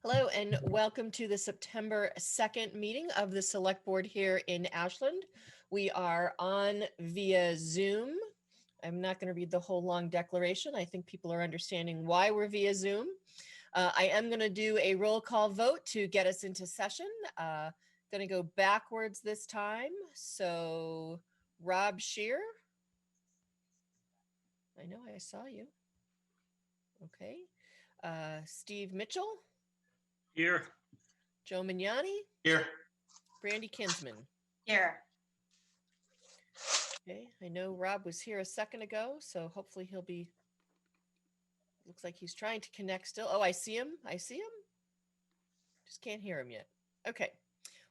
Hello and welcome to the September 2nd meeting of the Select Board here in Ashland. We are on via Zoom. I'm not going to read the whole long declaration. I think people are understanding why we're via Zoom. I am going to do a roll call vote to get us into session. Going to go backwards this time. So Rob Shear. I know I saw you. Okay. Steve Mitchell. Here. Joe Mignani. Here. Brandy Kinsman. Here. Okay, I know Rob was here a second ago, so hopefully he'll be, looks like he's trying to connect still. Oh, I see him. Just can't hear him yet. Okay,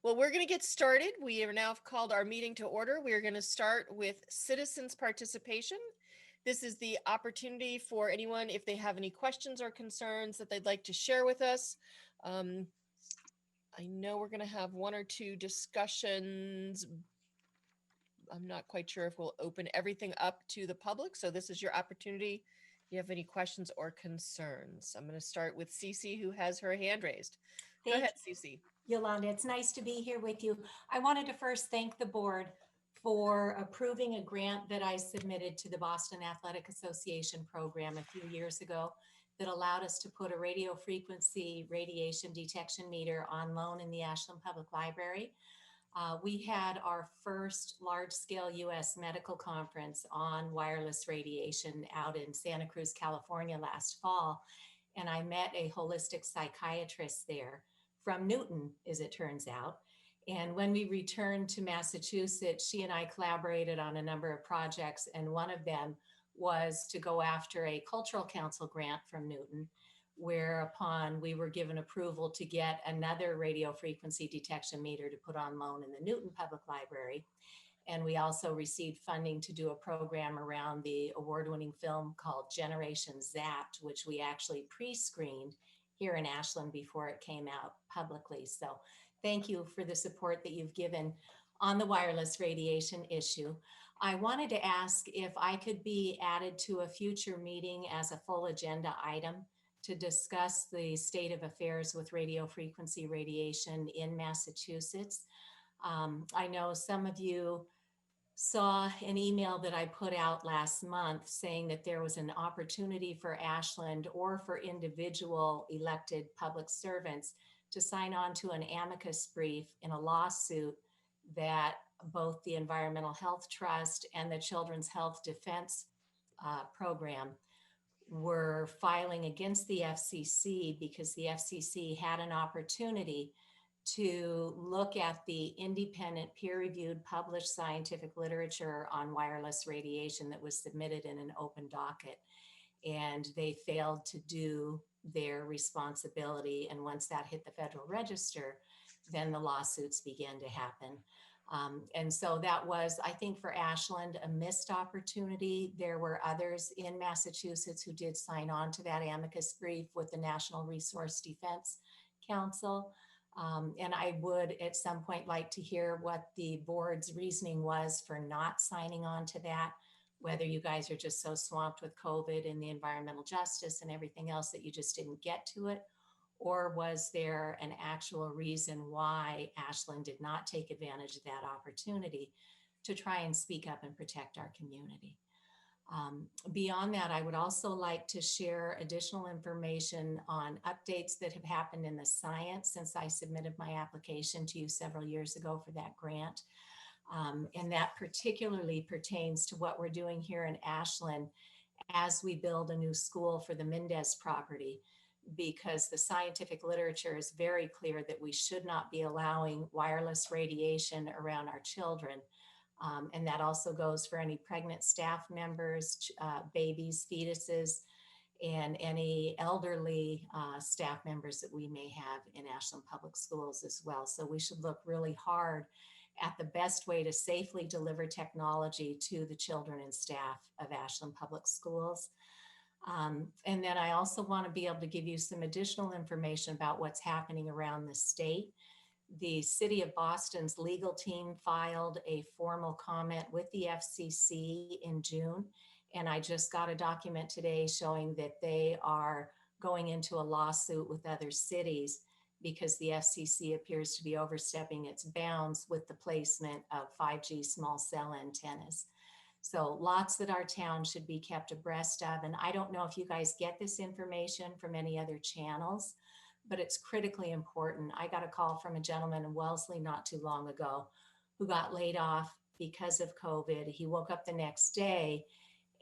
well, we're going to get started. We have now called our meeting to order. We are going to start with citizens' participation. This is the opportunity for anyone, if they have any questions or concerns that they'd like to share with us. I know we're going to have one or two discussions. I'm not quite sure if we'll open everything up to the public. So this is your opportunity. If you have any questions or concerns, I'm going to start with Cece, who has her hand raised. Go ahead, Cece. Yolanda, it's nice to be here with you. I wanted to first thank the board for approving a grant that I submitted to the Boston Athletic Association program a few years ago that allowed us to put a radio frequency radiation detection meter on loan in the Ashland Public Library. We had our first large-scale U.S. medical conference on wireless radiation out in Santa Cruz, California last fall, and I met a holistic psychiatrist there from Newton, as it turns out. And when we returned to Massachusetts, she and I collaborated on a number of projects, and one of them was to go after a cultural council grant from Newton, whereupon we were given approval to get another radio frequency detection meter to put on loan in the Newton Public Library. And we also received funding to do a program around the award-winning film called Generation Zapped, which we actually pre-screened here in Ashland before it came out publicly. So thank you for the support that you've given on the wireless radiation issue. I wanted to ask if I could be added to a future meeting as a full agenda item to discuss the state of affairs with radio frequency radiation in Massachusetts. I know some of you saw an email that I put out last month saying that there was an opportunity for Ashland or for individual elected public servants to sign on to an amicus brief in a lawsuit that both the Environmental Health Trust and the Children's Health Defense Program were filing against the FCC because the FCC had an opportunity to look at the independent peer-reviewed published scientific literature on wireless radiation that was submitted in an open docket. And they failed to do their responsibility. And once that hit the Federal Register, then the lawsuits began to happen. And so that was, I think, for Ashland, a missed opportunity. There were others in Massachusetts who did sign on to that amicus brief with the National Resource Defense Council. And I would at some point like to hear what the board's reasoning was for not signing on to that, whether you guys are just so swamped with COVID and the environmental justice and everything else that you just didn't get to it, or was there an actual reason why Ashland did not take advantage of that opportunity to try and speak up and protect our community? Beyond that, I would also like to share additional information on updates that have happened in the science since I submitted my application to you several years ago for that grant. And that particularly pertains to what we're doing here in Ashland as we build a new school for the Mendez property, because the scientific literature is very clear that we should not be allowing wireless radiation around our children. And that also goes for any pregnant staff members, babies, fetuses, and any elderly staff members that we may have in Ashland Public Schools as well. So we should look really hard at the best way to safely deliver technology to the children and staff of Ashland Public Schools. And then I also want to be able to give you some additional information about what's happening around the state. The City of Boston's legal team filed a formal comment with the FCC in June, and I just got a document today showing that they are going into a lawsuit with other cities because the FCC appears to be overstepping its bounds with the placement of 5G small cell antennas. So lots that our town should be kept abreast of. And I don't know if you guys get this information from any other channels, but it's critically important. I got a call from a gentleman in Wellesley not too long ago who got laid off because of COVID. He woke up the next day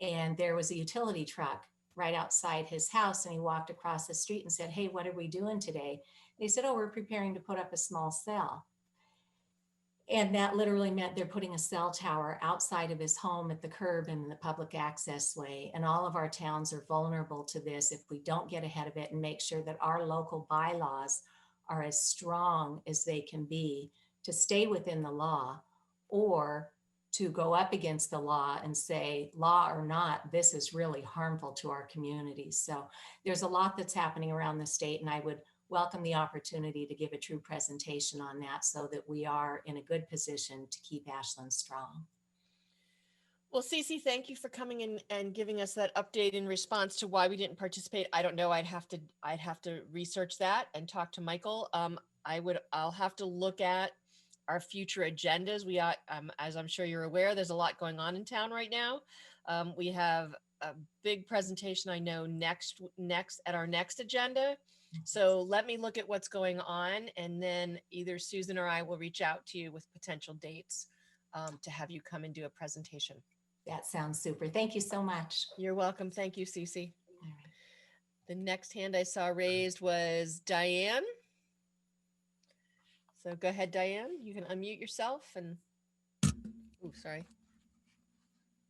and there was a utility truck right outside his house. And he walked across the street and said, "Hey, what are we doing today?" They said, "Oh, we're preparing to put up a small cell." And that literally meant they're putting a cell tower outside of his home at the curb and the public access way. And all of our towns are vulnerable to this if we don't get ahead of it and make sure that our local bylaws are as strong as they can be to stay within the law, or to go up against the law and say, law or not, this is really harmful to our communities. So there's a lot that's happening around the state, and I would welcome the opportunity to give a true presentation on that so that we are in a good position to keep Ashland strong. Well, Cece, thank you for coming in and giving us that update in response to why we didn't participate. I don't know. I'd have to research that and talk to Michael. I'll have to look at our future agendas. We are, as I'm sure you're aware, there's a lot going on in town right now. We have a big presentation, I know, next at our next agenda. So let me look at what's going on, and then either Susan or I will reach out to you with potential dates to have you come and do a presentation. That sounds super. Thank you so much. You're welcome. Thank you, Cece. All right. The next hand I saw raised was Diane. So go ahead, Diane. You can unmute yourself and, oh, sorry.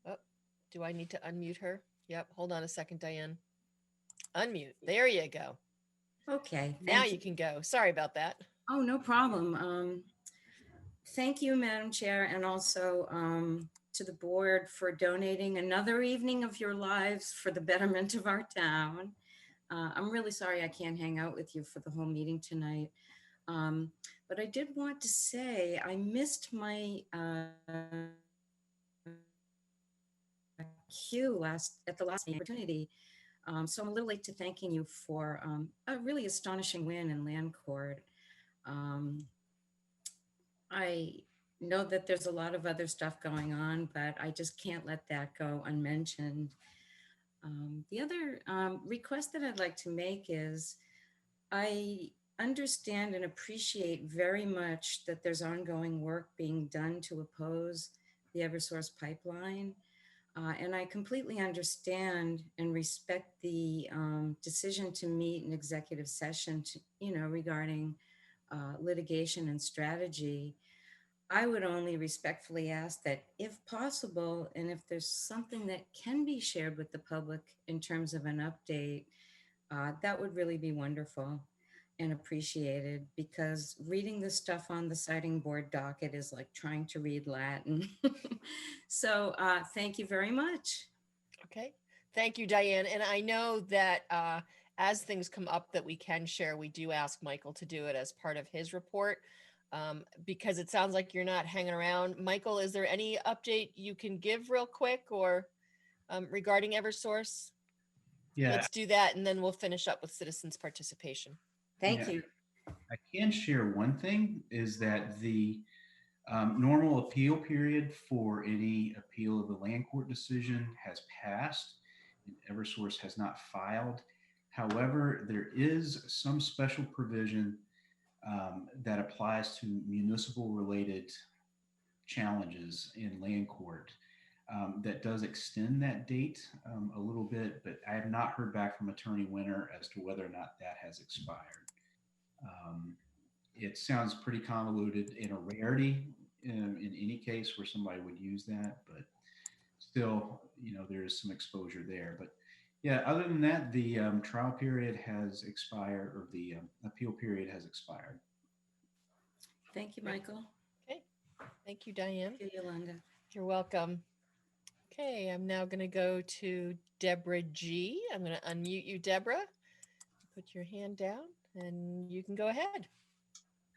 Oh, do I need to unmute her? Yep. Hold on a second, Diane. Unmute. There you go. Okay. Now you can go. Sorry about that. Oh, no problem. Thank you, Madam Chair, and also to the board for donating another evening of your lives for the betterment of our town. I'm really sorry I can't hang out with you for the whole meeting tonight. But I did want to say I missed my cue at the last opportunity. So I'm a little late to thanking you for a really astonishing win in land court. I know that there's a lot of other stuff going on, but I just can't let that go unmentioned. The other request that I'd like to make is I understand and appreciate very much that there's ongoing work being done to oppose the Eversource pipeline. And I completely understand and respect the decision to meet an executive session to, regarding litigation and strategy. I would only respectfully ask that if possible, and if there's something that can be shared with the public in terms of an update, that would really be wonderful and appreciated, because reading the stuff on the siting board docket is like trying to read Latin. So thank you very much. Okay. Thank you, Diane. And I know that as things come up that we can share, we do ask Michael to do it as part of his report, because it sounds like you're not hanging around. Michael, is there any update you can give real quick or regarding Eversource? Yeah, Let's do that, and then we'll finish up with citizens' participation. Thank you. I can share one thing, is that the normal appeal period for any appeal of the land court decision has passed, and Eversource has not filed. However, there is some special provision that applies to municipal related challenges in land court that does extend that date a little bit, but I have not heard back from Attorney Winter as to whether or not that has expired. It sounds pretty convoluted and a rarity in any case where somebody would use that, but still, there is some exposure there. But yeah, other than that, the trial period has expired, or the appeal period has expired. Thank you, Michael. Okay. Thank you, Diane. Thank you, Yolanda. You're welcome. Okay, I'm now going to go to Deborah G. I'm going to unmute you, Deborah. Put your hand down and you can go ahead.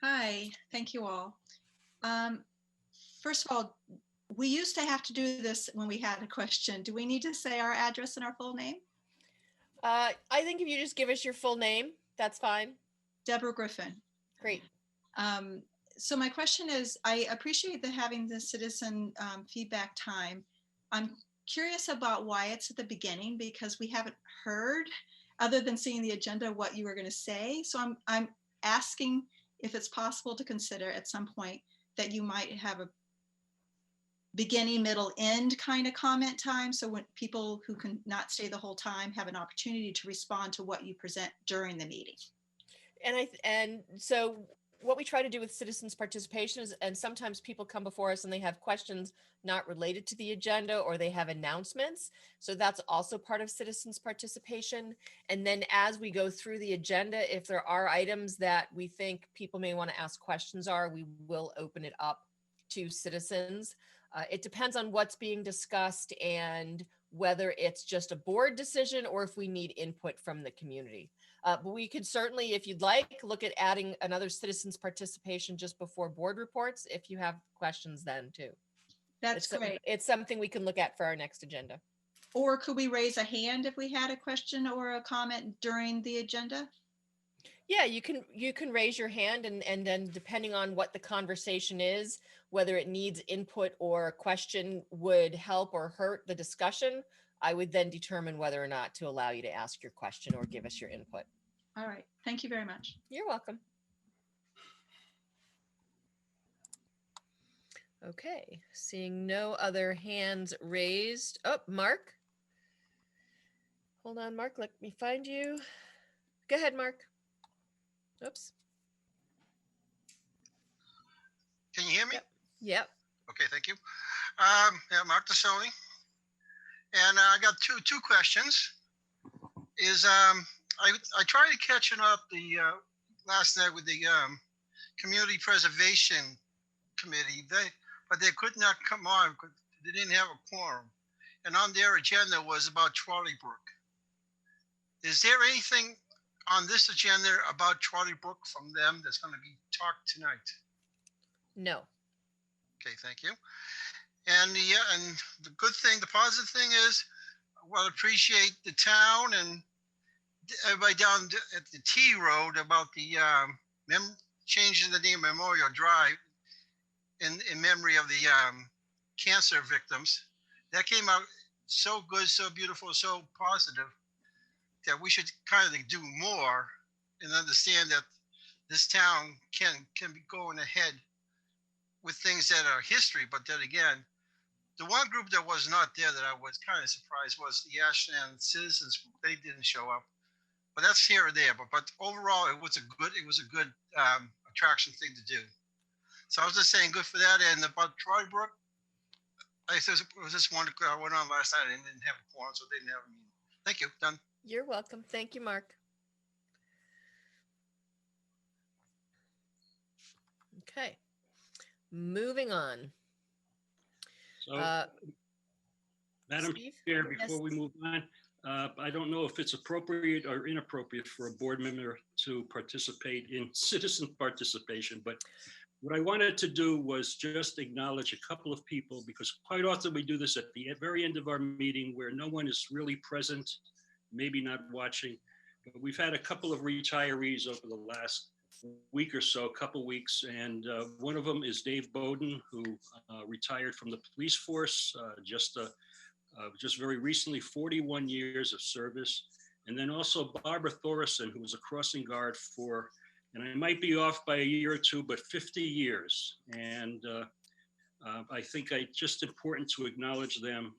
Hi, thank you all. First of all, we used to have to do this when we had a question. Do we need to say our address and our full name? I think if you just give us your full name, that's fine. Deborah Griffin. Great. So my question is, I appreciate having the citizen feedback time. I'm curious about why it's at the beginning, because we haven't heard, other than seeing the agenda, what you were going to say. So I'm asking if it's possible to consider at some point that you might have a beginning, middle, end kind of comment time. So when people who can not stay the whole time have an opportunity to respond to what you present during the meeting. And so what we try to do with citizens participation is, and sometimes people come before us and they have questions not related to the agenda, or they have announcements. So that's also part of citizens participation. And then as we go through the agenda, if there are items that we think people may want to ask questions we will open it up to citizens. It depends on what's being discussed and whether it's just a board decision or if we need input from the community. But we could certainly, if you'd like, look at adding another citizens participation just before board reports, if you have questions then too. That's great. It's something we can look at for our next agenda. Or could we raise a hand if we had a question or a comment during the agenda? Yeah, you can raise your hand, and then depending on what the conversation is, whether it needs input or a question would help or hurt the discussion, I would then determine whether or not to allow you to ask your question or give us your input. All right. Thank you very much. You're welcome. Okay, seeing no other hands raised. Oh, Mark. Hold on, Mark. Let me find you. Go ahead, Mark. Oops. Can you hear me? Yep. Okay, thank you. Yeah, Mark Tassoni. And I got two questions. I tried to catch up the last night with the Community Preservation Committee, but they could not come on because they didn't have a quorum. And on their agenda was about Trolley Brook. Is there anything on this agenda about Trolley Brook from them that's going to be talked tonight? No. Okay, thank you. And the good thing, the positive thing is, well, appreciate the town and everybody down at the T Road about the changing the name Memorial Drive in memory of the cancer victims. That came out so good, so beautiful, so positive that we should kind of do more and understand that this town can be going ahead with things that are history. But then again, the one group that was not there that I was kind of surprised was the Ashland citizens group. They didn't show up, but that's here or there. But overall, it was a good attraction thing to do. So I was just saying, good for that. And about Troy Brook, it was just one I went on last night and didn't have a quorum, so they didn't have a meeting. Thank you. Done. You're welcome. Thank you, Mark. Okay. Moving on. So, Madam Steve? Chair, before Yes. we move on, I don't know if it's appropriate or inappropriate for a board member to participate in citizen participation, but what I wanted to do was just acknowledge a couple of people, because quite often we do this at the very end of our meeting where no one is really present, maybe not watching, but we've had a couple of retirees over the last week or so, a couple weeks, and one of them is Dave Bowden, who retired from the police force just very recently, 41 years of service. And then also Barbara Thoresen, who was a crossing guard for, and I might be off by a year or two, but 50 years. And I think it's just important to acknowledge them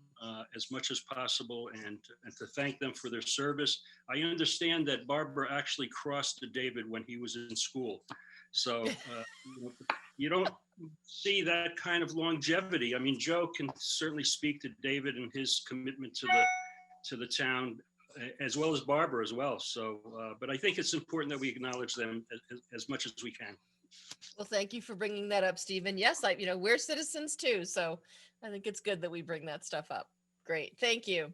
as much as possible and to thank them for their service. I understand that Barbara actually crossed to David when he was in school. So you don't see that kind of longevity. I mean, Joe can certainly speak to David and his commitment to the town, as well as Barbara as well. So, but I think it's important that we acknowledge them as much as we can. Well, thank you for bringing that up, Stephen. Yes, we're citizens too, so I think it's good that we bring that stuff up. Great, thank you.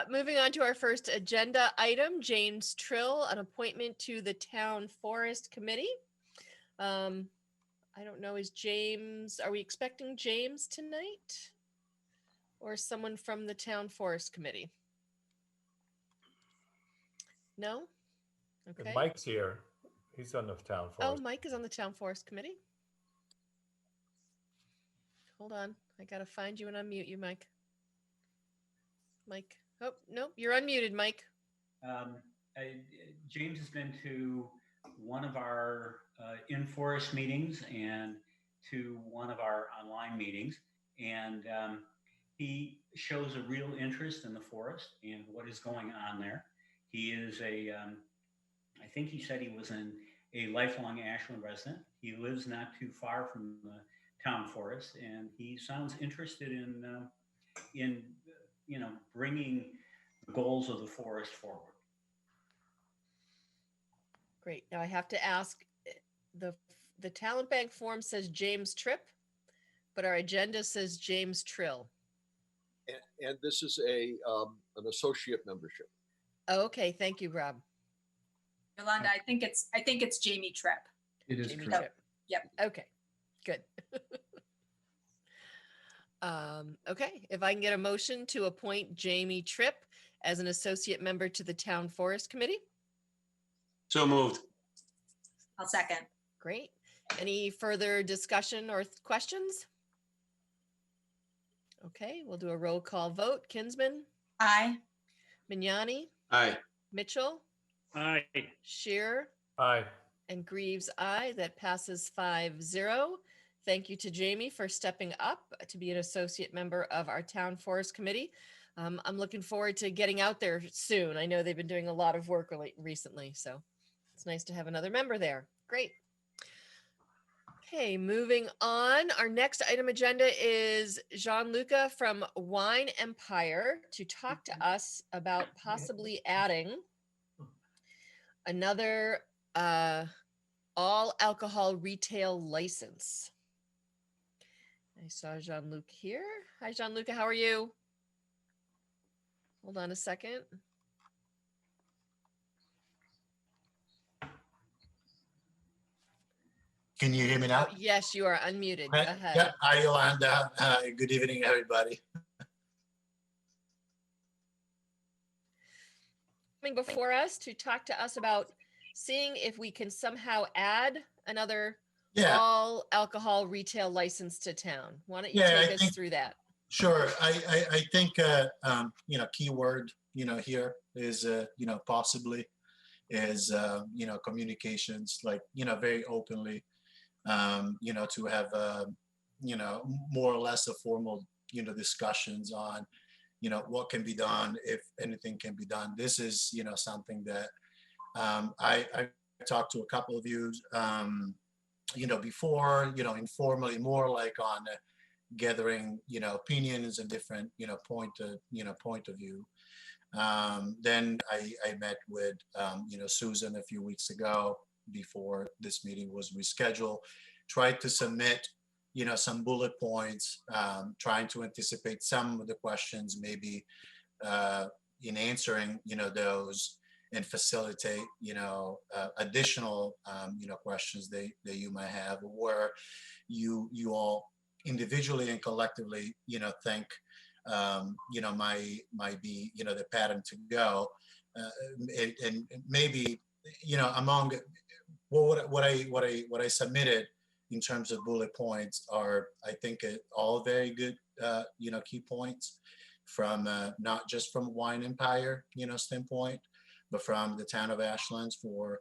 Moving on to our first agenda item, James Trill, an appointment to the Town Forest Committee. I don't know, are we expecting James tonight? Or someone from the Town Forest Committee? No? And Okay. Mike's here. He's on the town Oh, forest. Mike is on the Town Forest Committee. Hold on. I got to find you and unmute you, Mike. Mike. Oh, nope. You're unmuted, Mike. James has been to one of our in-forest meetings and to one of our online meetings. And he shows a real interest in the forest and what is going on there. He is I think he said he was a lifelong Ashland resident. He lives not too far from the town forest, and he sounds interested in bringing the goals of the forest forward. Great. Now I have to ask, the Talent Bank form says James Tripp, but our agenda says James Trill. And this is an associate membership. Oh, okay. Thank you, Rob. Yolanda, I think it's Jamie Tripp. It is Jamie true. Tripp. Yep. Okay, good. Okay, if I can get a motion to appoint Jamie Tripp as an associate member to the Town Forest Committee. So moved. I'll second. Great. Any further discussion or questions? Okay, we'll do a roll call vote. Kinsman, Aye. Mignani, Aye. Mitchell, Aye. Shearer, Aye. and Greaves, aye. That passes 5-0. Thank you to Jamie for stepping up to be an associate member of our Town Forest Committee. I'm looking forward to getting out there soon. I know they've been doing a lot of work recently, so it's nice to have another member there. Great. Okay, moving on. Our next item agenda is Jean-Luca from Wine Empire to talk to us about possibly adding another all alcohol retail license. I saw Jean-Luc here. Hi, Jean-Luc, how are you? Hold on a second. Can you hear me now? Oh, yes, you are unmuted. Go ahead. Yeah. Hi, Yolanda. Good evening, everybody. Coming before us to talk to us about seeing if we can somehow add another all alcohol retail license to town. Why don't you take us through that? Sure. I think, keyword, here is, possibly is, communications, like, very openly, to have, more or less a formal, discussions on, what can be done, if anything can be done. This is, something that I talked to a couple of you, before, informally, more like on gathering, opinions and different, point of view. Then I met with, Susan a few weeks ago before this meeting was rescheduled, tried to submit, some bullet points, trying to anticipate some of the questions, maybe in answering, those, and facilitate, additional, questions that you might have, or you all individually and collectively, think, might be, the pattern to go, and maybe, among what I submitted in terms of bullet points are, I think, all very good, key points from not just from Wine Empire, standpoint, but from the town of Ashland for,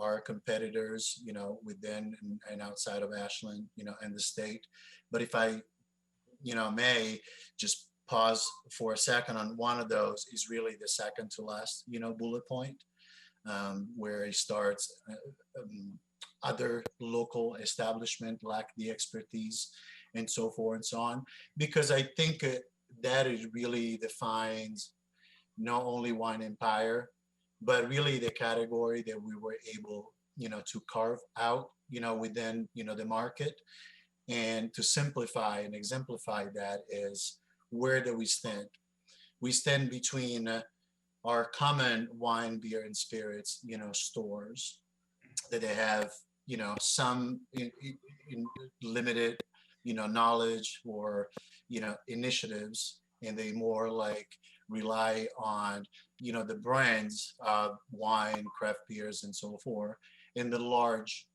our competitors, within and outside of Ashland, and the state. But if I, may just pause for a second on one of those is really the second to last, bullet point, where he starts, other local establishment lack the expertise and so forth and so on, because I think that it really defines not only Wine Empire, but really the category that we were able, to carve out, within, the market. And to simplify and exemplify that is, where do we stand? We stand between our common wine, beer, and spirits, stores that they have, some in limited, knowledge or, initiatives, and they more like rely on, the brands of wine, craft beers, and so forth in the large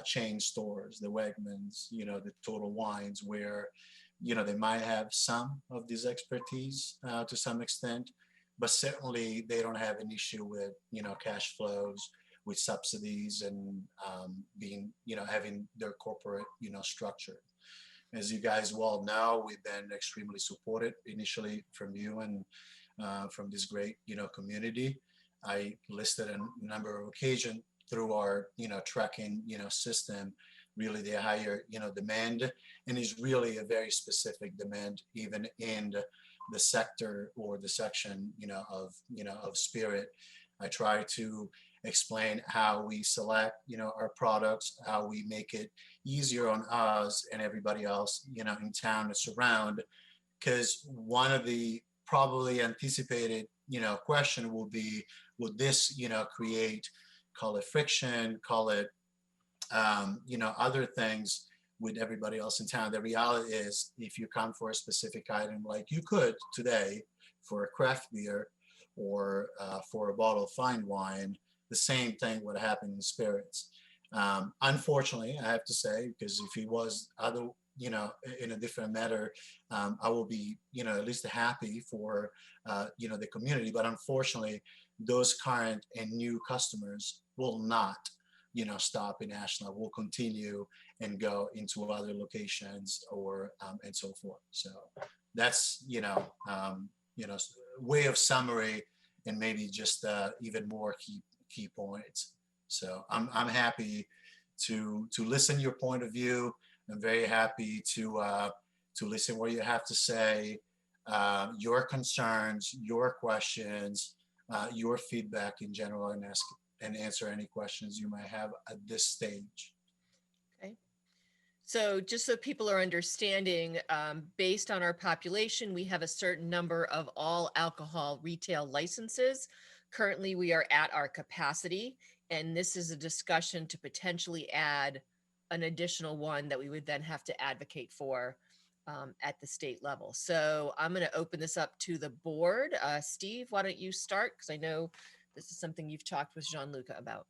chain stores, the Wegmans, the Total Wines, where, they might have some of this expertise to some extent, but certainly they don't have an issue with, cash flows, with subsidies, and being, having their corporate, structure. As you guys well know, we've been extremely supported initially from you and from this great, community. I listed a number of occasions through our, tracking, system, really the higher, demand, and is really a very specific demand, even in the sector or the section, of spirit. I try to explain how we select, our products, how we make it easier on us and everybody else, in town to surround. Because one of the probably anticipated, question will be, would this, create, call it friction, call it, other things with everybody else in town. The reality is, if you come for a specific item, like you could today for a craft beer or for a bottle of fine wine, the same thing would happen in spirits. Unfortunately, I have to say, because if it was other, in a different matter, I will be, at least happy for, the community. But unfortunately, those current and new customers will not, stop in Ashland, will continue and go into other locations or, and so forth. So that's, way of summary, and maybe just even more key points. So I'm happy to listen your point of view. I'm very happy to listen what you have to say, your concerns, your questions, your feedback in general, and answer any questions you might have at this stage. Okay. So just so people are understanding, based on our population, we have a certain number of all alcohol retail licenses. Currently, we are at our capacity, and this is a discussion to potentially add an additional one that we would then have to advocate for at the state level. So I'm going to open this up to the board. Steve, why don't you start? Because I know this is something you've talked with Gianluca about.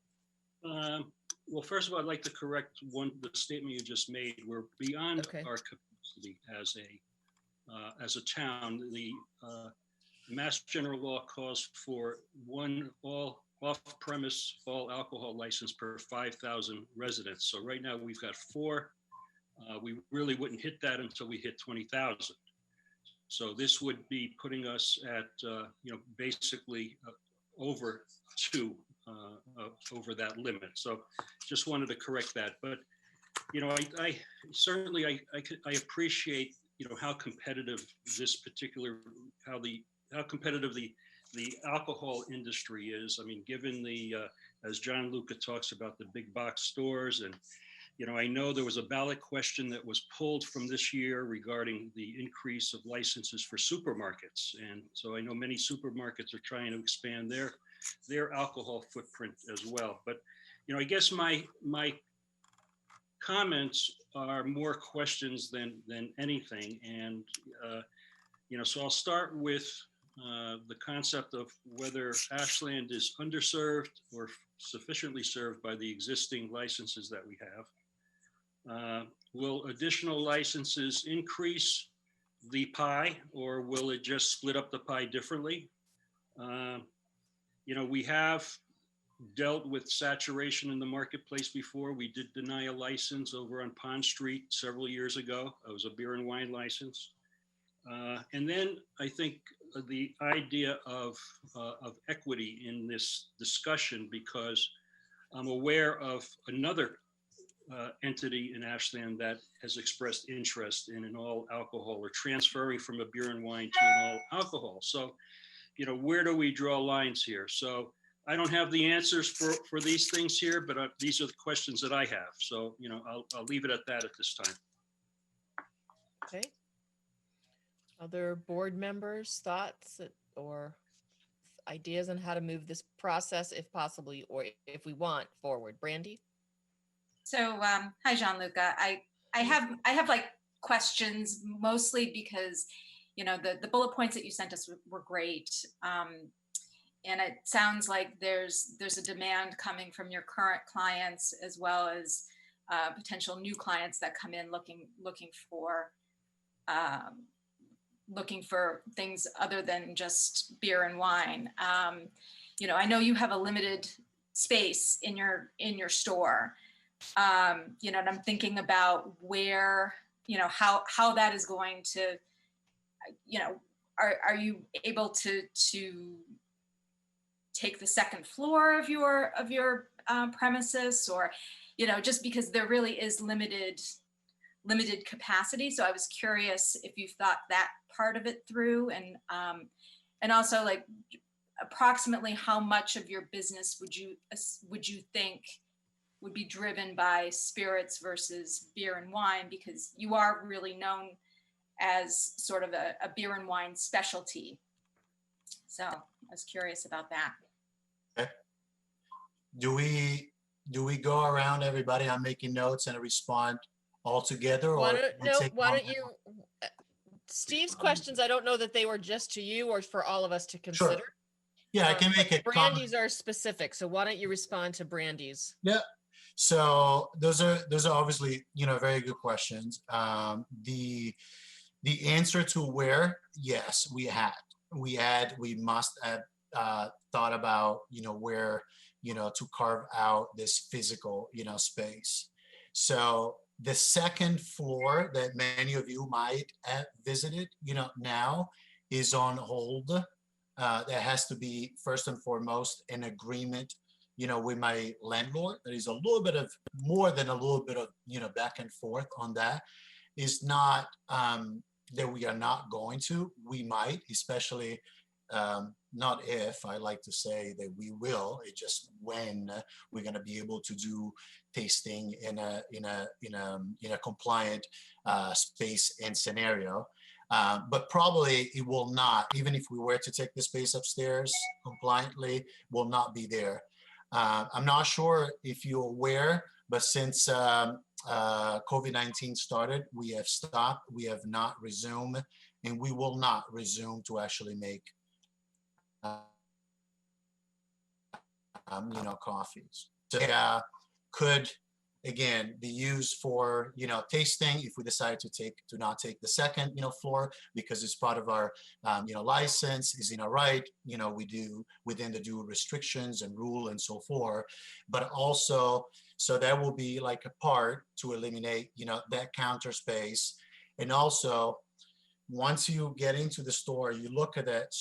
Well, first of all, I'd like to correct the statement you just made. We're beyond our capacity as a town. The Mass General Law calls for one off-premise all alcohol license per 5,000 residents. So right now we've got 4. We really wouldn't hit that until we hit 20,000. So this would be putting us at, basically over 2 over that limit. So just wanted to correct that. But, I certainly, I appreciate, how competitive this particular, how competitive the alcohol industry is. I mean, given as Gianluca talks about, the big box stores, and I know there was a ballot question that was pulled from this year regarding the increase of licenses for supermarkets. And so I know many supermarkets are trying to expand their alcohol footprint as well. But, I guess my comments are more questions than anything. And, so I'll start with the concept of whether Ashland is underserved or sufficiently served by the existing licenses that we have. Will additional licenses increase the pie, or will it just split up the pie differently? We have dealt with saturation in the marketplace before. We did deny a license over on Pond Street several years ago. It was a beer and wine license. And then I think the idea of equity in this discussion, because I'm aware of another entity in Ashland that has expressed interest in an all alcohol, or transferring from a beer and wine to an all alcohol. So, where do we draw lines here? So I don't have the answers for these things here, but these are the questions that I have. So, I'll leave it at that at this time. Okay. Other board members' thoughts or ideas on how to move this process, if possibly, or if we want, forward? Brandy? So, hi, Gianluca. I have like questions, mostly because the bullet points that you sent us were great. And it sounds like there's a demand coming from your current clients as well as potential new clients that come in looking for things other than just beer and wine. I know you have a limited space in your store, and I'm thinking about where, how that is going to, are you able to take the second floor of your premises, or, just because there really is limited capacity. So I was curious if you've thought that part of it through, and also, like, approximately how much of your business would you think would be driven by spirits versus beer and wine, because you are really known as sort of a beer and wine specialty. So I was curious about that. Okay. Do we go around, everybody? I'm making notes and respond all together, or why don't you, Steve's questions, I don't know that they were just to you or for all of us to consider. Sure. Yeah, I can make it. Brandy's are specific, so why don't you respond to Brandy's? Yeah. So those are obviously, very good questions. The answer to where, yes, we must have thought about, where, to carve out this physical, space. So the second floor that many of you might have visited, now is on hold. There has to be, first and foremost, an agreement, with my landlord. There is a little bit of, more than a little bit of, back and forth on that. It's not that we are not going to. We might, especially not if. I like to say that we will. It's just when we're going to be able to do tasting in a compliant space and scenario. But probably it will not, even if we were to take the space upstairs compliantly, will not be there. I'm not sure if you're aware, but since COVID-19 started, we have stopped, we have not resumed, and we will not resume to actually make coffees. So could again be used for tasting if we decide to not take the second floor, because it's part of our license, is right, we do within the due restrictions and rule and so forth. But also, so that will be like a part to eliminate that counter space. And also, once you get into the store, you look at that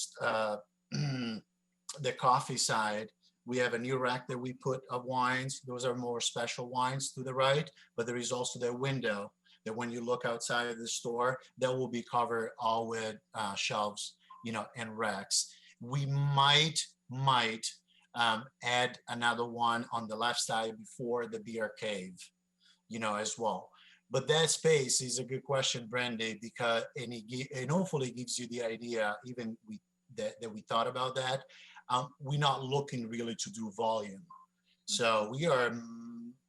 the coffee side. We have a new rack that we put of wines. Those are more special wines to the right, but there is also the window that when you look outside of the store, that will be covered all with shelves, and racks. We might add another one on the left side before the beer cave, as well. But that space is a good question, Brandy, because and hopefully gives you the idea, even that we thought about that. We're not looking really to do volume. So we are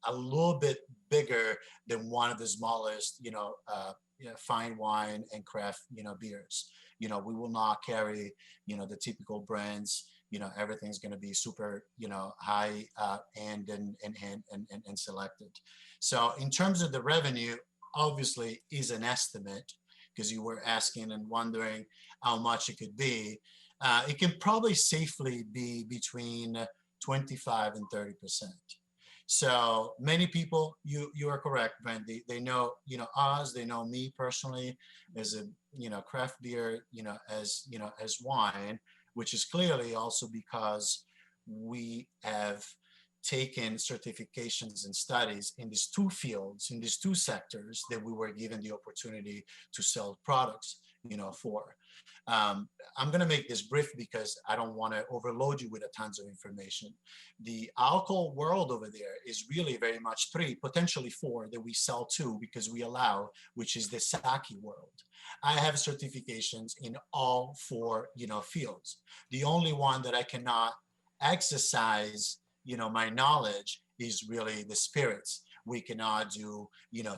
a little bit bigger than one of the smallest, fine wine and craft, beers. We will not carry, the typical brands. Everything's going to be super, high end and selected. So in terms of the revenue, obviously is an estimate, because you were asking and wondering how much it could be. It can probably safely be between 25 and 30%. So many people, you are correct, Brandy. They know, us. They know me personally as a, craft beer, as wine, which is clearly also because we have taken certifications and studies in these two fields, in these two sectors that we were given the opportunity to sell products, for. I'm going to make this brief because I don't want to overload you with tons of information. The alcohol world over there is really very much 3, potentially 4 that we sell to because we allow, which is the sake world. I have certifications in all 4, fields. The only one that I cannot exercise, my knowledge is really the spirits. We cannot do,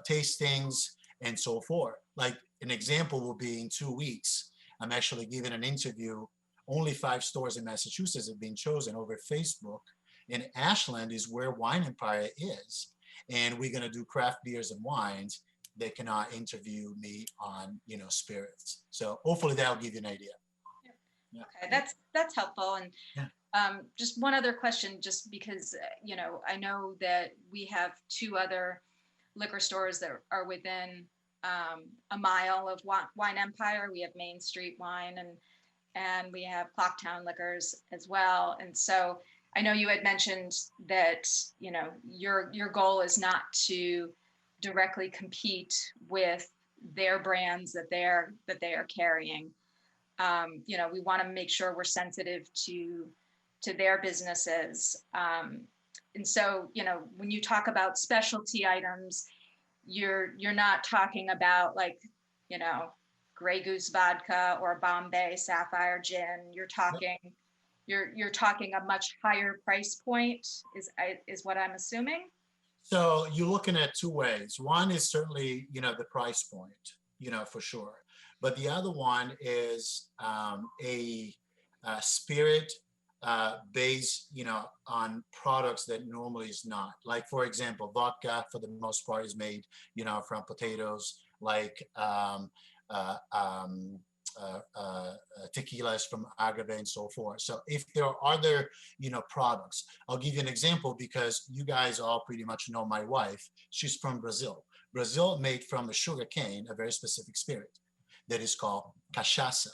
tastings and so forth. Like an example will be in 2 weeks. I'm actually giving an interview. Only 5 stores in Massachusetts have been chosen over Facebook. And Ashland is where Wine Empire is. And we're going to do craft beers and wines. They cannot interview me on, spirits. So hopefully that'll give you an idea. Yeah. Okay, that's helpful. And Yeah. Just one other question, just because, I know that we have 2 other liquor stores that are within a mile of Wine Empire. We have Main Street Wine and we have Clocktown Liquors as well. And so I know you had mentioned that, your goal is not to directly compete with their brands that they are carrying. We want to make sure we're sensitive to their businesses. And so, when you talk about specialty items, you're not talking about like, Grey Goose vodka or Bombay Sapphire gin. You're talking a much higher price point is what I'm assuming. So you're looking at 2 ways. One is certainly, the price point, for sure. But the other one is a spirit based, on products that normally is not. Like, for example, vodka for the most part is made, from potatoes, like tequilas from agave and so forth. So if there are other, products, I'll give you an example because you guys all pretty much know my wife. She's from Brazil. Brazil made from a sugar cane, a very specific spirit that is called cachaça.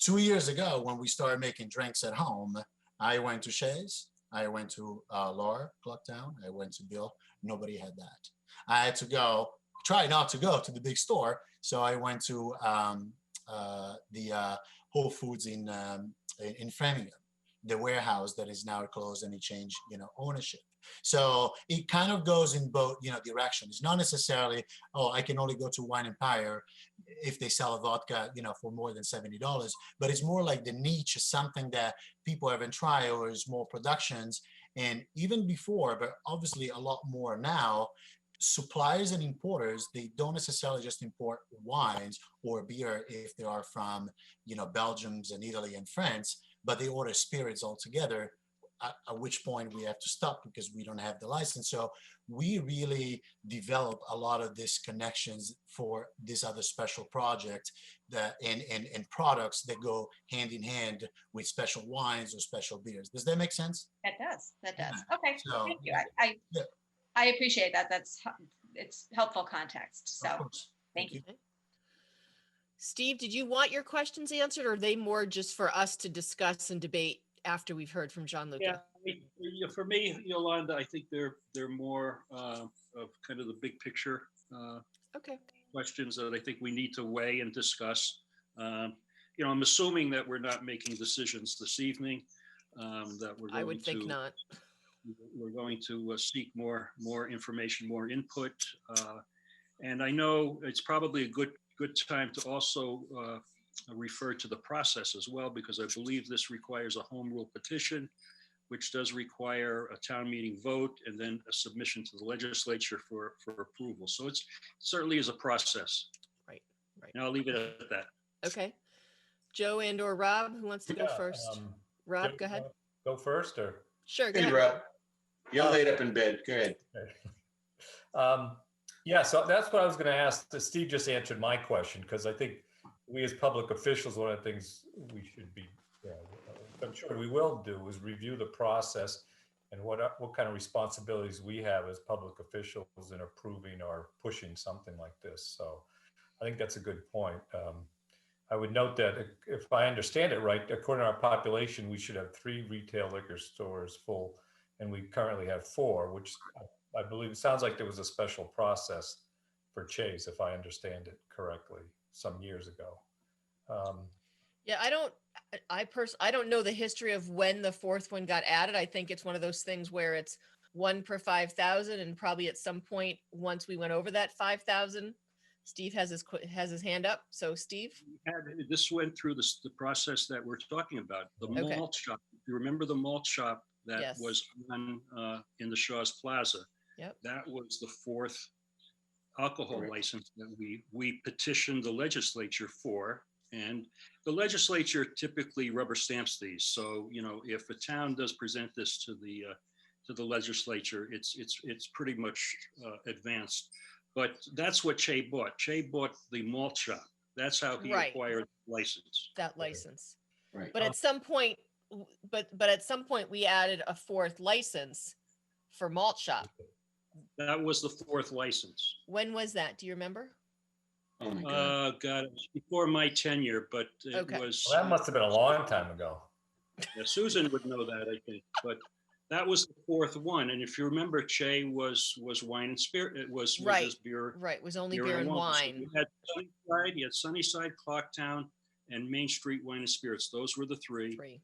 2 years ago, when we started making drinks at home, I went to Shays, I went to Laura, Clocktown, I went to Bill. Nobody had that. I had to try not to go to the big store. So I went to the Whole Foods in Framingham, the warehouse that is now closed, and it changed, ownership. So it kind of goes in both, directions. Not necessarily, I can only go to Wine Empire if they sell a vodka, for more than $70, but it's more like the niche is something that people haven't tried or is more productions. And even before, but obviously a lot more now, suppliers and importers, they don't necessarily just import wines or beer if they are from, Belgium and Italy and France, but they order spirits altogether, at which point we have to stop because we don't have the license. So we really develop a lot of these connections for this other special project that and products that go hand in hand with special wines or special beers. Does that make sense? That does. Yeah. Okay, So, thank you. yeah. I appreciate that. It's helpful context. Of So course. thank you. Steve, did you want your questions answered, or are they more just for us to discuss and debate after we've heard from Gianluca? Yeah, for me, Yolanda, I think they're more of kind of the big picture Okay. questions that I think we need to weigh and discuss. I'm assuming that we're not making decisions this evening. That we're going I would think not. We're going to seek more information, more input, and I know it's probably a good time to also refer to the process as well, because I believe this requires a home rule petition, which does require a town meeting vote and then a submission to the legislature for approval. So it certainly is a process. Right. And I'll leave it at that. Okay. Joe and or Rob, who wants to go first? Rob, Joe, go ahead. Go first, or? Sure, go Hey, ahead. Rob. You're laid up in bed. Go ahead. Yeah, so that's what I was going to ask. Steve just answered my question, because I think we as public officials, one of the things we should be, I'm sure we will do, is review the process and what kind of responsibilities we have as public officials in approving or pushing something like this. So I think that's a good point. I would note that if I understand it right, according to our population, we should have 3 retail liquor stores full, and we currently have 4, which I believe, it sounds like there was a special process for Chase, if I understand it correctly, some years ago. Yeah, I don't know the history of when the 4th one got added. I think it's one of those things where it's 1 per 5,000, and probably at some point, once we went over that 5,000, Steve has his hand up. So Steve? This went through the process that we're talking about. The Okay. malt shop. You remember the malt shop that Yes. was on, in the Shaw's Plaza? Yep. That was the 4th alcohol Correct. license that we petitioned the legislature for. And the legislature typically rubber stamps these. So, you know, if a town does present this to the legislature, it's pretty much advanced. But that's what Che bought. Che bought the malt shop. That's how he Right. acquired the license. That license. Right. But at some point, but at some point we added a fourth license for malt shop. That was the fourth license. When was that? Do you remember? Oh my God. God, it was before my tenure, but it Okay. was. Well, that must have been a long time ago. Yeah, Susan would know that, I think, but that was the fourth one. And if you remember, Che was wine and spirit. It was Right. just beer. Right. It was only beer and wine. So you had Sunnyside, Clocktown, and Main Street Wine and Spirits. Those were the three.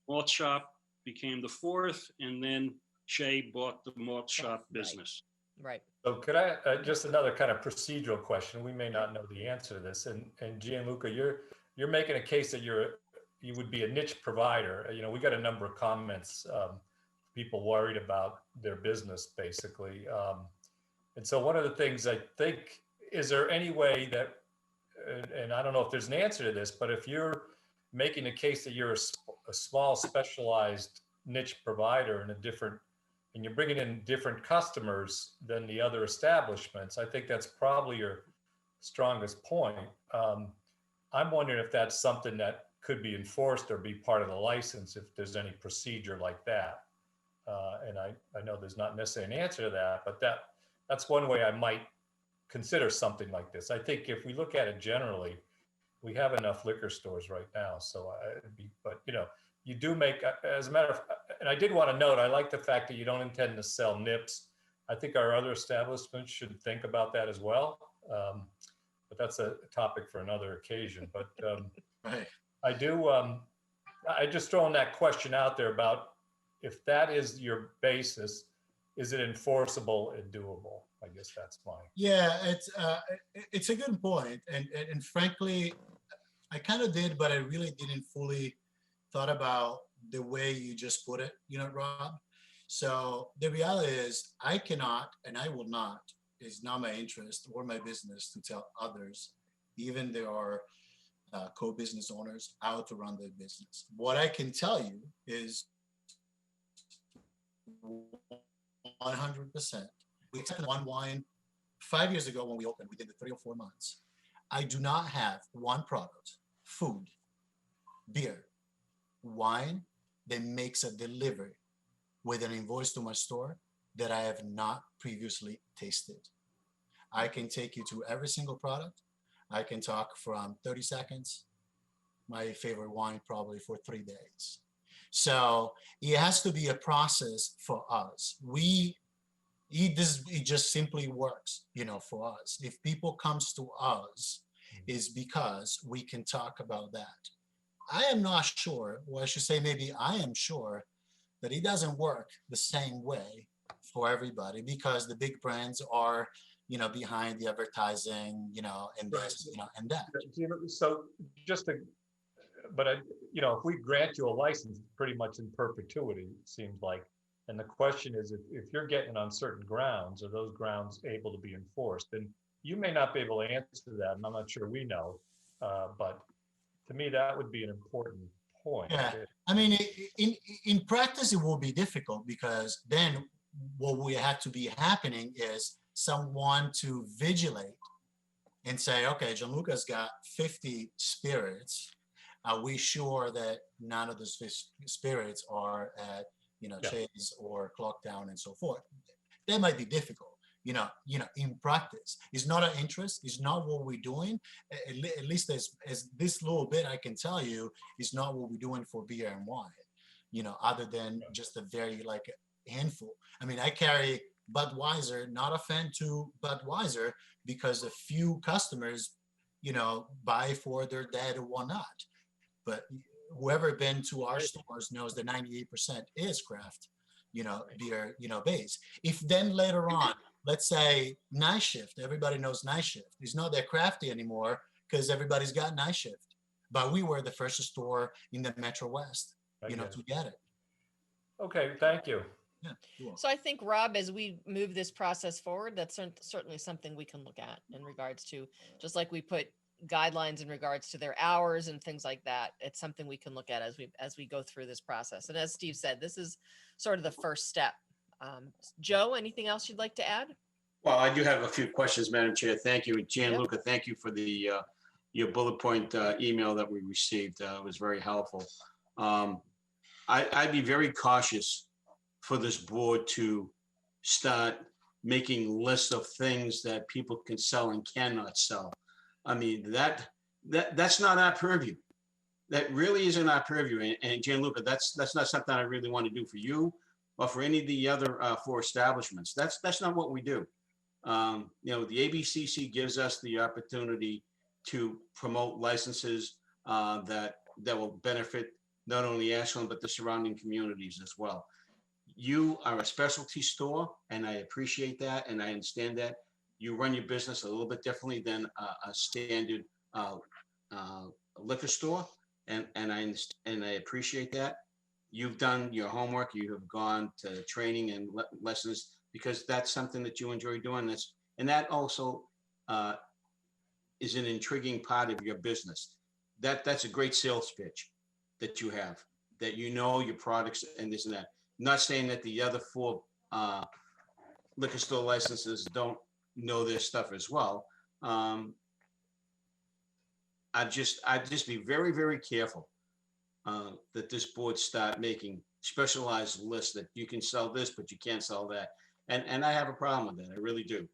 Malt shop became the fourth, and then Che bought the malt shop business. Right. So could I, just another kind of procedural question, we may not know the answer to this, and Gianluca, you're making a case that you would be a niche provider. You know, we got a number of comments, people worried about their business, basically. And so one of the things I think, is there any way that, and I don't know if there's an answer to this, but if you're making a case that you're a small specialized niche provider in and you're bringing in different customers than the other establishments, I think that's probably your strongest point. I'm wondering if that's something that could be enforced or be part of the license, if there's any procedure like that. And I know there's not necessarily an answer to that, but that's one way I might consider something like this. I think if we look at it generally, we have enough liquor stores right now. So but you know, you do make, as a matter of, and I did want to note, I like the fact that you don't intend to sell nips. I think our other establishments should think about that as well. But that's a topic for another occasion. But Right. I just throwing that question out there about if that is your basis, is it enforceable and doable? I guess that's mine. Yeah, it's a good point. And frankly, I kind of did, but I really didn't fully thought about the way you just put it, you know, Rob. So the reality is I cannot, and I will not, it's not my interest or my business to tell others, even there are co-business owners, how to run their business. What I can tell you is 100%. We took one wine 5 years ago when we opened, within the 3 or 4 months. I do not have one product, food, beer, wine, that makes a delivery with an invoice to my store that I have not previously tasted. I can take you to every single product. I can talk from 30 seconds, my favorite wine probably for 3 days. So it has to be a process for us. It just simply works, you know, for us. If people comes to us, is because we can talk about that. I am not sure, or I should say maybe I am sure, that it doesn't work the same way for everybody, because the big brands are, you know, behind the advertising, you know, and this, you know, and that. So just to, but you know, if we grant you a license, pretty much in perpetuity, it seems like. And the question is, if you're getting on certain grounds, are those grounds able to be enforced? And you may not be able to answer that, and I'm not sure we know, but to me, that would be an important point. Yeah, I mean, in practice, it will be difficult, because then what we have to be happening is someone to vigilate and say, okay, Gianluca's got 50 spirits. Are we sure that none of those spirits are at, you know, Chase or Clocktown and so forth? That might be difficult. You know, in practice, it's not an interest. It's not what we're doing. At least as this little bit I can tell you, is not what we're doing for beer and wine. You know, other than just a very like handful. I mean, I carry Budweiser, not a fan to Budweiser, because a few customers, you know, buy for their dad or whatnot. But whoever been to our stores knows that 98% is craft, you know, beer, you know, base. If then later on, let's say night shift, everybody knows night shift. It's not that crafty anymore because everybody's got night shift. But we were the first store in the Metro West, you know, to get it. Okay, thank you. Yeah, so I think, Rob, as we move this process forward, that's certainly something we can look at in regards to, just like we put guidelines in regards to their hours and things like that. It's something we can look at as we go through this process. And as Steve said, this is sort of the first step. Joe, anything else you'd like to add? Well, I do have a few questions, Madam Chair. Thank you. Gianluca, thank you for the your bullet point email that we received. It was very helpful. I'd be very cautious for this board to start making lists of things that people can sell and cannot sell. I mean, that's not our purview. That really isn't our purview. And Gianluca, that's not something I really want to do for you or for any of the other 4 establishments. That's not what we do. You know, the ABCC gives us the opportunity to promote licenses that will benefit not only Ashland, but the surrounding communities as well. You are a specialty store, and I appreciate that, and I understand that. You run your business a little bit differently than a standard liquor store, and I appreciate that. You've done your homework. You have gone to training and lessons because that's something that you enjoy doing. And that also is an intriguing part of your business. That's a great sales pitch that you have, that you know your products and this and that. Not saying that the other 4 liquor store licenses don't know their stuff as well. I'd just be very, very careful that this board start making specialized lists that you can sell this, but you can't sell that. And I have a problem with that. I really do.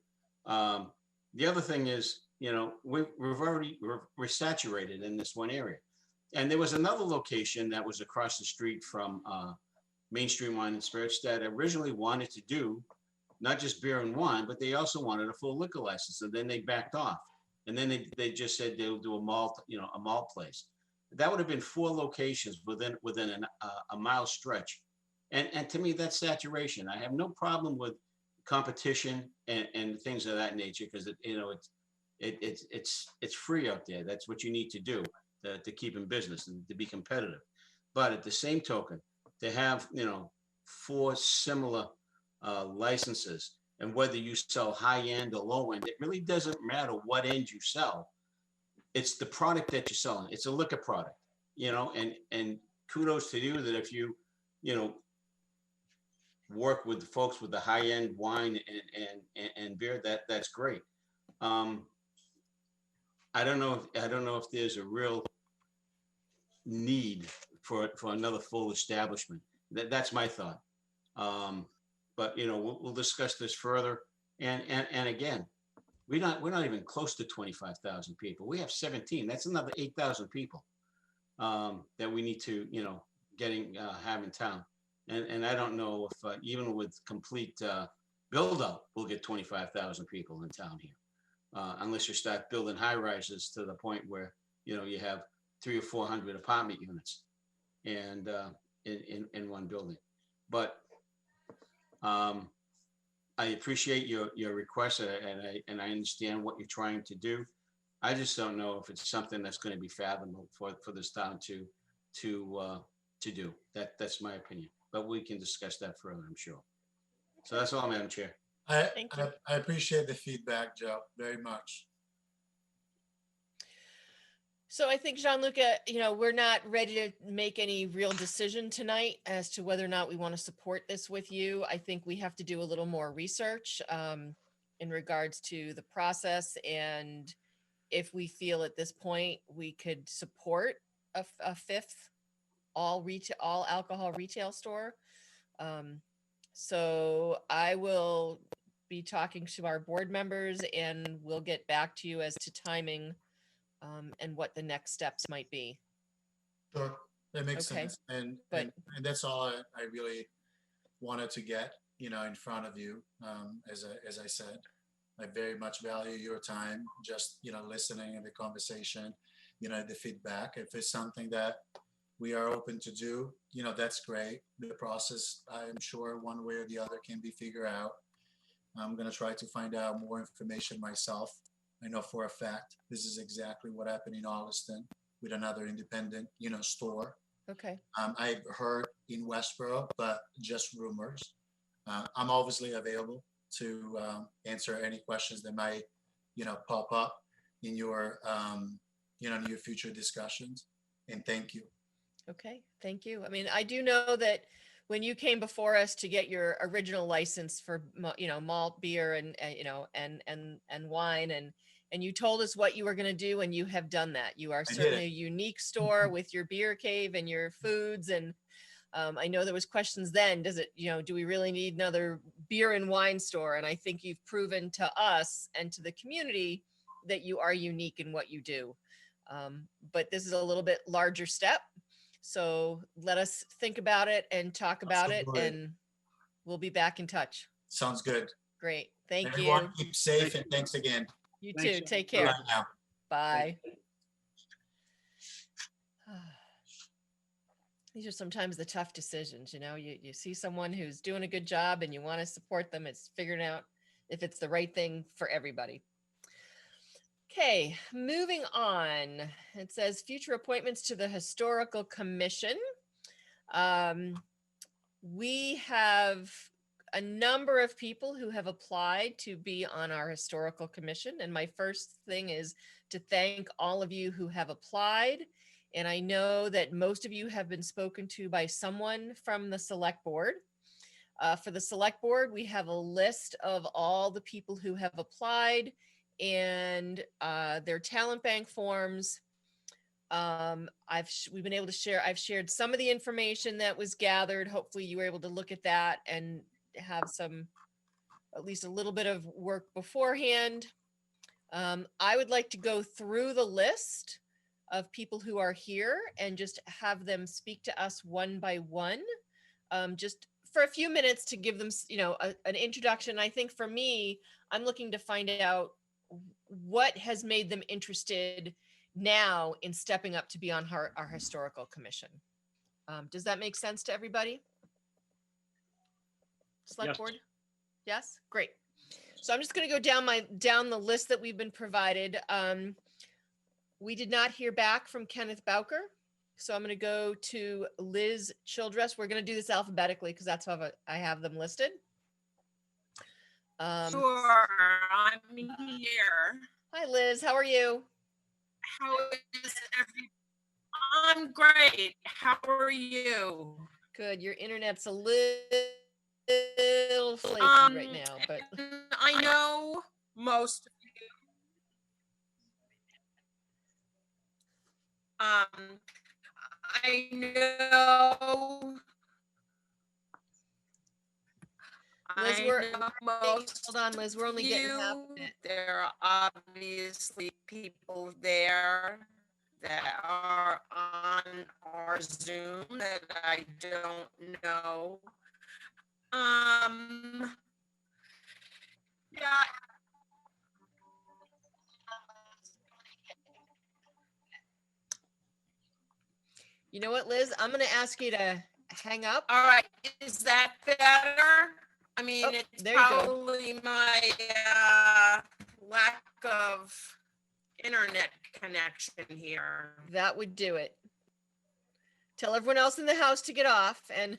The other thing is, you know, we're saturated in this one area. And there was another location that was across the street from Main Street Wine and Spirits that originally wanted to do not just beer and wine, but they also wanted a full liquor license. And then they backed off. And then they just said they'll do a malt place. That would have been 4 locations within a mile stretch. And to me, that's saturation. I have no problem with competition and things of that nature, because it's free out there. That's what you need to do to keep in business and to be competitive. But at the same token, to have 4 similar licenses, and whether you sell high end or low end, it really doesn't matter what end you sell. It's the product that you're selling. It's a liquor product, and kudos to you that if you work with the folks with the high end wine and beer, that's great. I don't know if there's a real need for another full establishment. That's my thought. But we'll discuss this further. And again, we're not even close to 25,000 people. We have 17. That's another 8,000 people that we need to have in town. And I don't know if even with complete build up, we'll get 25,000 people in town here, unless you start building high rises to the point where you have 300 or 400 apartment units and in one building. But I appreciate your request, and I understand what you're trying to do. I just don't know if it's something that's going to be fathomable for this town to do. That's my opinion, but we can discuss that further, I'm sure. So that's all, Madam Chair. I appreciate the feedback, Joe, very much. So I think, Gianluca, we're not ready to make any real decision tonight as to whether or not we want to support this with you. I think we have to do a little more research in regards to the process, and if we feel at this point we could support a 5th all alcohol retail store. So I will be talking to our board members, and we'll get back to you as to timing and what the next steps might be. Sure, that makes sense. And that's all I really wanted to get, in front of you. As I said, I very much value your time, just, listening and the conversation, the feedback. If it's something that we are open to do, that's great. The process, I'm sure one way or the other can be figured out. I'm going to try to find out more information myself. I know for a fact this is exactly what happened in Augustin with another independent, store. Okay. I've heard in Westboro, but just rumors. I'm obviously available to answer any questions that might, pop up. in your, in your future discussions. And thank you. Okay, thank you. I mean, I do know that when you came before us to get your original license for, malt beer and wine, and you told us what you were going to do, and you have done that. You are did certainly it. a unique store with your beer cave and your foods. And I know there was questions then, do we really need another beer and wine store? And I think you've proven to us and to the community that you are unique in what you do. But this is a little bit larger step. So let us think about it and talk about Absolutely. it, and we'll be back in touch. Sounds good. Great. Thank Everyone you. keep safe and thanks again. You Thanks, too. Take Bye care. now. Bye. These are sometimes the tough decisions, you see someone who's doing a good job and you want to support them. It's figuring out if it's the right thing for everybody. Okay, moving on. It says future appointments to the Historical Commission. We have a number of people who have applied to be on our Historical Commission. And my first thing is to thank all of you who have applied. And I know that most of you have been spoken to by someone from the Select Board. For the Select Board, we have a list of all the people who have applied and their talent bank forms. We've been able to share, I've shared some of the information that was gathered. Hopefully you were able to look at that and have at least a little bit of work beforehand. I would like to go through the list of people who are here and just have them speak to us one by one, just for a few minutes to give them, an introduction. I think for me, I'm looking to find out what has made them interested now in stepping up to be on our Historical Commission. Does that make sense to everybody? Select Yes. Board? Yes? Great. So I'm just going to go down the list that we've been provided. We did not hear back from Kenneth Bowker. So I'm going to go to Liz Childress. We're going to do this alphabetically because that's how I have them listed. Sure, I'm here. Hi, Liz. How are you? How is I'm great. How are you? Good. Your internet's a little flaky right now, but I know most of you. I know. Liz, Hold on, Liz. We're only getting half of it. There are obviously people there that are on our Zoom that I don't know. Yeah. You know what, Liz? I'm going to ask you to hang up. All right. Is that better? I mean, it's there you go. probably my lack of internet connection here. That would do it. Tell everyone else in the house to get off. And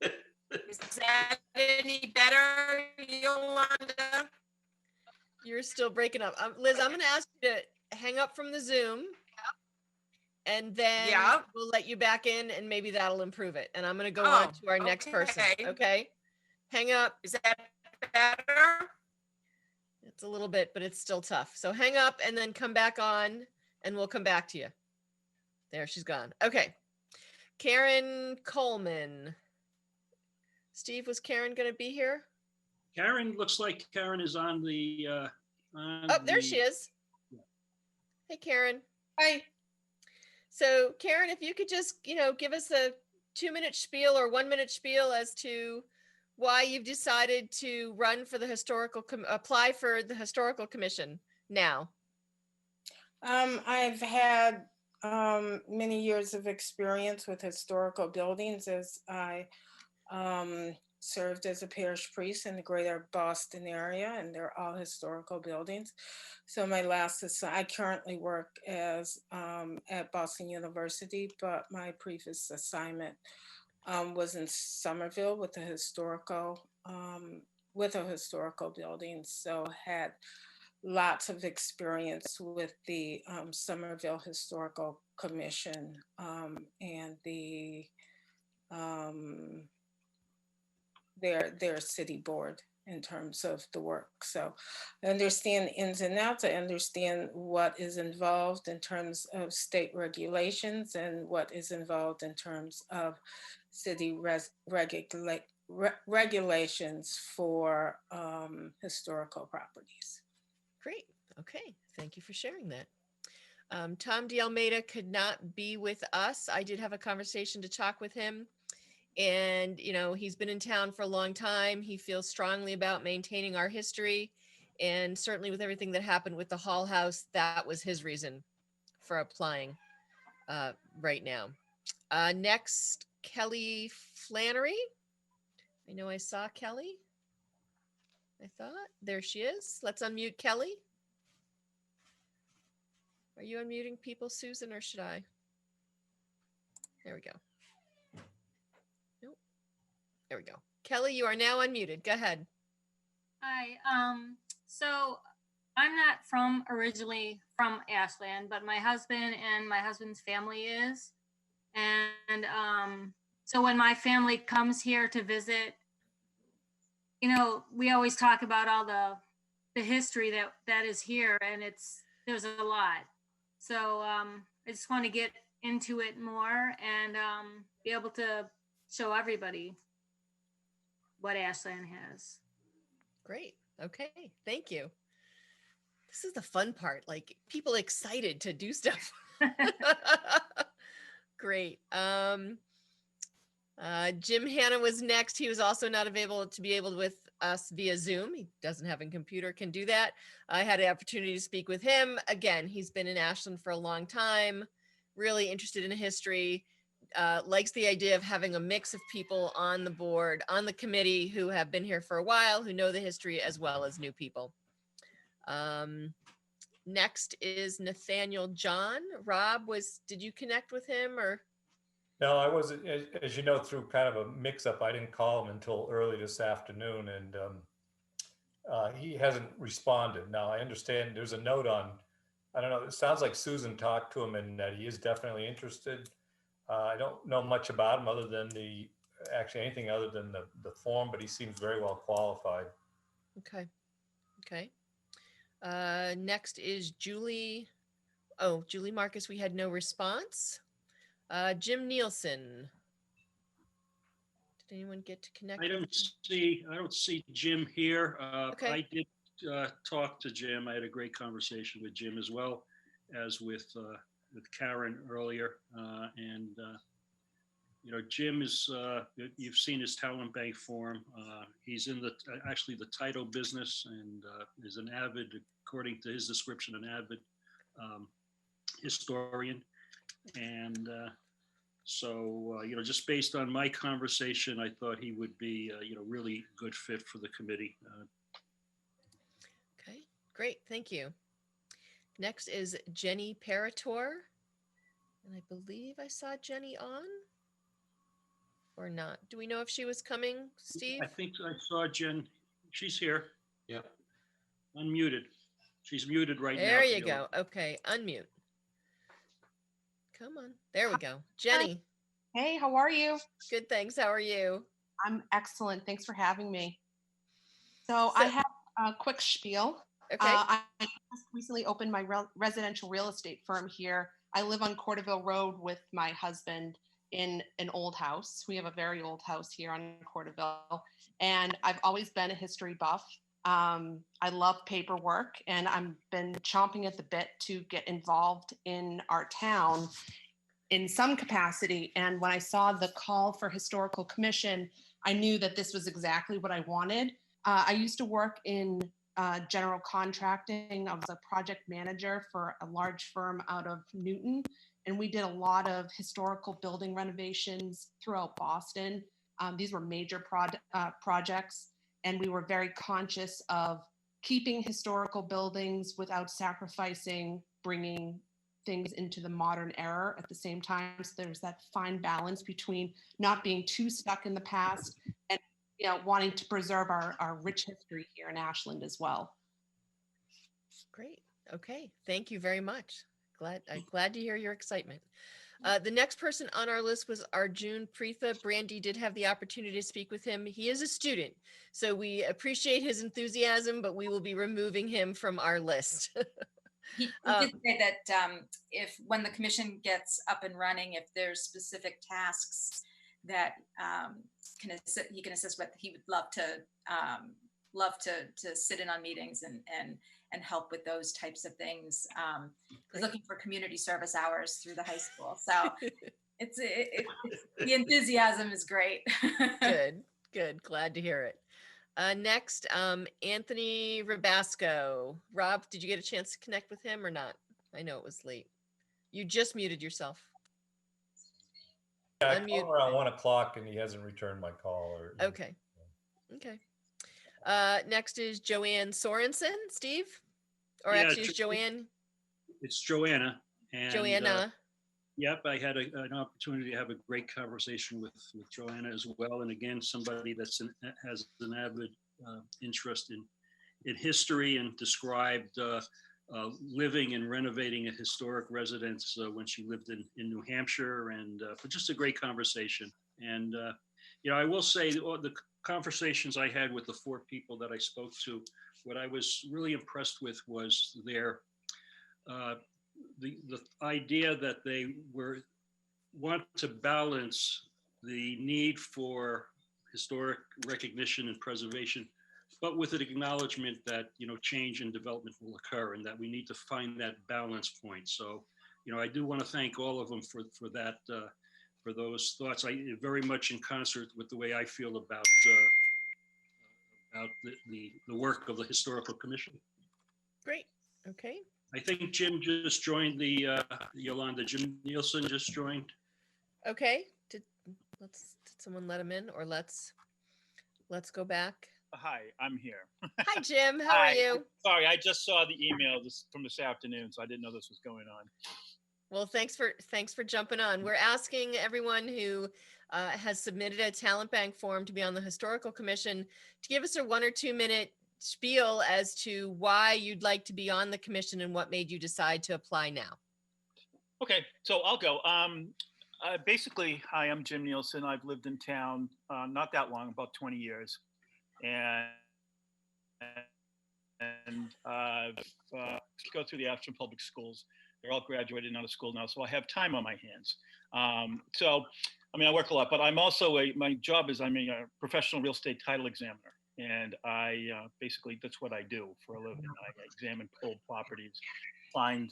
is that any better, Yolanda? You're still breaking up. Liz, I'm going to ask you to hang up from the Zoom. And then we'll let you back in and maybe that'll improve it. And I'm going to go on to our next person. Okay. Hang up. Is that better? It's a little bit, but it's still tough. So hang up and then come back on and we'll come back to you. There, she's gone. Okay. Karen Coleman. Steve, was Karen going to be here? Karen, looks like Karen is on the. There she is. Hey, Karen. Hi. So Karen, if you could just, give us a 2-minute spiel or 1-minute spiel as to why you've decided to run for the apply for the Historical Commission now. I've had many years of experience with historical buildings as I served as a parish priest in the greater Boston area, and they're all historical buildings. So I currently work as at Boston University, but my previous assignment was in Somerville with a historical building. So had lots of experience with the Somerville Historical Commission and the their city board in terms of the work. So I understand the ins and outs. I understand what is involved in terms of state regulations and what is involved in terms of city regulations for historical properties. Great. Okay. Thank you for sharing that. Tom D. Almeida could not be with us. I did have a conversation to talk with him. And, you know, he's been in town for a long time. He feels strongly about maintaining our history. And certainly with everything that happened with the Hall House, that was his reason for applying right now. Next, Kelly Flannery. I know I saw Kelly. I thought, there she is. Let's unmute Kelly. Are you unmuting people, Susan, or should I? There we go. Nope. There we go. Kelly, you are now unmuted. Go ahead. Hi. So I'm not originally from Ashland, but my husband and my husband's family is. And so when my family comes here to visit, you know, we always talk about all the history that is here, and there's a lot. So I just want to get into it more and be able to show everybody what Ashland has. Great. Okay. Thank you. This is the fun part, like people excited to do stuff. Great. Jim Hanna was next. He was also not available to be able with us via Zoom. He doesn't have a computer, can do that. I had an opportunity to speak with him. Again, he's been in Ashland for a long time, really interested in history, likes the idea of having a mix of people on the board, on the committee who have been here for a while, who know the history as well as new people. Next is Nathaniel John. Rob, did you connect with him or? No, I wasn't, as you know, through kind of a mix-up, I didn't call him until early this afternoon, and he hasn't responded. Now, I understand there's a note on, I don't know, it sounds like Susan talked to him and that he is definitely interested. I don't know much about him other than anything other than the form, but he seems very well qualified. Okay. Okay. Next is Julie. Oh, Julie Marcus, we had no response. Jim Nielsen. Did anyone get to connect? I don't see Jim here. Okay. I did talk to Jim. I had a great conversation with Jim as well as with Karen earlier. You know, Jim is, you've seen his talent bank form. He's in actually the title business and is an avid, according to his description, an avid historian. And so, you know, just based on my conversation, I thought he would be, you know, really good fit for the committee. Okay, great. Thank you. Next is Jenny Parratore. And I believe I saw Jenny on or not. Do we know if she was coming, Steve? I think I saw Jen. She's here. Yep. Unmuted. She's muted right now. There you go. Okay, unmute. Come on. There we go. Jenny. Hey, how are you? Good, thanks. How are you? I'm excellent. Thanks for having me. So I have a quick spiel. Okay. I just recently opened my residential real estate firm here. I live on Corderville Road with my husband in an old house. We have a very old house here on Corderville, and I've always been a history buff. I love paperwork, and I've been chomping at the bit to get involved in our town in some capacity. And when I saw the call for historical commission, I knew that this was exactly what I wanted. I used to work in general contracting. I was a project manager for a large firm out of Newton, and we did a lot of historical building renovations throughout Boston. These were major projects, and we were very conscious of keeping historical buildings without sacrificing bringing things into the modern era at the same time. So there's that fine balance between not being too stuck in the past and, you know, wanting to preserve our rich history here in Ashland as well. Great. Okay. Thank you very much. I'm glad to hear your excitement. The next person on our list was Arjun Prefa. Brandy did have the opportunity to speak with him. He is a student, so we appreciate his enthusiasm, but we will be removing him from our list. He did say that if when the commission gets up and running, if there's specific tasks that he can assist with, he would love to sit in on meetings and help with those types of things. He's looking for community service hours through the high school, so the enthusiasm is great. Good. Glad to hear it. Next, Anthony Rabasco. Rob, did you get a chance to connect with him or not? I know it was late. You just muted yourself. Yeah, I called around 1 o'clock and he hasn't returned my call. Okay. Next is Joanne Sorensen. Steve? Or Yeah, actually, it's Joanne? It's Joanna. And, Joanna. Yep, I had an opportunity to have a great conversation with Joanna as well. And again, somebody has an avid interest in history and described living and renovating a historic residence when she lived in New Hampshire, and but just a great conversation. And I will say the conversations I had with the 4 people that I spoke to, what I was really impressed with was their the idea that they want to balance the need for historic recognition and preservation, but with an acknowledgement that change and development will occur, and that we need to find that balance point. So I do want to thank all of them for that, for those thoughts. I very much in concert with the way I feel about the work of the Historical Commission. Great. Okay. I think Jim just joined Yolanda. Jim Nielsen just joined. Okay. Did someone let him in, or let's go back? Hi, I'm here. Hi, Jim. How are you? Sorry, I just saw the email from this afternoon, so I didn't know this was going on. Well, thanks for jumping on. We're asking everyone who has submitted a talent bank form to be on the Historical Commission to give us a 1 or 2 minute spiel as to why you'd like to be on the commission and what made you decide to apply now. Okay, so I'll go. Basically, hi, I'm Jim Nielsen. I've lived in town not that long, about 20 years. And go through the Ashland Public Schools. They're all graduated and out of school now, so I have time on my hands. I work a lot, but I'm also my job is I'm a professional real estate title examiner. And I basically, that's what I do for a living. I examine old properties, find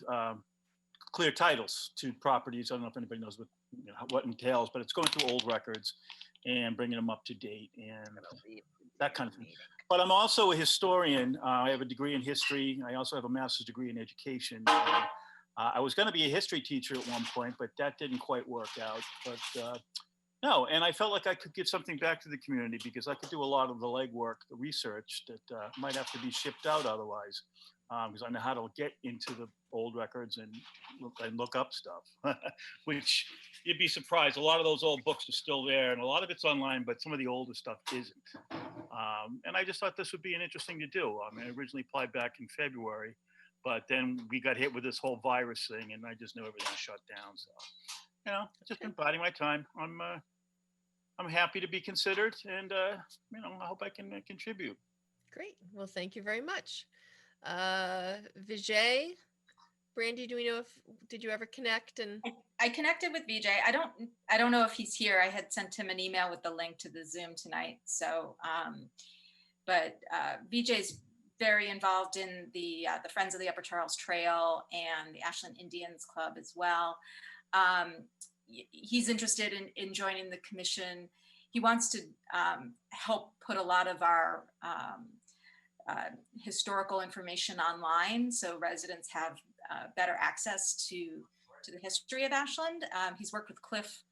clear titles to properties. I don't know if anybody knows what entails, but it's going through old records and bringing them up to date and that kind of thing. But I'm also a historian. I have a degree in history. I also have a master's degree in education. I was going to be a history teacher at one point, but that didn't quite work out. But no, and I felt like I could give something back to the community because I could do a lot of the legwork, the research that might have to be shipped out otherwise, because I know how to get into the old records and look up stuff, which you'd be surprised. A lot of those old books are still there, and a lot of it's online, but some of the older stuff isn't. And I just thought this would be an interesting to do. I originally applied back in February, but then we got hit with this whole virus thing, and I just knew everything shut down. So, just been biding my time. I'm happy to be considered, and I hope I can contribute. Great. Well, thank you very much. Vijay, Brandy, did you ever connect? And I connected with Vijay. I don't know if he's here. I had sent him an email with the link to the Zoom tonight. So, but Vijay's very involved in the Friends of the Upper Charles Trail and the Ashland Indians Club as well. He's interested in joining the commission. He wants to help put a lot of our historical information online, so residents have better access to the history of Ashland. He's worked with Cliff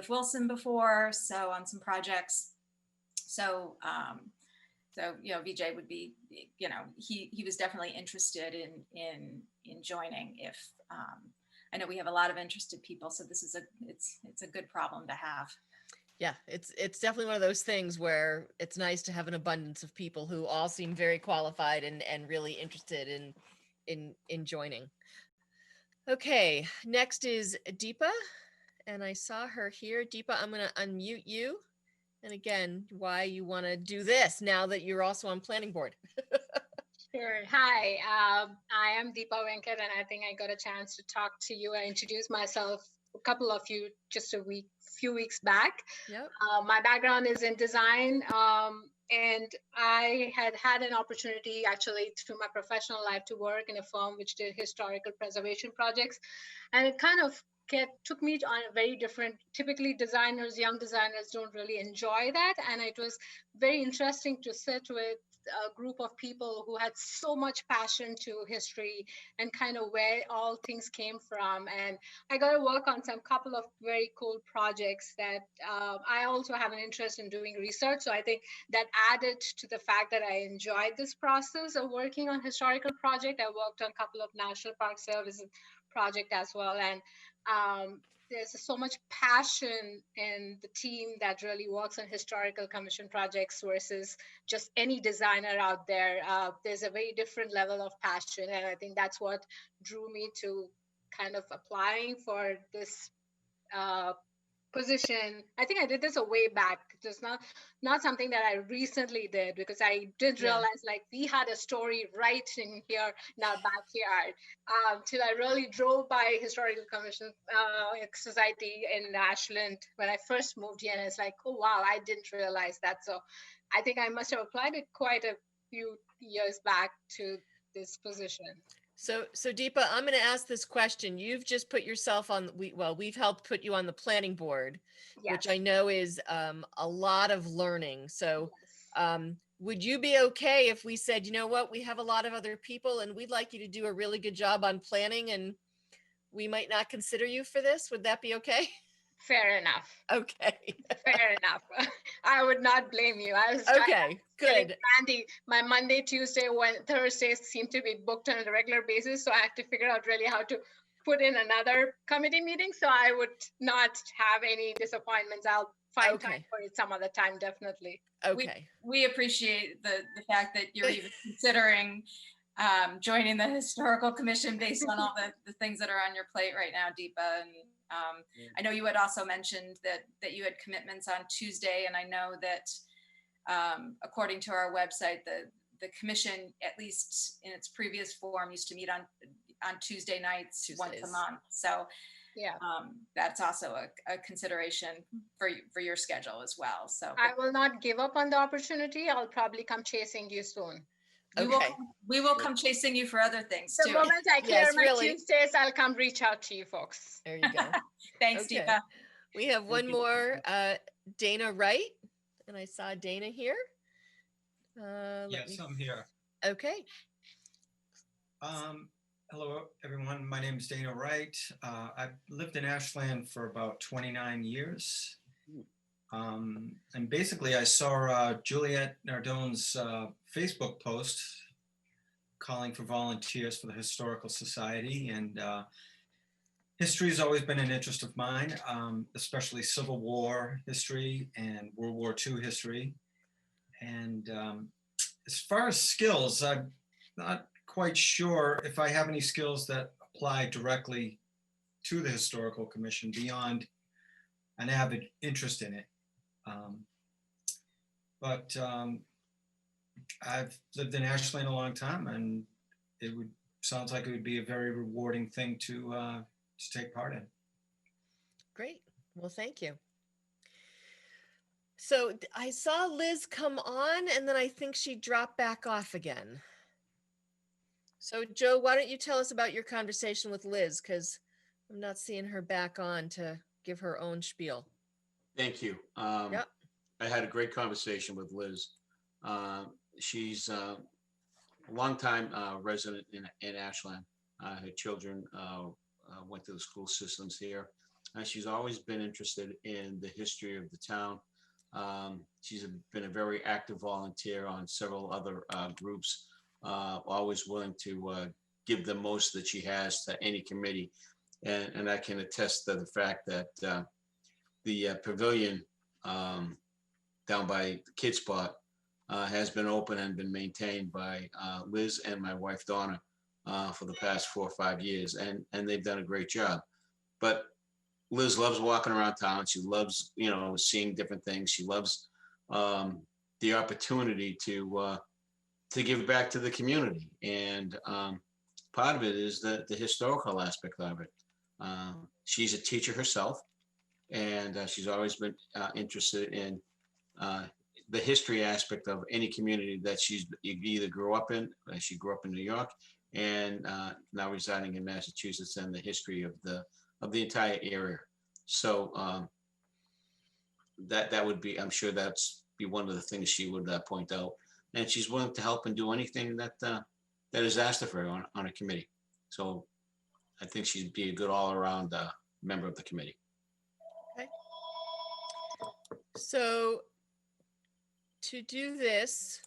Wilson before, so on some projects. So Vijay would be, he was definitely interested in joining. If I know we have a lot of interested people, so this is it's a good problem to have. Yeah, it's definitely one of those things where it's nice to have an abundance of people who all seem very qualified and really interested in joining. Okay, next is Deepa, and I saw her here. Deepa, I'm going to unmute you. And again, why you want to do this now that you're also on planning board. Sure. Hi, I am Deepa Venkat, and I think I got a chance to talk to you. I introduced myself a couple of you just few weeks back. Yep. My background is in design, and I had an opportunity actually through my professional life to work in a firm which did historical preservation projects, and it kind of took me on a very different. Typically, young designers don't really enjoy that, and it was very interesting to sit with a group of people who had so much passion to history and kind of where all things came from. And I got to work on some couple of very cool projects that I also have an interest in doing research. So I think that added to the fact that I enjoyed this process of working on historical project. I worked on a couple of National Park Service project as well. And there's so much passion in the team that really works on historical commission projects versus just any designer out there. There's a very different level of passion. And I think that's what drew me to kind of applying for this position. I think I did this a way back. It's not something that I recently did, because I did realize like we had a story right in here in our backyard, till I really drove by Historical Commission Society in Ashland when I first moved here, and it's like, oh wow, I didn't realize that. So I think I must have applied it quite a few years back to this position. So Deepa, I'm going to ask this question. You've just put yourself on, we've helped put you on the planning board, Yes. which I know is a lot of learning. So would you be okay if we said, you know what, we have a lot of other people and we'd like you to do a really good job on planning and we might not consider you for this? Would that be okay? Fair enough. Okay. Fair enough. I would not blame you. I was okay, good. Andy, my Monday, Tuesday, Thursdays seem to be booked on a regular basis. So I have to figure out really how to put in another committee meeting. So I would not have any disappointments. I'll find time for it some other time, definitely. Okay. We appreciate the fact that you're even considering joining the Historical Commission based on all the things that are on your plate right now, Deepa. And I know you had also mentioned that you had commitments on Tuesday, and I know that according to our website, the commission, at least in its previous form, used to meet on Tuesday nights once a month. So yeah, that's also a consideration for your schedule as well. So I will not give up on the opportunity. I'll probably come chasing you soon. We will come chasing you for other things too. The moment I clear my Tuesdays, I'll come reach out to you folks. There you go. Thanks, Deepa. We have one more, Dana Wright, and I saw Dana here. Yes, I'm here. Okay. Hello, everyone. My name is Dana Wright. I've lived in Ashland for about 29 years. And basically I saw Juliette Nardone's Facebook post calling for volunteers for the Historical Society, and history has always been an interest of mine, especially Civil War history and World War II history. And as far as skills, I'm not quite sure if I have any skills that apply directly to the Historical Commission beyond an avid interest in it. But I've lived in Ashland a long time, and sounds like it would be a very rewarding thing to take part in. Great. Well, thank you. So I saw Liz come on, and then I think she dropped back off again. So Joe, why don't you tell us about your conversation with Liz, because I'm not seeing her back on to give her own spiel. Thank you. Yep. I had a great conversation with Liz. She's a longtime resident in Ashland. Her children went to the school systems here. She's always been interested in the history of the town. She's been a very active volunteer on several other groups, always willing to give the most that she has to any committee. And I can attest to the fact that the pavilion down by the Kid Spot has been open and been maintained by Liz and my wife Donna for the past 4 or 5 years, and they've done a great job. But Liz loves walking around town. She loves, you know, seeing different things. She loves the opportunity to give back to the community. And part of it is the historical aspect of it. She's a teacher herself, and she's always been interested in the history aspect of any community that she's either grew up in. She grew up in New York, and now residing in Massachusetts, and the history of the entire area. So that would be, I'm sure that's be one of the things she would point out. And she's willing to help and do anything that is asked of her on a committee. So I think she'd be a good all-around member of the committee. Okay. So to do this,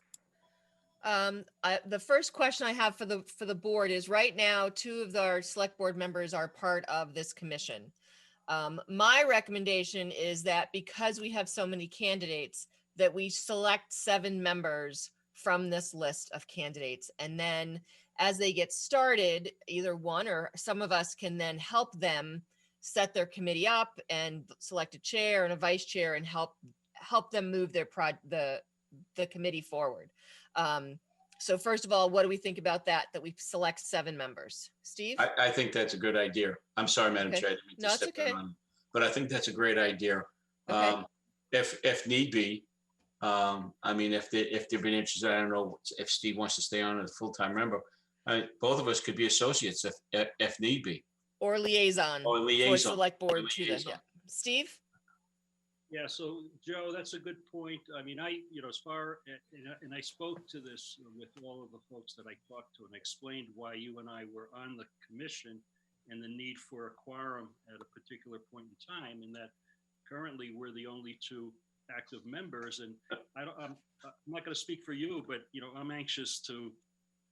the first question I have for the board is, right now, 2 of our select board members are part of this commission. My recommendation is that because we have so many candidates, that we select 7 members from this list of candidates. And then as they get started, either one or some of us can then help them set their committee up and select a chair and a vice chair and help them move their the committee forward. So first of all, what do we think about that we select 7 members? Steve? I think that's a good idea. I'm sorry, Madam Okay. Chair. I didn't mean to No, it's step in okay. on, but I think that's a great idea. Okay. If need be, I mean, if they've been interested, I don't know if Steve wants to stay on as a full-time member. Both of us could be associates if need be. Or liaison. Or liaison. For select board Or to the, liaison. yeah. Steve? Yeah, so Joe, that's a good point. I mean, as far, and I spoke to this with all of the folks that I talked to and explained why you and I were on the commission and the need for a quorum at a particular point in time, and that currently we're the only 2 active members. And I'm not going to speak for you, but, I'm anxious to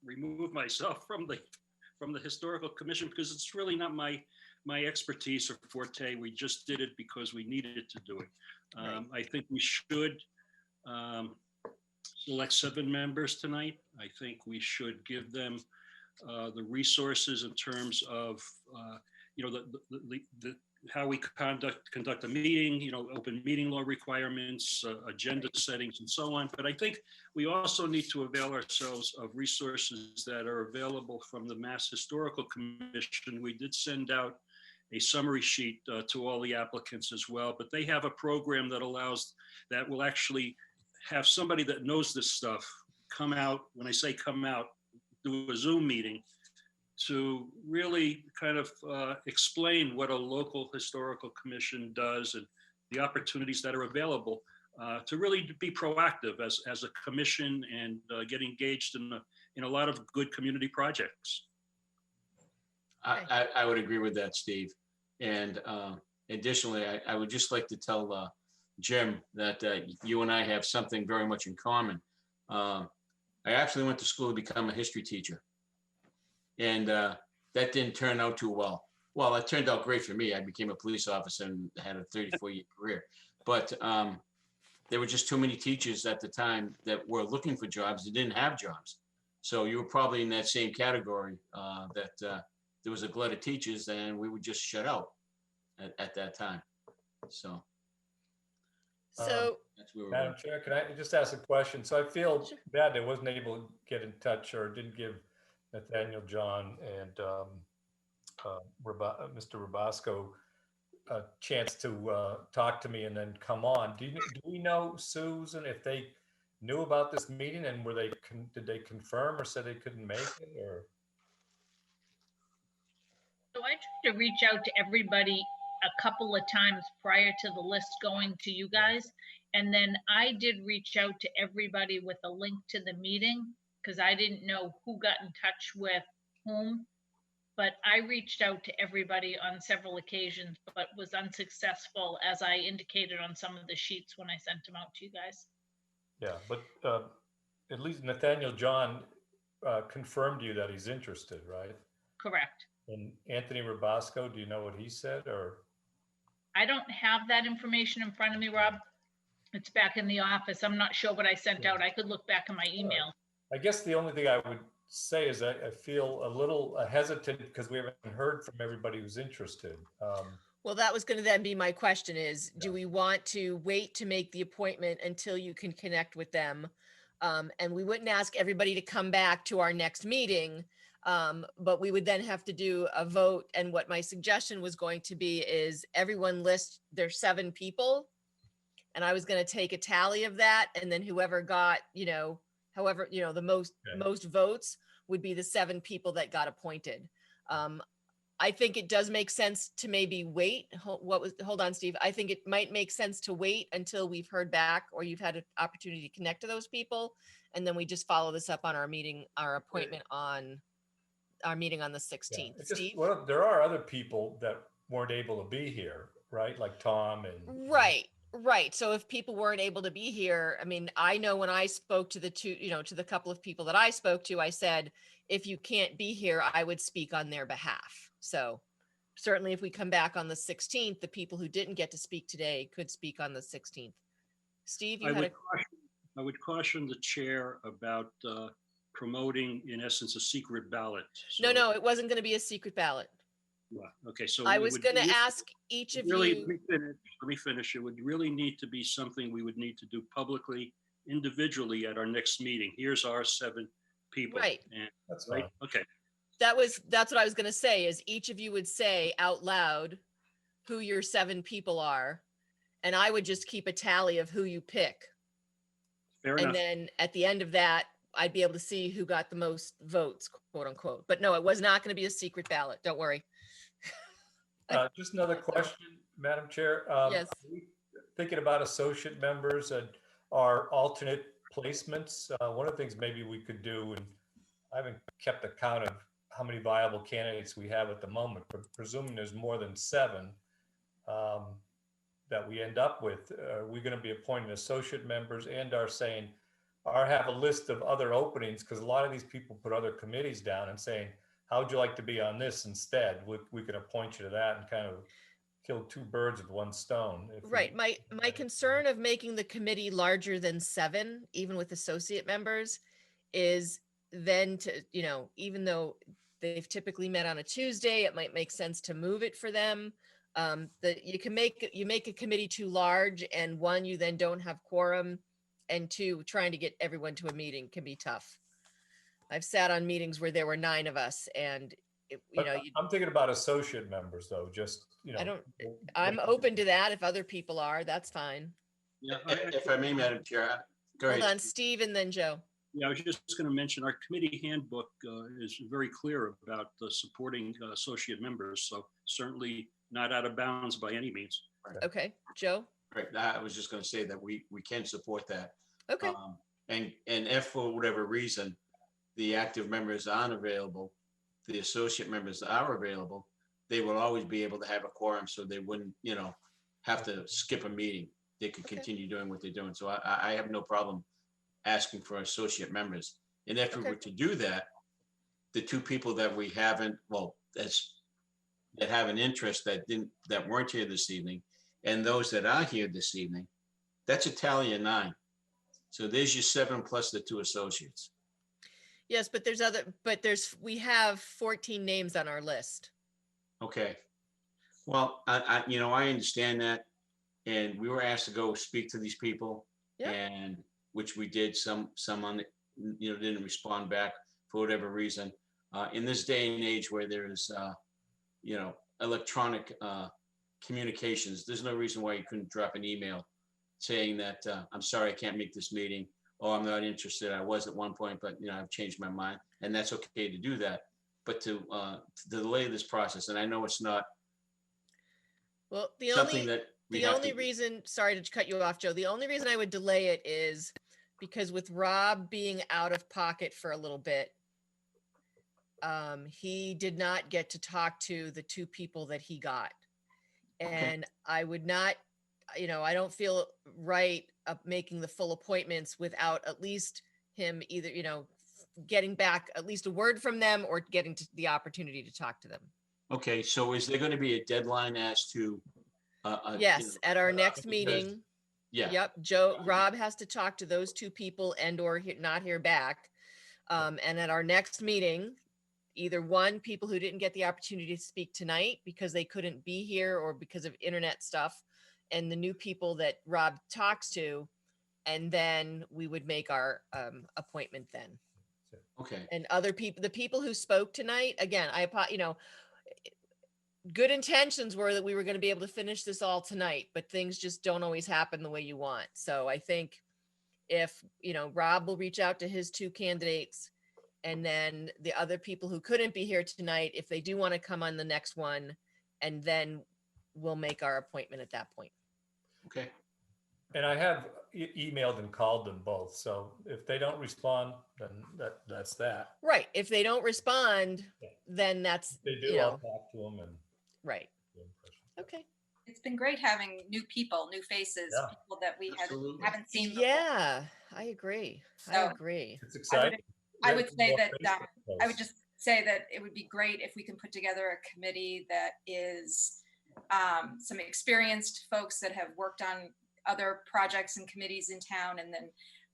remove myself from the historical commission, because it's really not my expertise or forte. We just did it because we needed to do it. I think we should select 7 members tonight. I think we should give them the resources in terms of how we conduct a meeting, open meeting law requirements, agenda settings, and so on. But I think we also need to avail ourselves of resources that are available from the Mass Historical Commission. We did send out a summary sheet to all the applicants as well, but they have a program that will actually have somebody that knows this stuff come out. When I say come out, do a Zoom meeting to really kind of explain what a local historical commission does and the opportunities that are available to really be proactive as a commission and get engaged in a lot of good community projects. I would agree with that, Steve. And additionally, I would just like to tell Jim that you and I have something very much in common. I actually went to school to become a history teacher. And that didn't turn out too well. Well, it turned out great for me. I became a police officer and had a 34-year career. But there were just too many teachers at the time that were looking for jobs that didn't have jobs. So you were probably in that same category that there was a glut of teachers and we were just shut out at that time. So that's where we Madam were. Chair, can I just ask a question? So I feel bad that I wasn't able to get in touch or didn't give Nathaniel John and Mr. Rabasco a chance to talk to me and then come on. Do we know, Susan, if they knew about this meeting and did they confirm or said they couldn't make it? Or so I tried to reach out to everybody a couple of times prior to the list going to you guys, and then I did reach out to everybody with a link to the meeting because I didn't know who got in touch with whom. But I reached out to everybody on several occasions, but was unsuccessful, as I indicated on some of the sheets when I sent them out to you guys. yeah, but at least Nathaniel John confirmed to you that he's interested, right? Correct. And Anthony Rabasco, do you know what he said? Or I don't have that information in front of me, Rob. It's back in the office. I'm not sure what I sent out. I could look back in my email. I guess the only thing I would say is I feel a little hesitant because we haven't heard from everybody who's interested. Well, that was going to then be my question is, do we want to wait to make the appointment until you can connect with them? And we wouldn't ask everybody to come back to our next meeting, but we would then have to do a vote. And what my suggestion was going to be is everyone list their 7 people. And I was going to take a tally of that. And then whoever got, however, the most votes would be the 7 people that got appointed. I think it does make sense to maybe wait. Hold on, Steve. I think it might make sense to wait until we've heard back or you've had an opportunity to connect to those people. And then we just follow this up on our meeting, our appointment on our meeting on the 16th. Yeah, Steve? well, there are other people that weren't able to be here, right? Like Tom and. Right. So if people weren't able to be here, I mean, I know when I spoke to the to the couple of people that I spoke to, I said, if you can't be here, I would speak on their behalf. So certainly if we come back on the 16th, the people who didn't get to speak today could speak on the 16th. Steve, you I would caution the chair about promoting, in essence, a secret ballot. So, No, it wasn't going to be a secret ballot. Yeah. Okay. So I was going to ask each of you. Let me finish. It would really need to be something we would need to do publicly, individually at our next meeting. Here's our 7 people. Right. And, that's right. Fine. Okay. That's what I was going to say is each of you would say out loud who your 7 people are. And I would just keep a tally of who you pick. Fair and enough. Then at the end of that, I'd be able to see who got the most votes, quote unquote. But no, it was not going to be a secret ballot. Don't worry. Just another question, Madam Chair. Yes. Are we thinking about associate members and our alternate placements? One of the things maybe we could do, and I haven't kept account of how many viable candidates we have at the moment, but presuming there's more than 7 that we end up with, are we going to be appointing associate members and are saying, or have a list of other openings? Because a lot of these people put other committees down and saying, how would you like to be on this instead? We can appoint you to that and kind of kill 2 birds with 1 stone. Right. My concern of making the committee larger than 7, even with associate members, is then to, even though they've typically met on a Tuesday, it might make sense to move it for them. That you make a committee too large, and 1, you then don't have quorum, and 2, trying to get everyone to a meeting can be tough. I've sat on meetings where there were 9 of us, and I'm thinking about associate members though. Just I'm open to that. If other people are, that's fine. Yeah. If I may, Madam Chair, go ahead. Hold on, Steve, and then Joe. Yeah, I was just going to mention our committee handbook is very clear about supporting associate members. So certainly not out of bounds by any means. Okay, Joe. Right. I was just going to say that we can support that. Okay. And if for whatever reason the active members aren't available, the associate members are available, they will always be able to have a quorum, so they wouldn't, have to skip a meeting. They could continue doing what they're doing. So I have no problem asking for associate members. And if we were to do that, the 2 people that we haven't, that have an interest that weren't here this evening, and those that are here this evening, that's a tally of 9. So there's your 7 plus the 2 associates. Yes, but we have 14 names on our list. Okay. Well, I understand that, and we were asked to go speak to these people, and which we did. Some on didn't respond back for whatever reason. In this day and age where there's electronic communications, there's no reason why you couldn't drop an email saying that I'm sorry I can't make this meeting. Oh, I'm not interested. I was at one point, but I've changed my mind, and that's okay to do that. But to delay this process, and I know it's not. Well, the only reason, sorry to cut you off, Joe. The only reason I would delay it is because with Rob being out of pocket for a little bit, he did not get to talk to the 2 people that he got, and I would not. I don't feel right making the full appointments without at least him either, getting back at least a word from them or getting to the opportunity to talk to them. Okay, so is there going to be a deadline as to? Yes, at our next meeting. Yeah. Yep. Rob has to talk to those 2 people and or not hear back. And at our next meeting, either one, people who didn't get the opportunity to speak tonight because they couldn't be here or because of internet stuff, and the new people that Rob talks to, and then we would make our appointment then. Okay. And other people, the people who spoke tonight, again, good intentions were that we were going to be able to finish this all tonight, but things just don't always happen the way you want. So I think if, Rob will reach out to his two candidates, and then the other people who couldn't be here tonight, if they do want to come on the next one, and then we'll make our appointment at that point. Okay. And I have emailed and called them both. So if they don't respond, then that's that. Right. If they don't respond, then that's, If they do, I'll talk to them and. Right. Okay. It's been great having new people, new faces, people that we haven't seen before. Yeah, I agree. I agree. It's exciting. I would say that I would just say that it would be great if we can put together a committee that is some experienced folks that have worked on other projects and committees in town, and then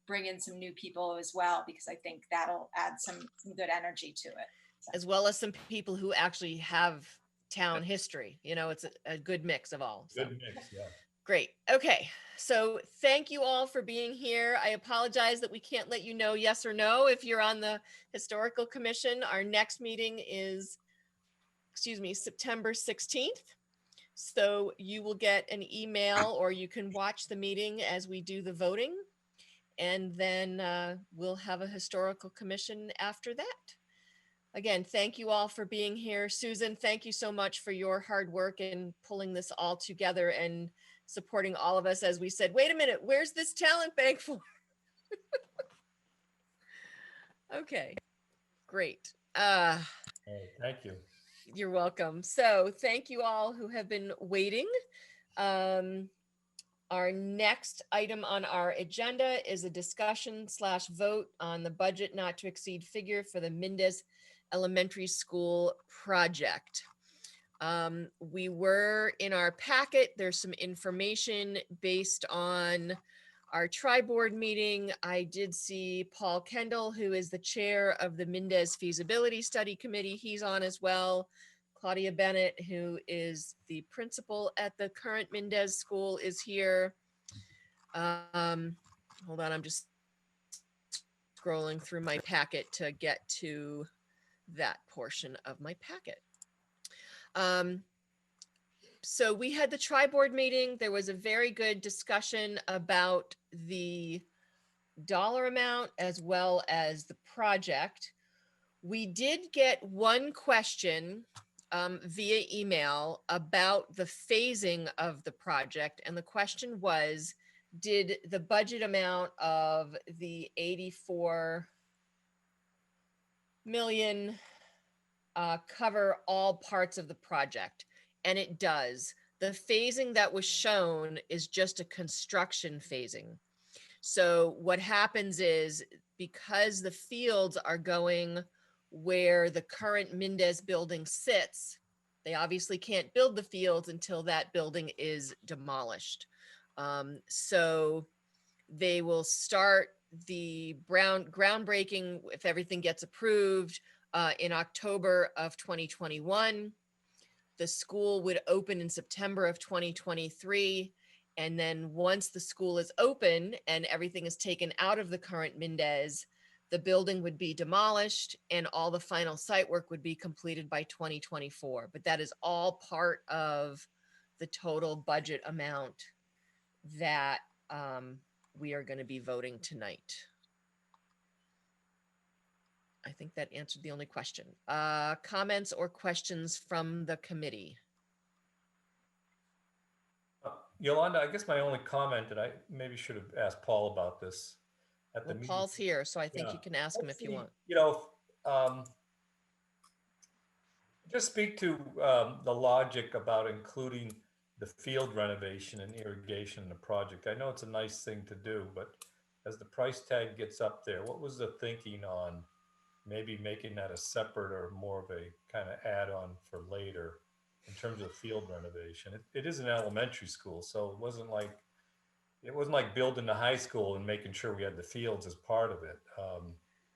bring in some new people as well, because I think that'll add some good energy to it. So. As well as some people who actually have town history. It's a good mix of all. So. Good mix, yeah. Great. Okay. So thank you all for being here. I apologize that we can't let you know yes or no if you're on the Historical Commission. Our next meeting is, September 16th. So you will get an email, or you can watch the meeting as we do the voting. And then we'll have a Historical Commission after that. Again, thank you all for being here. Susan, thank you so much for your hard work in pulling this all together and supporting all of us as we said, wait a minute, where's this talent bank for? Okay, great. Thank you. You're welcome. So thank you all who have been waiting. Our next item on our agenda is a discussion/vote on the budget not to exceed figure for the Mendez Elementary School project. We were in our packet, there's some information based on our tri-board meeting. I did see Paul Kendall, who is the chair of the Mendez Feasibility Study Committee. He's on as well. Claudia Bennett, who is the principal at the current Mendez School, is here. Hold on, I'm just scrolling through my packet to get to that portion of my packet. So we had the tri-board meeting. There was a very good discussion about the dollar amount as well as the project. We did get one question via email about the phasing of the project. And the question was, did the budget amount of the 84 million cover all parts of the project? And it does. The phasing that was shown is just a construction phasing. So what happens is, because the fields are going where the current Mendez building sits, they obviously can't build the fields until that building is demolished. So they will start the groundbreaking, if everything gets approved, in October of 2021. The school would open in September of 2023. And then once the school is open and everything is taken out of the current Mendez, the building would be demolished and all the final site work would be completed by 2024. But that is all part of the total budget amount that we are going to be voting tonight. I think that answered the only question. Comments or questions from the committee? Yolanda, I guess my only comment, and I maybe should have asked Paul about this at the meeting. Paul's here, so I think you can ask him if you want. Just speak to the logic about including the field renovation and irrigation in the project. I know it's a nice thing to do, but as the price tag gets up there, what was the thinking on maybe making that a separate or more of a kind of add-on for later in terms of field renovation? It is an elementary school, so it wasn't like building the high school and making sure we had the fields as part of it.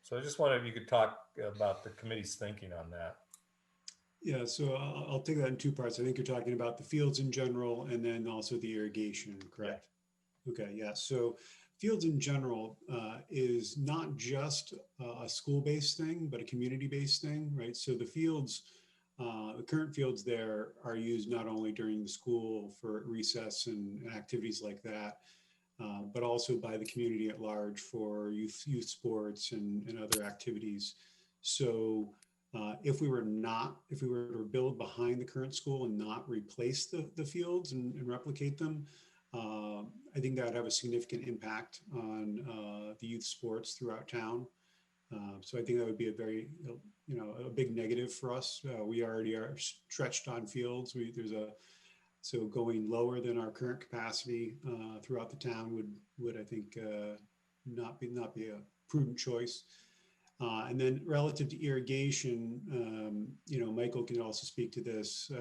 So I just wondered if you could talk about the committee's thinking on that. Yeah, so I'll take that in two parts. I think you're talking about the fields in general and then also the irrigation, correct? Yeah. Okay, yeah. So fields in general is not just a school-based thing, but a community-based thing, right? So the fields, the current fields there are used not only during the school for recess and activities like that, but also by the community at large for youth sports and other activities. So if we were to build behind the current school and not replace the fields and replicate them, I think that would have a significant impact on the youth sports throughout town. So I think that would be a very, a big negative for us. We already are stretched on fields. So going lower than our current capacity throughout the town would I think not be a prudent choice. And then relative to irrigation, Michael can also speak to this,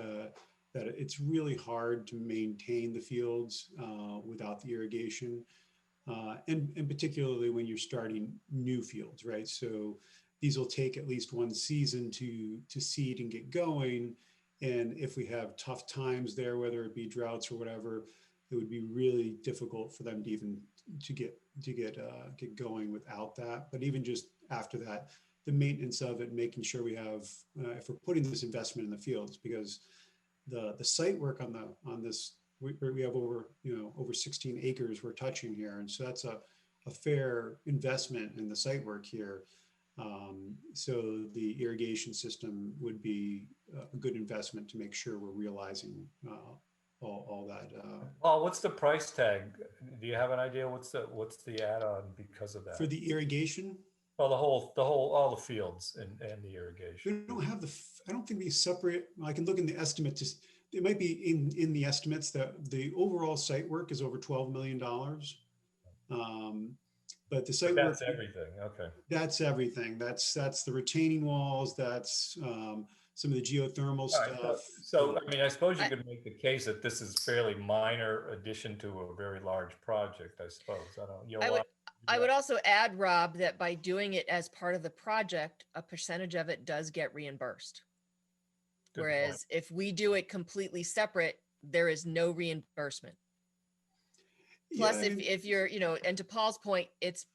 that it's really hard to maintain the fields without the irrigation, and particularly when you're starting new fields, right? So these will take at least one season to seed and get going. And if we have tough times there, whether it be droughts or whatever, it would be really difficult for them to even get going without that. But even just after that, the maintenance of it, making sure we have, if we're putting this investment in the fields, because the site work on this, we have over 16 acres we're touching here, and so that's a fair investment in the site work here. So the irrigation system would be a good investment to make sure we're realizing all that. Paul, what's the price tag? Do you have an idea? What's the add-on because of that? For the irrigation? Well, all the fields and the irrigation. We don't have I don't think these separate. I can look in the estimate. It might be in the estimates that the overall site work is over $12 million. But the site that's work, everything. Okay. That's everything. That's the retaining walls. That's some of the geothermal stuff. So, I mean, I suppose you could make the case that this is fairly minor addition to a very large project, I suppose. I would also add, Rob, that by doing it as part of the project, a percentage of it does get reimbursed. Good Whereas point. if we do it completely separate, there is no reimbursement. Plus, if you're, and to Paul's point, it's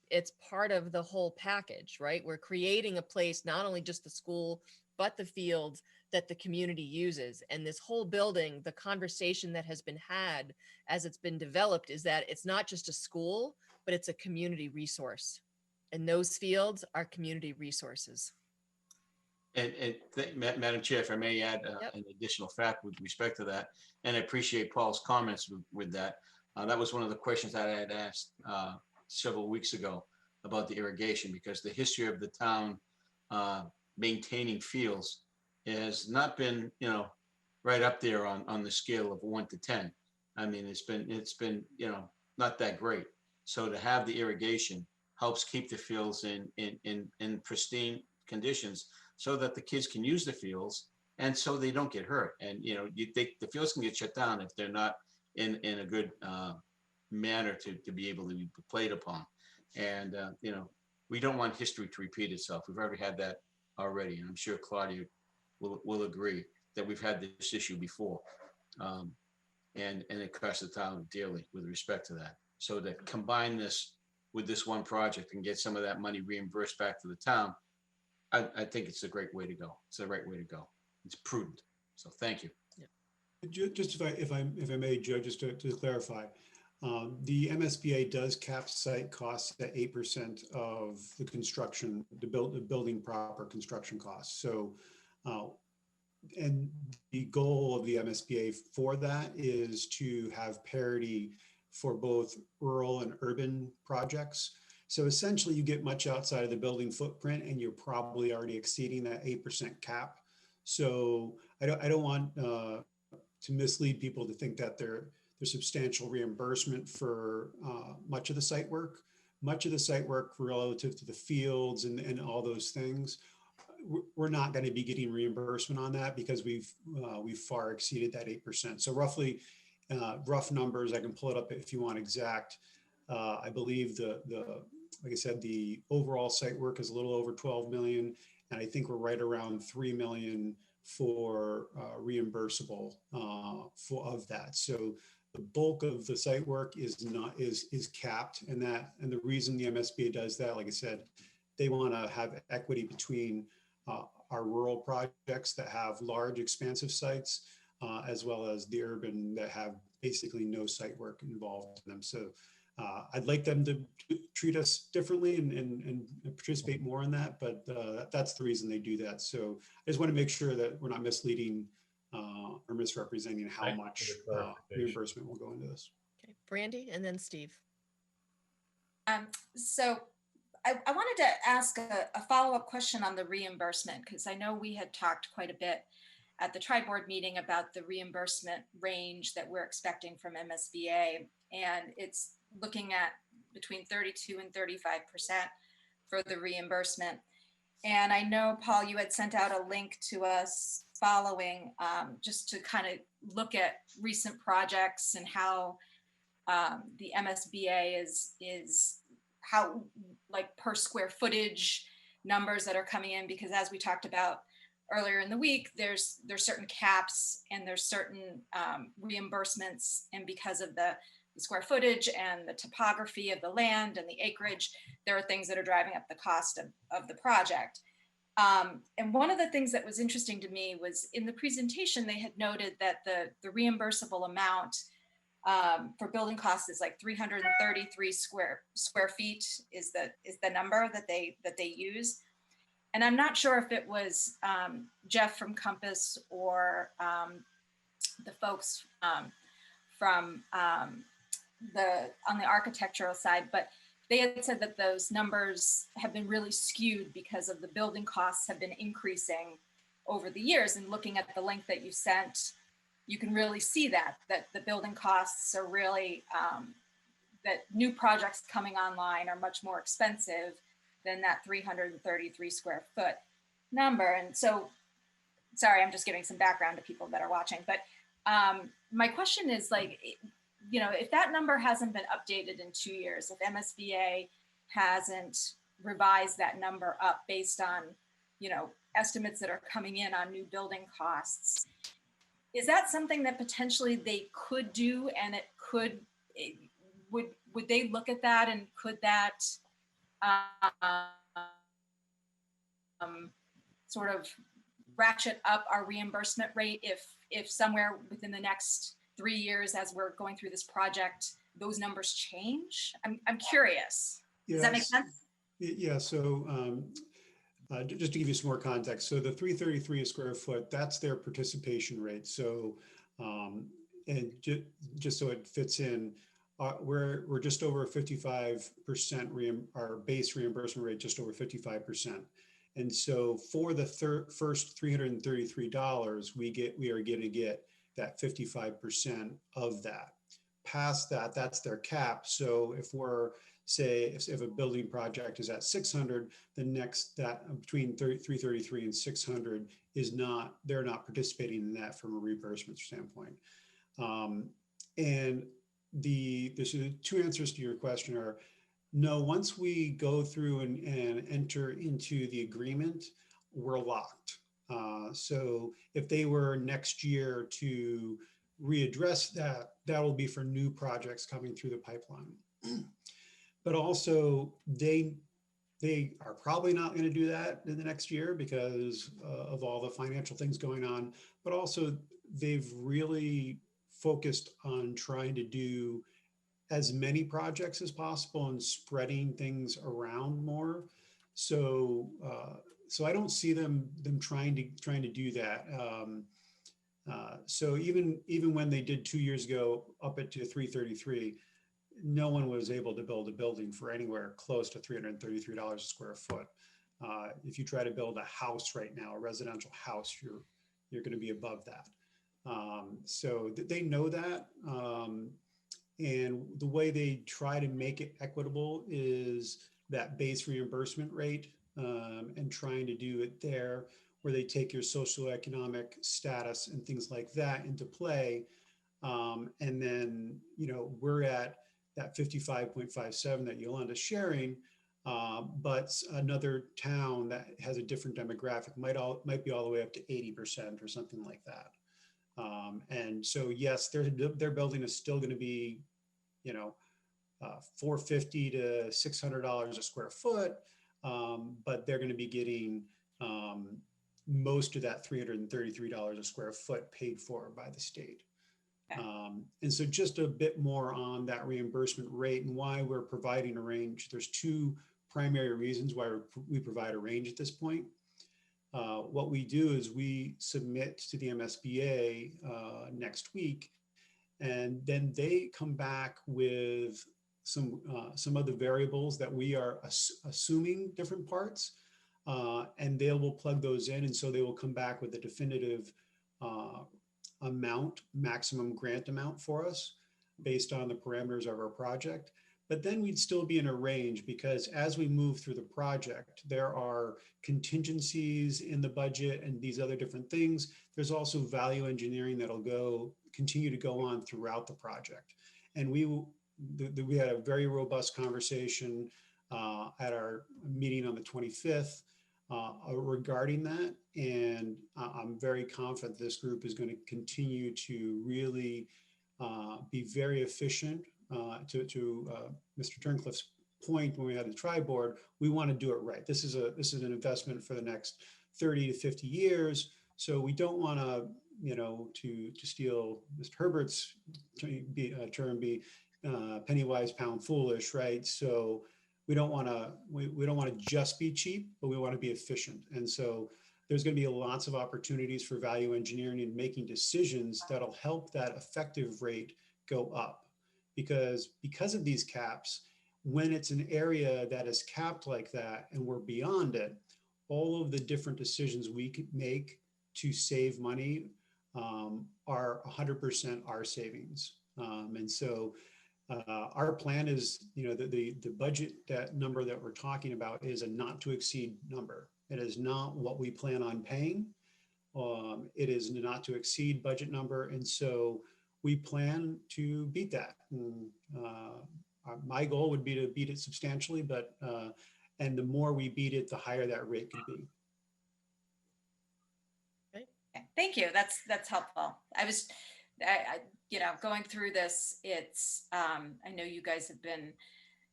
part of the whole package, right? We're creating a place, not only just the school, but the fields that the community uses. And this whole building, the conversation that has been had as it's been developed is that it's not just a school, but it's a community resource. And those fields are community resources. And Madam Chair, if I may add an additional fact with respect to that, and I appreciate Paul's comments with that. That was one of the questions that I had asked several weeks ago about the irrigation, because the history of the town maintaining fields has not been, right up there on the scale of 1 to 10. I mean, it's been, not that great. So to have the irrigation helps keep the fields in pristine conditions so that the kids can use the fields and so they don't get hurt. And, you think the fields can get shut down if they're not in a good manner to be able to be played upon. And, we don't want history to repeat itself. We've already had that already. And I'm sure Claudia will agree that we've had this issue before. And it costs the town dearly with respect to that. So to combine this with this one project and get some of that money reimbursed back to the town, I think it's a great way to go. It's the right way to go. It's prudent. So thank you. Just if I may, Joe, just to clarify, the MSBA does cap site costs at 8% of the construction, the building proper construction costs. So, and the goal of the MSBA for that is to have parity for both rural and urban projects. So essentially you get much outside of the building footprint and you're probably already exceeding that 8% cap. So I don't want to mislead people to think that there's substantial reimbursement for much of the site work. Much of the site work relative to the fields and all those things, we're not going to be getting reimbursement on that because we've far exceeded that 8%. So roughly, rough numbers, I can pull it up if you want exact. I believe the like I said, the overall site work is a little over 12 million. And I think we're right around 3 million for reimbursable of that. So the bulk of the site work is capped, and the reason the MSBA does that, like I said, they want to have equity between our rural projects that have large expansive sites, as well as the urban that have basically no site work involved in them. So I'd like them to treat us differently and participate more in that, but that's the reason they do that. So I just want to make sure that we're not misleading or misrepresenting how much reimbursement will go into this. Okay, Brandy, and then Steve. So I wanted to ask a follow-up question on the reimbursement, because I know we had talked quite a bit at the tri-board meeting about the reimbursement range that we're expecting from MSBA, and it's looking at between 32 and 35% for the reimbursement. And I know, Paul, you had sent out a link to us following, just to kind of look at recent projects and how the MSBA is how, like, per square footage numbers that are coming in, because as we talked about earlier in the week, there's certain caps and there's certain reimbursements, and because of the square footage and the topography of the land and the acreage, there are things that are driving up the cost of the project. And one of the things that was interesting to me was in the presentation, they had noted that the reimbursable amount for building costs is like 333 square feet is the number that they use. And I'm not sure if it was Jeff from Compass or the folks from on the architectural side, but they had said that those numbers have been really skewed because of the building costs have been increasing over the years. And looking at the link that you sent, you can really see that the building costs are really, that new projects coming online are much more expensive than that 333 square foot number. And so, sorry, I'm just giving some background to people that are watching, but my question is, like, you know, if that number hasn't been updated in 2 years, if MSBA hasn't revised that number up based on, you know, estimates that are coming in on new building costs, is that something that potentially they could do, and would they look at that, and could that sort of ratchet up our reimbursement rate if somewhere within the next 3 years, as we're going through this project, those numbers change? I'm curious. Does that make sense? Yeah, so just to give you some more context, so the 333 a square foot, that's their participation rate. So, and just so it fits in, we're just over 55%, our base reimbursement rate, just over 55%. And so for the first $333, we are going to get that 55% of that. Past that, that's their cap. So if we're, say, if a building project is at 600, the next, that between 333 and 600 is not, they're not participating in that from a reimbursement standpoint. And there's two answers to your question are, no, once we go through and enter into the agreement, we're locked. So if they were next year to readdress that, that will be for new projects coming through the pipeline. But also they are probably not going to do that in the next year because of all the financial things going on. But also they've really focused on trying to do as many projects as possible and spreading things around more. So so I don't see them trying to do that. So even when they did 2 years ago up it to 333, no one was able to build a building for anywhere close to $333 a square foot. If you try to build a house right now, a residential house, you're going to be above that. So they know that. And the way they try to make it equitable is that base reimbursement rate, and trying to do it there where they take your socioeconomic status and things like that into play. And then, you know, we're at that 55.57 that Yolanda's sharing. But another town that has a different demographic might be all the way up to 80% or something like that. And so, yes, their building is still going to be, you know, $450 to $600 a square foot, but they're going to be getting most of that $333 a square foot paid for by the state. And so just a bit more on that reimbursement rate and why we're providing a range. There's two primary reasons why we provide a range at this point. What we do is we submit to the MSBA next week, and then they come back with some of the variables that we are assuming different parts, and they will plug those in, and so they will come back with a definitive maximum grant amount for us based on the parameters of our project. But then we'd still be in a range, because as we move through the project, there are contingencies in the budget and these other different things. There's also value engineering that'll continue to go on throughout the project. And we had a very robust conversation at our meeting on the 25th regarding that. And I'm very confident this group is going to continue to really be very efficient. To Mr. Turncliffe's point, when we had the tri-board, we want to do it right. This is an investment for the next 30 to 50 years. So we don't want to, you know, to steal Mr. Herbert's term, be penny wise, pound foolish, right? So we don't want to just be cheap, but we want to be efficient. And so there's going to be lots of opportunities for value engineering and making decisions that'll help that effective rate go up. Because of these caps, when it's an area that is capped like that and we're beyond it, all of the different decisions we could make to save money are 100% our savings. And so our plan is, you know, the budget, that number that we're talking about is a not to exceed number. It is not what we plan on paying. It is not to exceed budget number. And so we plan to beat that. And, my goal would be to beat it substantially, but and the more we beat it, the higher that rate could be. Okay. Thank you. That's helpful. I you know, going through this, it's I know you guys have been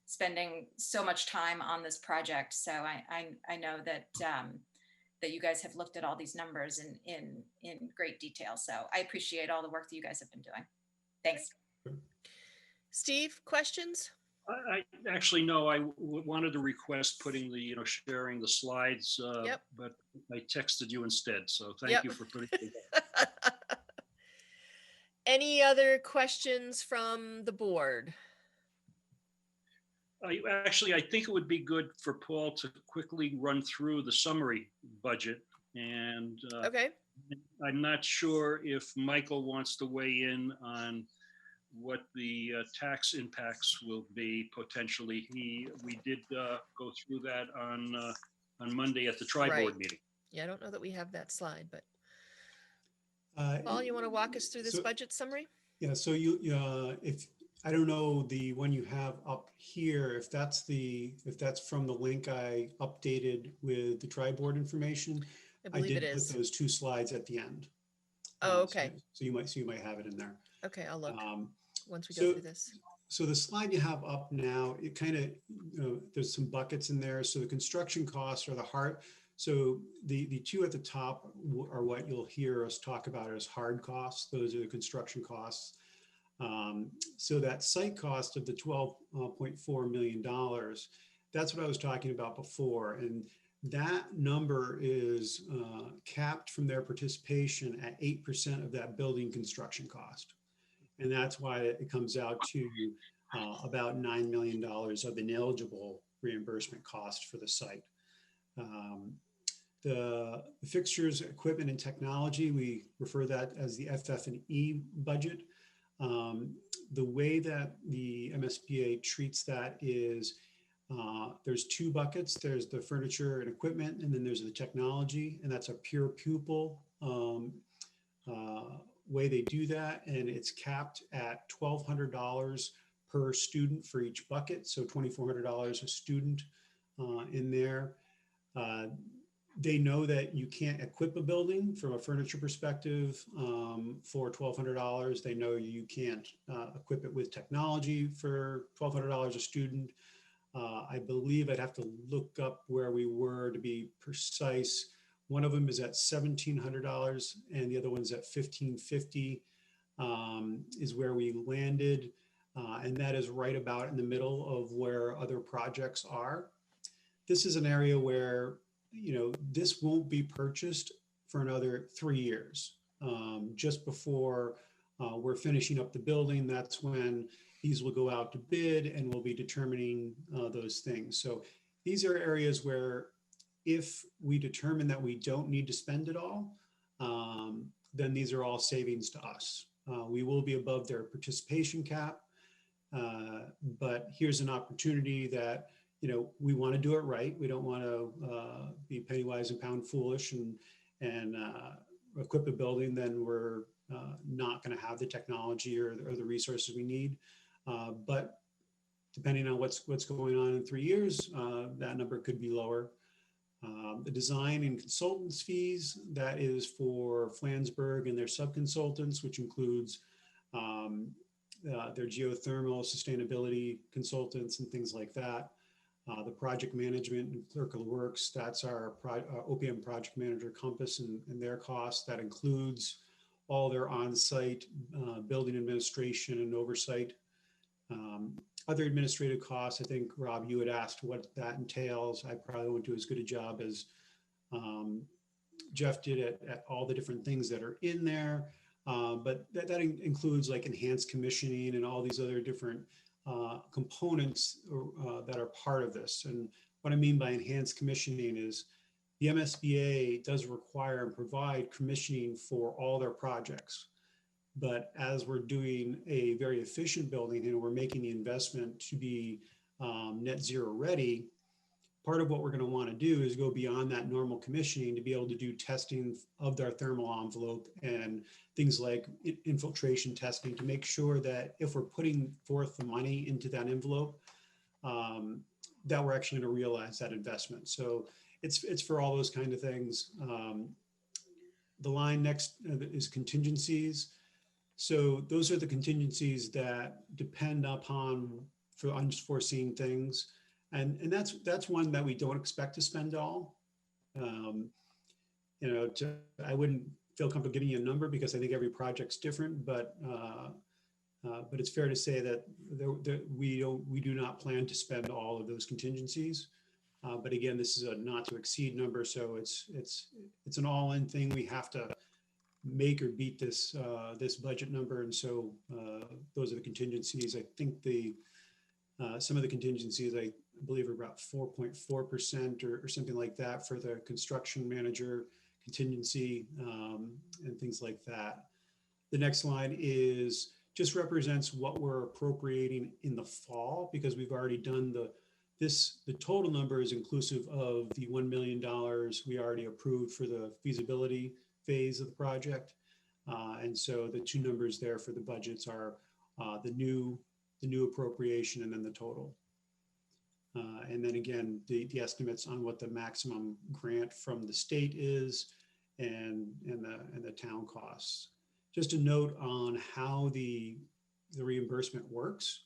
spending so much time on this project, so I know that that you guys have looked at all these numbers in great detail. So I appreciate all the work that you guys have been doing. Thanks. Steve, questions? I actually, no, I wanted to request putting the, you know, sharing the slides, but I texted you instead. So thank you for putting it together. Any other questions from the board? I think it would be good for Paul to quickly run through the summary budget. And okay. I'm not sure if Michael wants to weigh in on what the tax impacts will be potentially. We did go through that on Monday at the tri-board meeting. Yeah, I don't know that we have that slide, but Paul, you want to walk us through this budget summary? Yeah, so if I don't know the one you have up here, if that's from the link I updated with the tri-board information. I believe it is. Put those two slides at the end. Oh, okay. So you might have it in there. Okay, I'll look once we go through this. So the slide you have up now, it kind of, you know, there's some buckets in there. So the construction costs are the heart. So the two at the top are what you'll hear us talk about as hard costs. Those are the construction costs. So that site cost of the $12.4 million, that's what I was talking about before. And that number is capped from their participation at 8% of that building construction cost. And that's why it comes out to about $9 million of ineligible reimbursement cost for the site. The fixtures, equipment, and technology, we refer that as the FF&E budget. The way that the MSBA treats that is there's two buckets. There's the furniture and equipment, and then there's the technology, and that's a pure pupil way they do that. And it's capped at $1,200 per student for each bucket. So $2,400 a student in there. They know that you can't equip a building from a furniture perspective for $1,200. They know you can't equip it with technology for $1,200 a student. I believe I'd have to look up where we were to be precise. One of them is at $1,700 and the other one's at $1,550 is where we landed. And that is right about in the middle of where other projects are. This is an area where, you know, this won't be purchased for another 3 years. Just before we're finishing up the building, that's when these will go out to bid and we'll be determining those things. So these are areas where if we determine that we don't need to spend it all, then these are all savings to us. We will be above their participation cap, but here's an opportunity that, you know, we want to do it right. We don't want to be penny wise and pound foolish and equip a building, then we're not going to have the technology or the resources we need. But depending on what's going on in 3 years, that number could be lower. The design and consultants fees, that is for Flansburgh and their subconsultants, which includes their geothermal sustainability consultants and things like that. The project management and clerical works, that's our OPM project manager Compass and their costs. That includes all their on-site building administration and oversight. Other administrative costs, I think, Rob, you had asked what that entails. I probably won't do as good a job as Jeff did at all the different things that are in there. But that includes like enhanced commissioning and all these other different components that are part of this. And what I mean by enhanced commissioning is the MSBA does require and provide commissioning for all their projects. But as we're doing a very efficient building and we're making the investment to be net zero ready, part of what we're going to want to do is go beyond that normal commissioning to be able to do testing of their thermal envelope and things like infiltration testing to make sure that if we're putting forth the money into that envelope, that we're actually going to realize that investment. So it's for all those kind of things. The line next is contingencies. So those are the contingencies that depend upon for unforeseen things. And that's one that we don't expect to spend all. You know, I wouldn't feel comfortable giving you a number because I think every project's different, but it's fair to say that we do not plan to spend all of those contingencies. But again, this is a not to exceed number, so it's an all-in thing. We have to make or beat this this budget number, and so those are the contingencies. I think some of the contingencies I believe are about 4.4% or something like that for the construction manager contingency and things like that. The next line is just represents what we're appropriating in the fall because we've already done the total number is inclusive of the $1 million we already approved for the feasibility phase of the project. And so the two numbers there for the budgets are the new appropriation and then the total. And then again, the estimates on what the maximum grant from the state is and the town costs. Just a note on how the reimbursement works.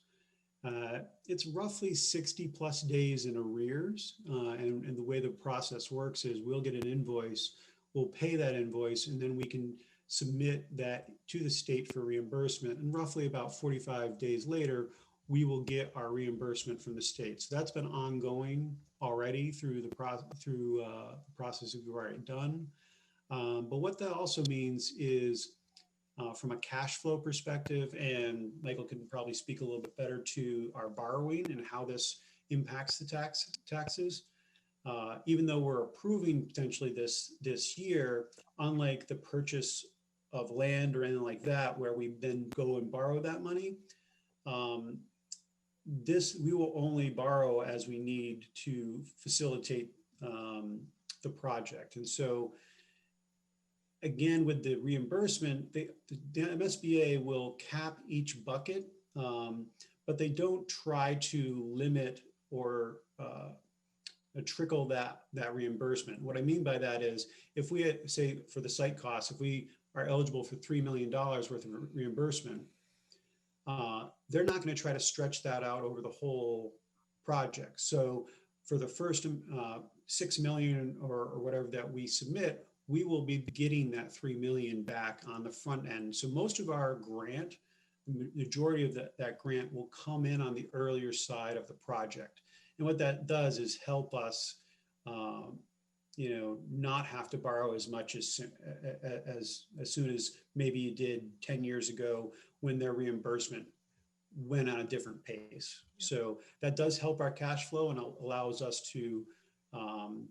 It's roughly 60 plus days in arrears. And the way the process works is we'll get an invoice, we'll pay that invoice, and then we can submit that to the state for reimbursement. And roughly about 45 days later, we will get our reimbursement from the state. So that's been ongoing already through the process we've already done. But what that also means is from a cash flow perspective, and Michael can probably speak a little bit better to our borrowing and how this impacts the taxes. Even though we're approving potentially this year, unlike the purchase of land or anything like that, where we then go and borrow that money, we will only borrow as we need to facilitate the project. And so again, with the reimbursement, the MSBA will cap each bucket, but they don't try to limit or trickle that reimbursement. What I mean by that is, if we had, say for the site costs, if we are eligible for $3 million worth of reimbursement, they're not going to try to stretch that out over the whole project. So for the first 6 million or whatever that we submit, we will be getting that 3 million back on the front end. So most of our grant, the majority of that grant will come in on the earlier side of the project. And what that does is help us, not have to borrow as much as soon as maybe you did 10 years ago when their reimbursement went on a different pace. So that does help our cash flow and allows us to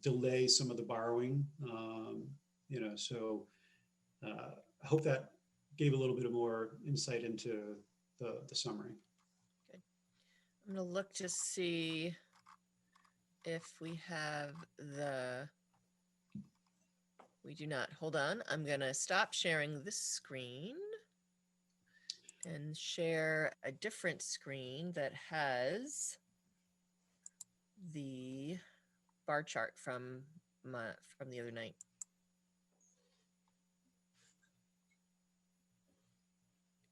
delay some of the borrowing. I hope that gave a little bit of more insight into the summary. Okay. I'm going to look to see if we have we do not. Hold on. I'm going to stop sharing this screen and share a different screen that has the bar chart from the other night.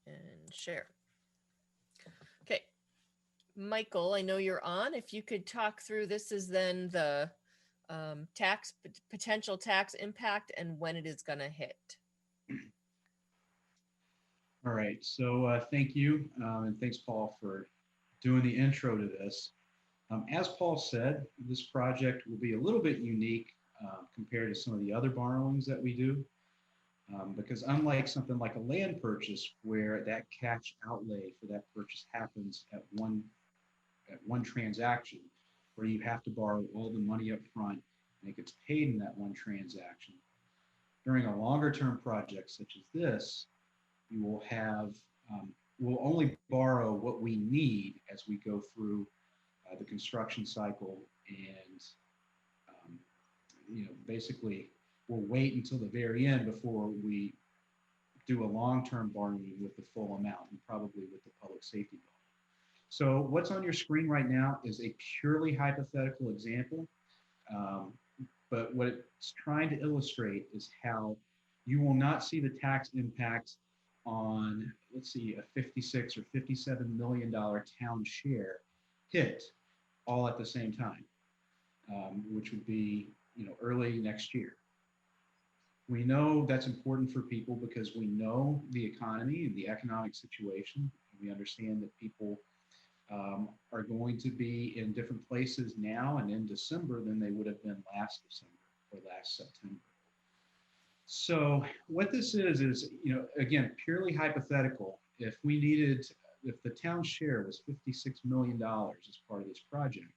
And share. Okay. Michael, I know you're on. If you could talk through, this is then the potential tax impact and when it is going to hit. All right, so thank you, and thanks, Paul, for doing the intro to this. As Paul said, this project will be a little bit unique compared to some of the other borrowings that we do, because unlike something like a land purchase, where that cash outlay for that purchase happens at one transaction, where you have to borrow all the money up front and it gets paid in that one transaction. During a longer term project such as this, you will have, we'll only borrow what we need as we go through the construction cycle, and basically we'll wait until the very end before we do a long-term borrowing with the full amount, and probably with the public safety bill. So what's on your screen right now is a purely hypothetical example, but what it's trying to illustrate is how you will not see the tax impact on, let's see, a $56 or $57 million town share hit all at the same time, which would be early next year. We know that's important for people because we know the economy and the economic situation. We understand that people are going to be in different places now and in December than they would have been last December or last September. So what this is, again, purely hypothetical. If the town share was $56 million as part of this project,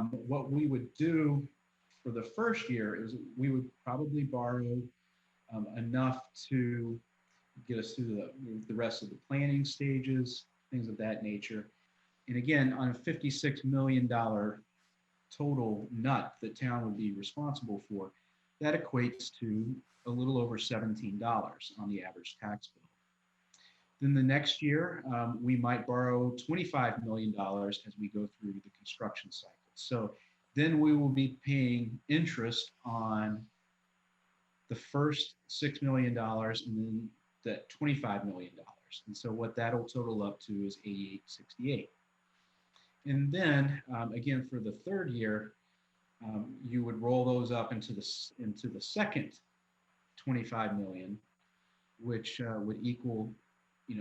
what we would do for the first year is we would probably borrow enough to get us through the rest of the planning stages, things of that nature. And again, on a $56 million total nut that town would be responsible for, that equates to a little over $17 on the average tax bill. Then the next year, we might borrow $25 million as we go through the construction cycle. So then we will be paying interest on the first $6 million and then that $25 million. And so what that'll total up to is $88.68. And then again, for the third year, you would roll those up into the second 25 million, which would equal,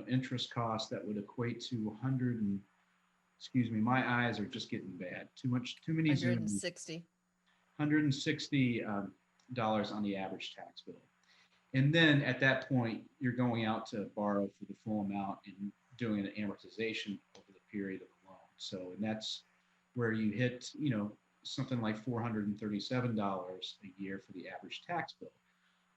interest costs that would equate to excuse me, my eyes are just getting bad. Too many 160. $160 on the average tax bill. And then at that point, you're going out to borrow for the full amount and doing an amortization over the period of the loan. So, and that's where you hit, something like $437 a year for the average tax bill.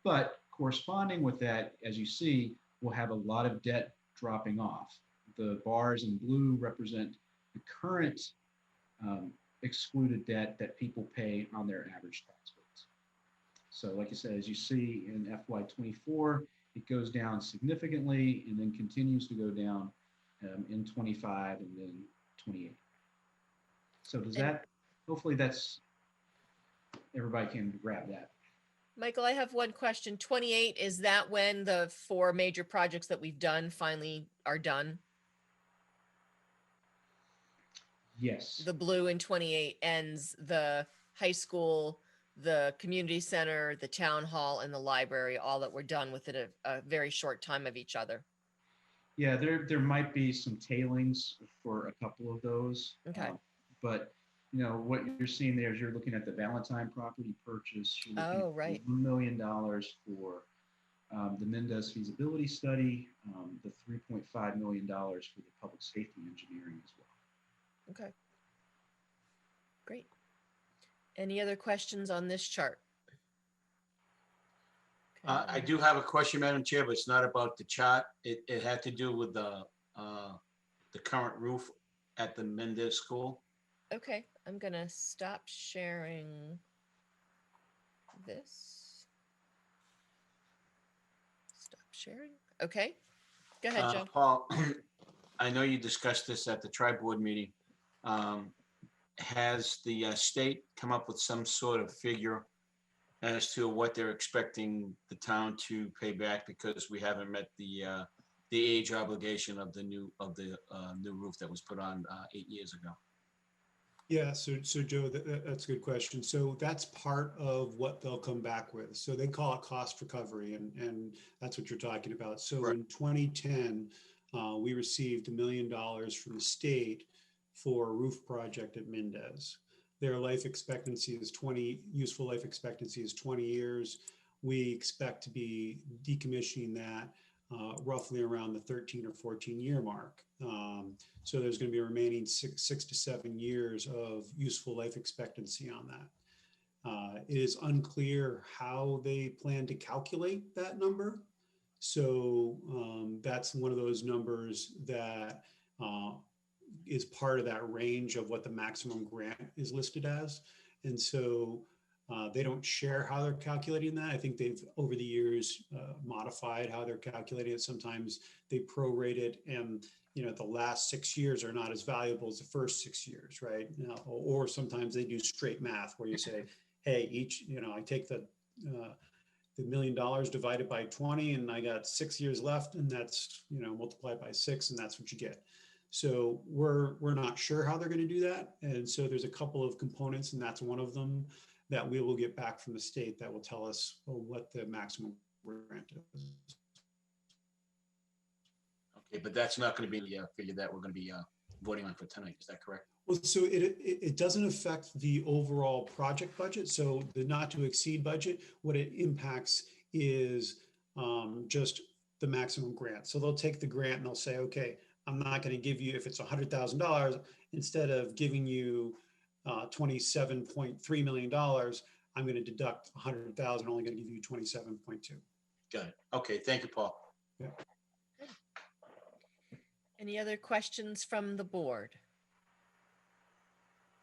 But corresponding with that, as you see, we'll have a lot of debt dropping off. The bars in blue represent the current excluded debt that people pay on their average tax bills. So like I said, as you see in FY24, it goes down significantly and then continues to go down in 25 and then 28. So does that hopefully that's, everybody can grab that. Michael, I have one question. 28, is that when the 4 major projects that we've done finally are done? Yes. The blue in 28 ends the high school, the community center, the town hall, and the library, all that were done within a very short time of each other. Yeah, there might be some tailings for a couple of those. Okay. But you know what you're seeing there is you're looking at the Valentine property purchase. You're looking Oh, at right. $1 million for the Mendez feasibility study, the $3.5 million for the public safety engineering as well. Okay. Great. Any other questions on this chart? I do have a question, Madam Chair, but it's not about the chart. It had to do with the current roof at the Mendez School. Okay, I'm gonna stop sharing this. Stop sharing. Okay, go ahead, Joe. Paul, I know you discussed this at the tri-board meeting. Has the state come up with some sort of figure as to what they're expecting the town to pay back, because we haven't met the age obligation of the new roof that was put on 8 years ago? Yeah, so Joe, that's a good question. So that's part of what they'll come back with. So they call it cost recovery, and that's what you're talking about. So Right. in 2010, we received $1 million from the state for a roof project at Mendez. Their life expectancy is useful life expectancy is 20 years. We expect to be decommissioning that roughly around the 13 or 14 year mark. So there's going to be a remaining six to 7 years of useful life expectancy on that. It is unclear how they plan to calculate that number. So that's one of those numbers that is part of that range of what the maximum grant is listed as. And so they don't share how they're calculating that. I think they've over the years modified how they're calculating it. Sometimes they prorate it, and the last 6 years are not as valuable as the first 6 years, right? Or sometimes they do straight math where you say, hey, I take the $1 million divided by 20, and I got 6 years left, and that's multiplied by 6, and that's what you get. So we're not sure how they're going to do that, and so there's a couple of components, and that's one of them that we will get back from the state that will tell us what the maximum grant is. Okay, but that's not going to be the figure that we're going to be voting on for tonight. Is that correct? Well, so it doesn't affect the overall project budget. So the not to exceed budget, what it impacts is just the maximum grant. So they'll take the grant and they'll say, okay, I'm not going to give you, if it's $100,000, instead of giving you $27.3 million, I'm going to deduct 100,000, only going to give you 27.2. Got it. Okay, thank you, Paul. Yeah. Any other questions from the board?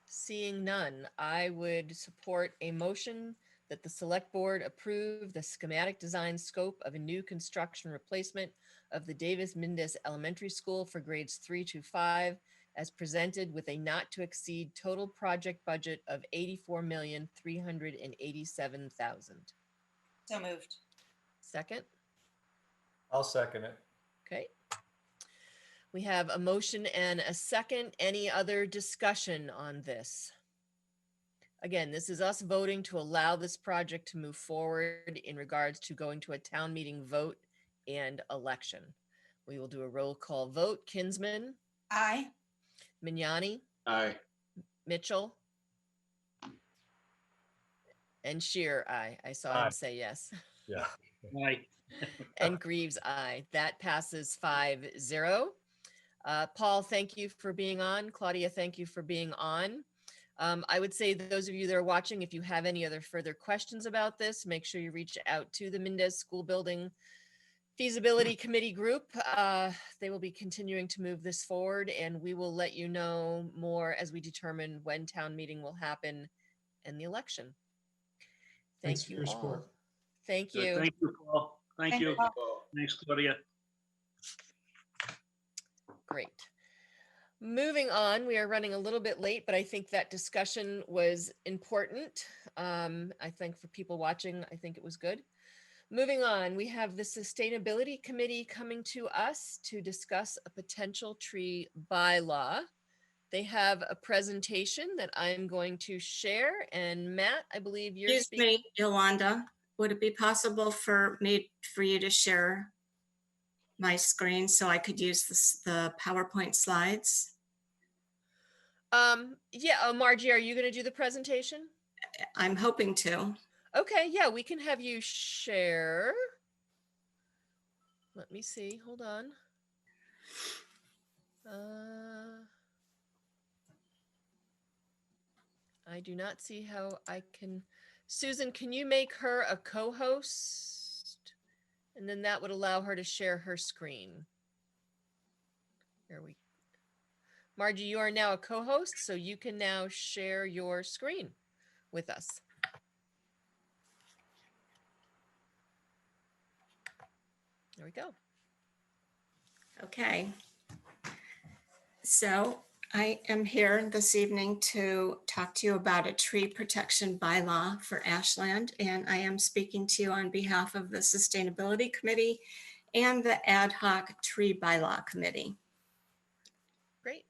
Seeing none, I would support a motion that the select board approve the schematic design scope of a new construction replacement of the Davis Mendez Elementary School for grades 3 to 5 as presented with a not to exceed total project budget of $84,387,000. So moved. Second? I'll second it. Okay. We have a motion and a second. Any other discussion on this? Again, this is us voting to allow this project to move forward in regards to going to a town meeting vote and election. We will do a roll call vote. Kinsman? Aye. Mignani? Aye. Mitchell? And Shear, aye. I saw Aye. him say yes. Yeah. Aye. And Greaves, aye. That passes 5-0. Paul, thank you for being on. Claudia, thank you for being on. I would say that those of you that are watching, if you have any other further questions about this, make sure you reach out to the Mendez School Building Feasibility Committee group. They will be continuing to move this forward, and we will let you know more as we determine when town meeting will happen and the election. Thanks Thank for you your all. support. Thank Good. you. Thank you, Paul. Thank you. Paul. Thanks, Claudia. Great. Moving on, we are running a little bit late, but I think that discussion was important. I think for people watching, I think it was good. Moving on, we have the Sustainability Committee coming to us to discuss a potential tree bylaw. They have a presentation that I'm going to share, and Matt, I believe you're Excuse speaking. me, Yolanda, would it be possible for you to share my screen so I could use the PowerPoint slides? Yeah, Margie, are you going to do the presentation? I'm hoping to. Okay, yeah, we can have you share. Let me see, hold on. I do not see how I can. Susan, can you make her a co-host? And then that would allow her to share her screen. There we go. Margie, you are now a co-host, so you can now share your screen with us. There we go. Okay. So I am here this evening to talk to you about a tree protection bylaw for Ashland, and I am speaking to you on behalf of the Sustainability Committee and the Ad Hoc Tree Bylaw Committee. Great.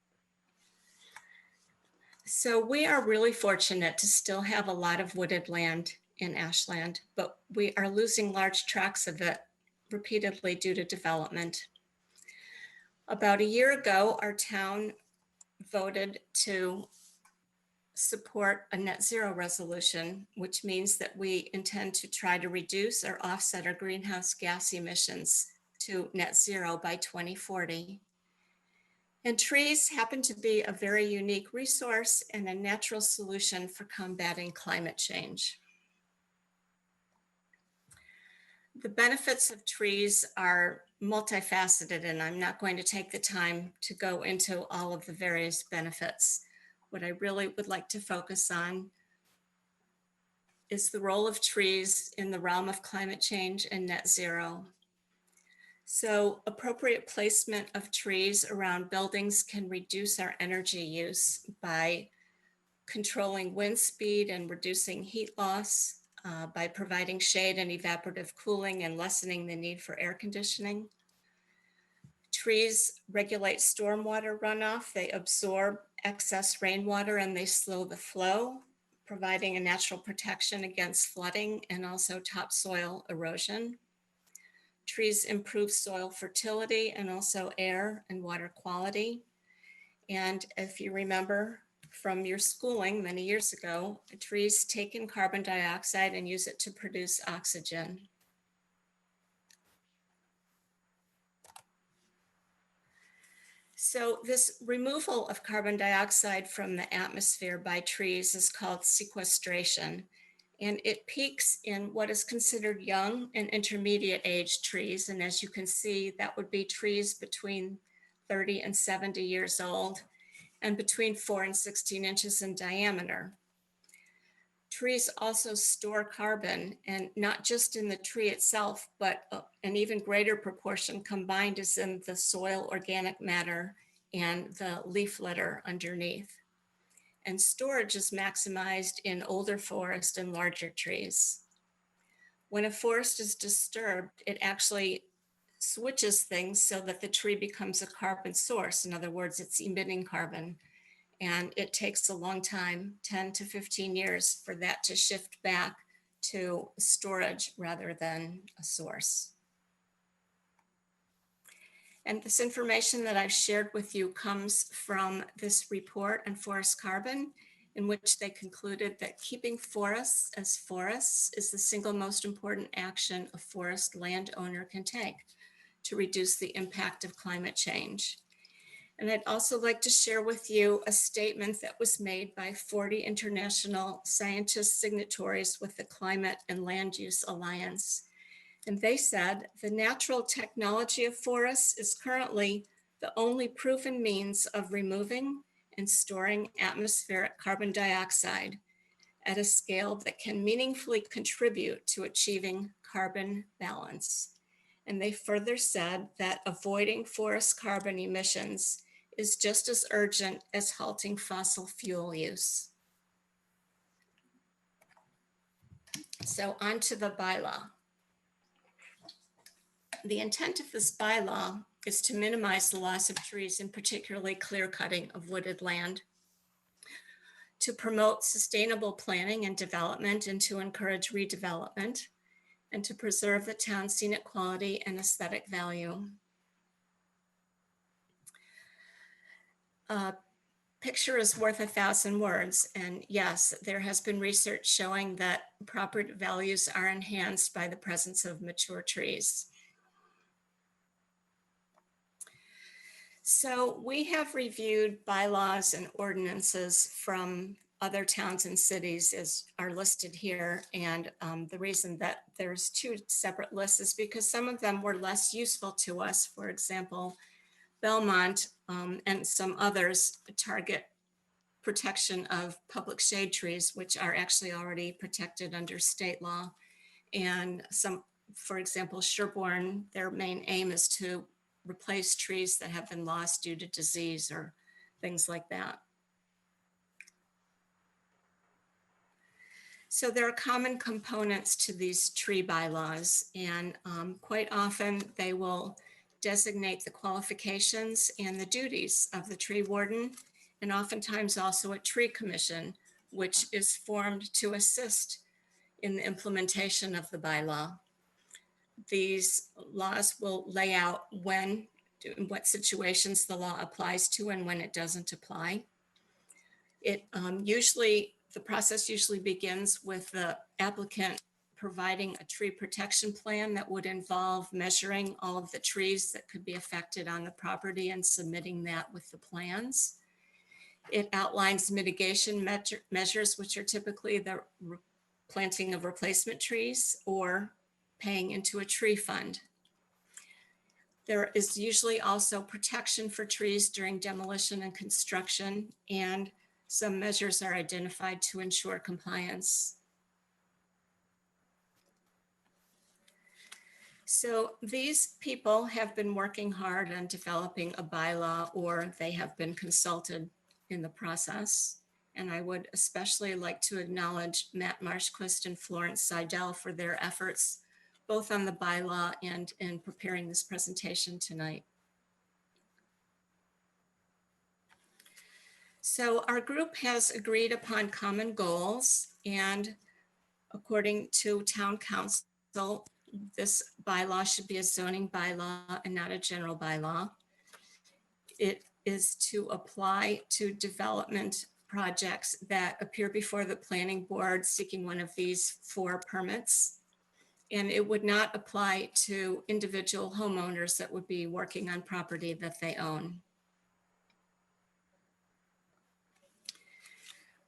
So we are really fortunate to still have a lot of wooded land in Ashland, but we are losing large tracts of it repeatedly due to development. About a year ago, our town voted to support a net zero resolution, which means that we intend to try to reduce or offset our greenhouse gas emissions to net zero by 2040. And trees happen to be a very unique resource and a natural solution for combating climate change. The benefits of trees are multifaceted, and I'm not going to take the time to go into all of the various benefits. What I really would like to focus on is the role of trees in the realm of climate change and net zero. So appropriate placement of trees around buildings can reduce our energy use by controlling wind speed and reducing heat loss, by providing shade and evaporative cooling and lessening the need for air conditioning. Trees regulate stormwater runoff. They absorb excess rainwater and they slow the flow, providing a natural protection against flooding and also topsoil erosion. Trees improve soil fertility and also air and water quality. And if you remember from your schooling many years ago, trees take in carbon dioxide and use it to produce oxygen. So this removal of carbon dioxide from the atmosphere by trees is called sequestration. And it peaks in what is considered young and intermediate age trees. And as you can see, that would be trees between 30 and 70 years old and between 4 and 16 inches in diameter. Trees also store carbon, and not just in the tree itself, but an even greater proportion combined is in the soil organic matter and the leaf litter underneath. And storage is maximized in older forest and larger trees. When a forest is disturbed, it actually switches things so that the tree becomes a carbon source. In other words, it's emitting carbon. And it takes a long time, 10 to 15 years, for that to shift back to storage rather than a source. And this information that I've shared with you comes from this report on forest carbon, in which they concluded that keeping forests as forests is the single most important action a forest landowner can take to reduce the impact of climate change. And I'd also like to share with you a statement that was made by 40 international scientist signatories with the Climate and Land Use Alliance. And they said, the natural technology of forests is currently the only proven means of removing and storing atmospheric carbon dioxide at a scale that can meaningfully contribute to achieving carbon balance. And they further said that avoiding forest carbon emissions is just as urgent as halting fossil fuel use. So on to the bylaw. The intent of this bylaw is to minimize the loss of trees and particularly clear cutting of wooded land, to promote sustainable planning and development and to encourage redevelopment, and to preserve the town's scenic quality and aesthetic value. Picture is worth 1,000 words. And yes, there has been research showing that property values are enhanced by the presence of mature trees. So we have reviewed bylaws and ordinances from other towns and cities as are listed here. And the reason that there's two separate lists is because some of them were less useful to us. For example, Belmont and some others target protection of public shade trees, which are actually already protected under state law. And some, for example, Sherborne, their main aim is to replace trees that have been lost due to disease or things like that. So there are common components to these tree bylaws, and quite often they will designate the qualifications and the duties of the tree warden, and oftentimes also a tree commission, which is formed to assist in the implementation of the bylaw. These laws will lay out when, in what situations the law applies to and when it doesn't apply. It the process usually begins with the applicant providing a tree protection plan that would involve measuring all of the trees that could be affected on the property and submitting that with the plans. It outlines mitigation measures, which are typically the planting of replacement trees or paying into a tree fund. There is usually also protection for trees during demolition and construction, and some measures are identified to ensure compliance. So these people have been working hard on developing a bylaw, or they have been consulted in the process. And I would especially like to acknowledge Matt Marshquist and Florence Seidel for their efforts, both on the bylaw and in preparing this presentation tonight. So our group has agreed upon common goals, and according to town council, this bylaw should be a zoning bylaw and not a general bylaw. It is to apply to development projects that appear before the planning board seeking one of these 4 permits. And it would not apply to individual homeowners that would be working on property that they own.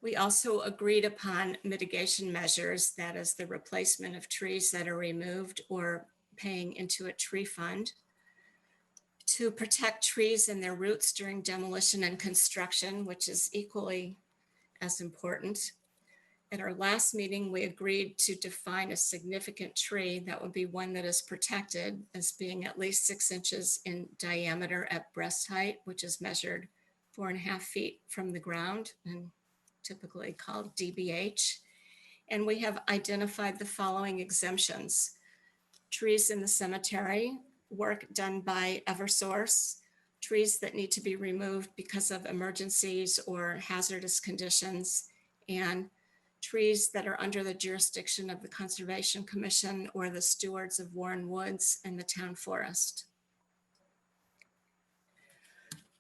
We also agreed upon mitigation measures, that is the replacement of trees that are removed or paying into a tree fund, to protect trees and their roots during demolition and construction, which is equally as important. At our last meeting, we agreed to define a significant tree that would be one that is protected as being at least 6 inches in diameter at breast height, which is measured 4.5 feet from the ground and typically called DBH. And we have identified the following exemptions: trees in the cemetery, work done by Eversource, trees that need to be removed because of emergencies or hazardous conditions, and trees that are under the jurisdiction of the Conservation Commission or the stewards of Warren Woods and the town forest.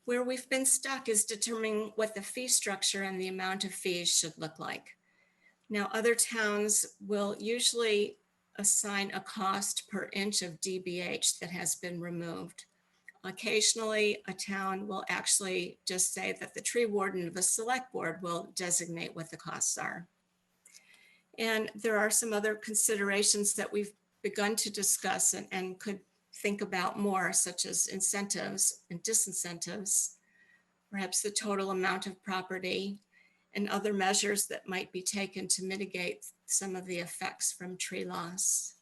Where we've been stuck is determining what the fee structure and the amount of fees should look like. Now, other towns will usually assign a cost per inch of DBH that has been removed. Occasionally, a town will actually just say that the tree warden of the select board will designate what the costs are. And there are some other considerations that we've begun to discuss and could think about more, such as incentives and disincentives, perhaps the total amount of property, and other measures that might be taken to mitigate some of the effects from tree loss.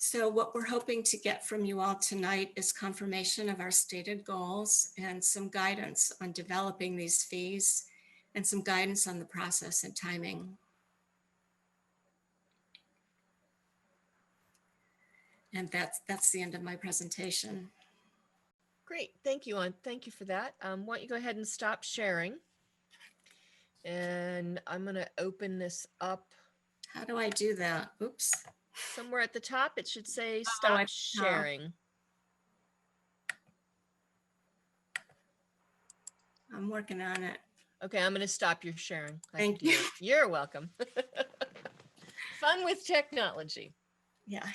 So what we're hoping to get from you all tonight is confirmation of our stated goals and some guidance on developing these fees and some guidance on the process and timing. And that's the end of my presentation. Great, thank you, thank you for that. Why don't you go ahead and stop sharing? And I'm gonna open this up. How do I do that? Oops. Somewhere at the top, it should say stop sharing. I'm working on it. Okay, I'm gonna stop your sharing. Thank you. You're welcome. Fun with technology. Yeah.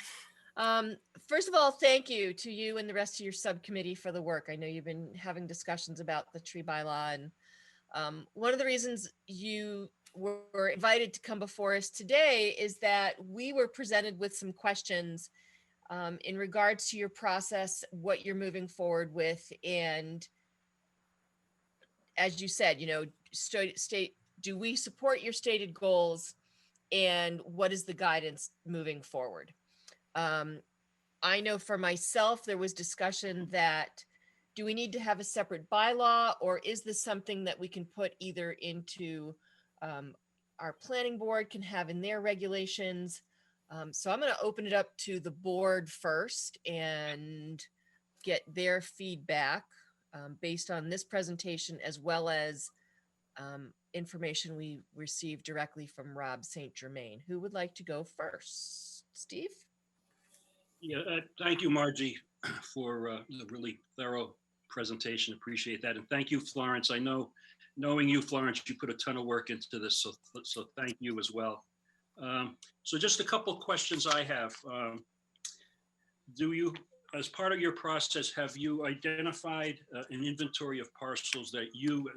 First of all, thank you to you and the rest of your subcommittee for the work. I know you've been having discussions about the tree bylaw, and one of the reasons you were invited to come before us today is that we were presented with some questions in regards to your process, what you're moving forward with, and as you said, you know, state, do we support your stated goals, and what is the guidance moving forward? I know for myself, there was discussion that, do we need to have a separate bylaw, or is this something that we can put either into our planning board can have in their regulations? So I'm going to open it up to the board first and get their feedback based on this presentation, as well as information we received directly from Rob St. Germain. Who would like to go first? Steve? Yeah, thank you, Margie, for the really thorough presentation. Appreciate that. And thank you, Florence. I know, knowing you, Florence, you put a ton of work into this, so thank you as well. So just a couple questions I have. Do you, as part of your process, have you identified an inventory of parcels that you,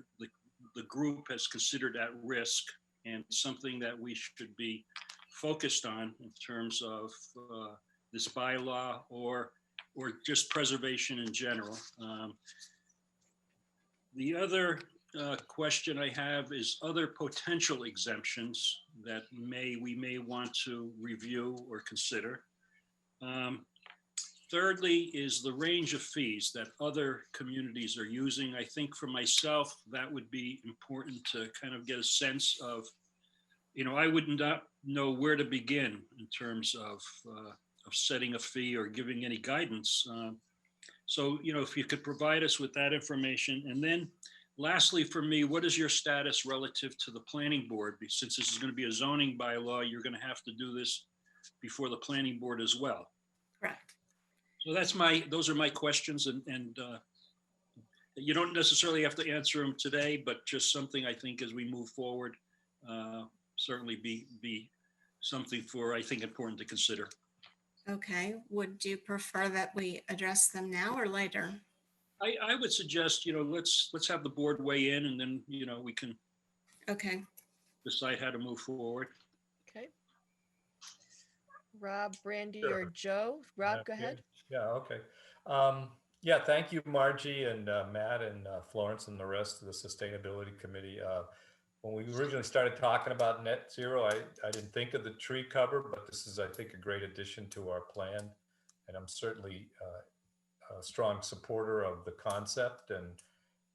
the group, has considered at risk, and something that we should be focused on in terms of this bylaw or just preservation in general? The other question I have is other potential exemptions that we may want to review or consider. Thirdly is the range of fees that other communities are using. I think for myself, that would be important to kind of get a sense of, you know, I would not know where to begin in terms of setting a fee or giving any guidance. So, you know, if you could provide us with that information. And then lastly, for me, what is your status relative to the planning board? Since this is going to be a zoning bylaw, you're going to have to do this before the planning board as well. Correct. So those are my questions, and you don't necessarily have to answer them today, but just something I think as we move forward, certainly be something for, I think, important to consider. Okay, would you prefer that we address them now or later? I would suggest, you know, let's have the board weigh in, and then, you know, we can decide how to move forward. Okay. Rob, Brandy, Sure. or Joe? Rob, Yeah, go ahead. Yeah, okay. Yeah, thank you, Margie and Matt and Florence and the rest of the Sustainability Committee. When we originally started talking about net zero, I didn't think of the tree cover, but this is, I think, a great addition to our plan. And I'm certainly a strong supporter of the concept, and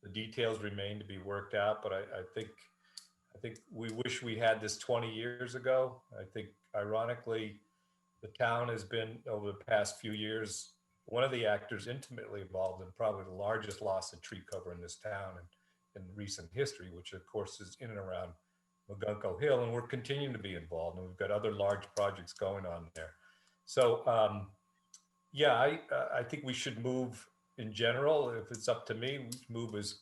the details remain to be worked out. But I think we wish we had this 20 years ago. I think, ironically, the town has been, over the past few years, one of the actors intimately involved in probably the largest loss of tree cover in this town in recent history, which of course is in and around Magunko Hill, and we're continuing to be involved, and we've got other large projects going on there. So yeah, I think we should move in general. If it's up to me, we move as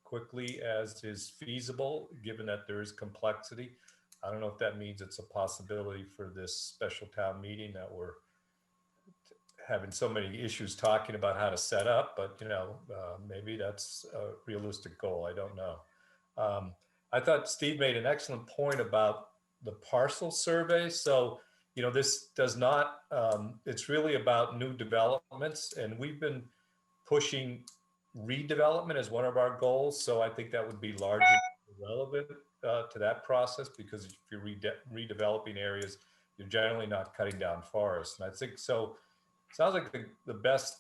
quickly as is feasible, given that there is complexity. I don't know if that means it's a possibility for this special town meeting that we're having so many issues talking about how to set up, but you know, maybe that's a realistic goal. I don't know. I thought Steve made an excellent point about the parcel survey. So, you know, this does not, it's really about new developments, and we've been pushing redevelopment as one of our goals. So I think that would be largely relevant to that process, because if you're redeveloping areas, you're generally not cutting down forests. And I think so. Sounds like the best,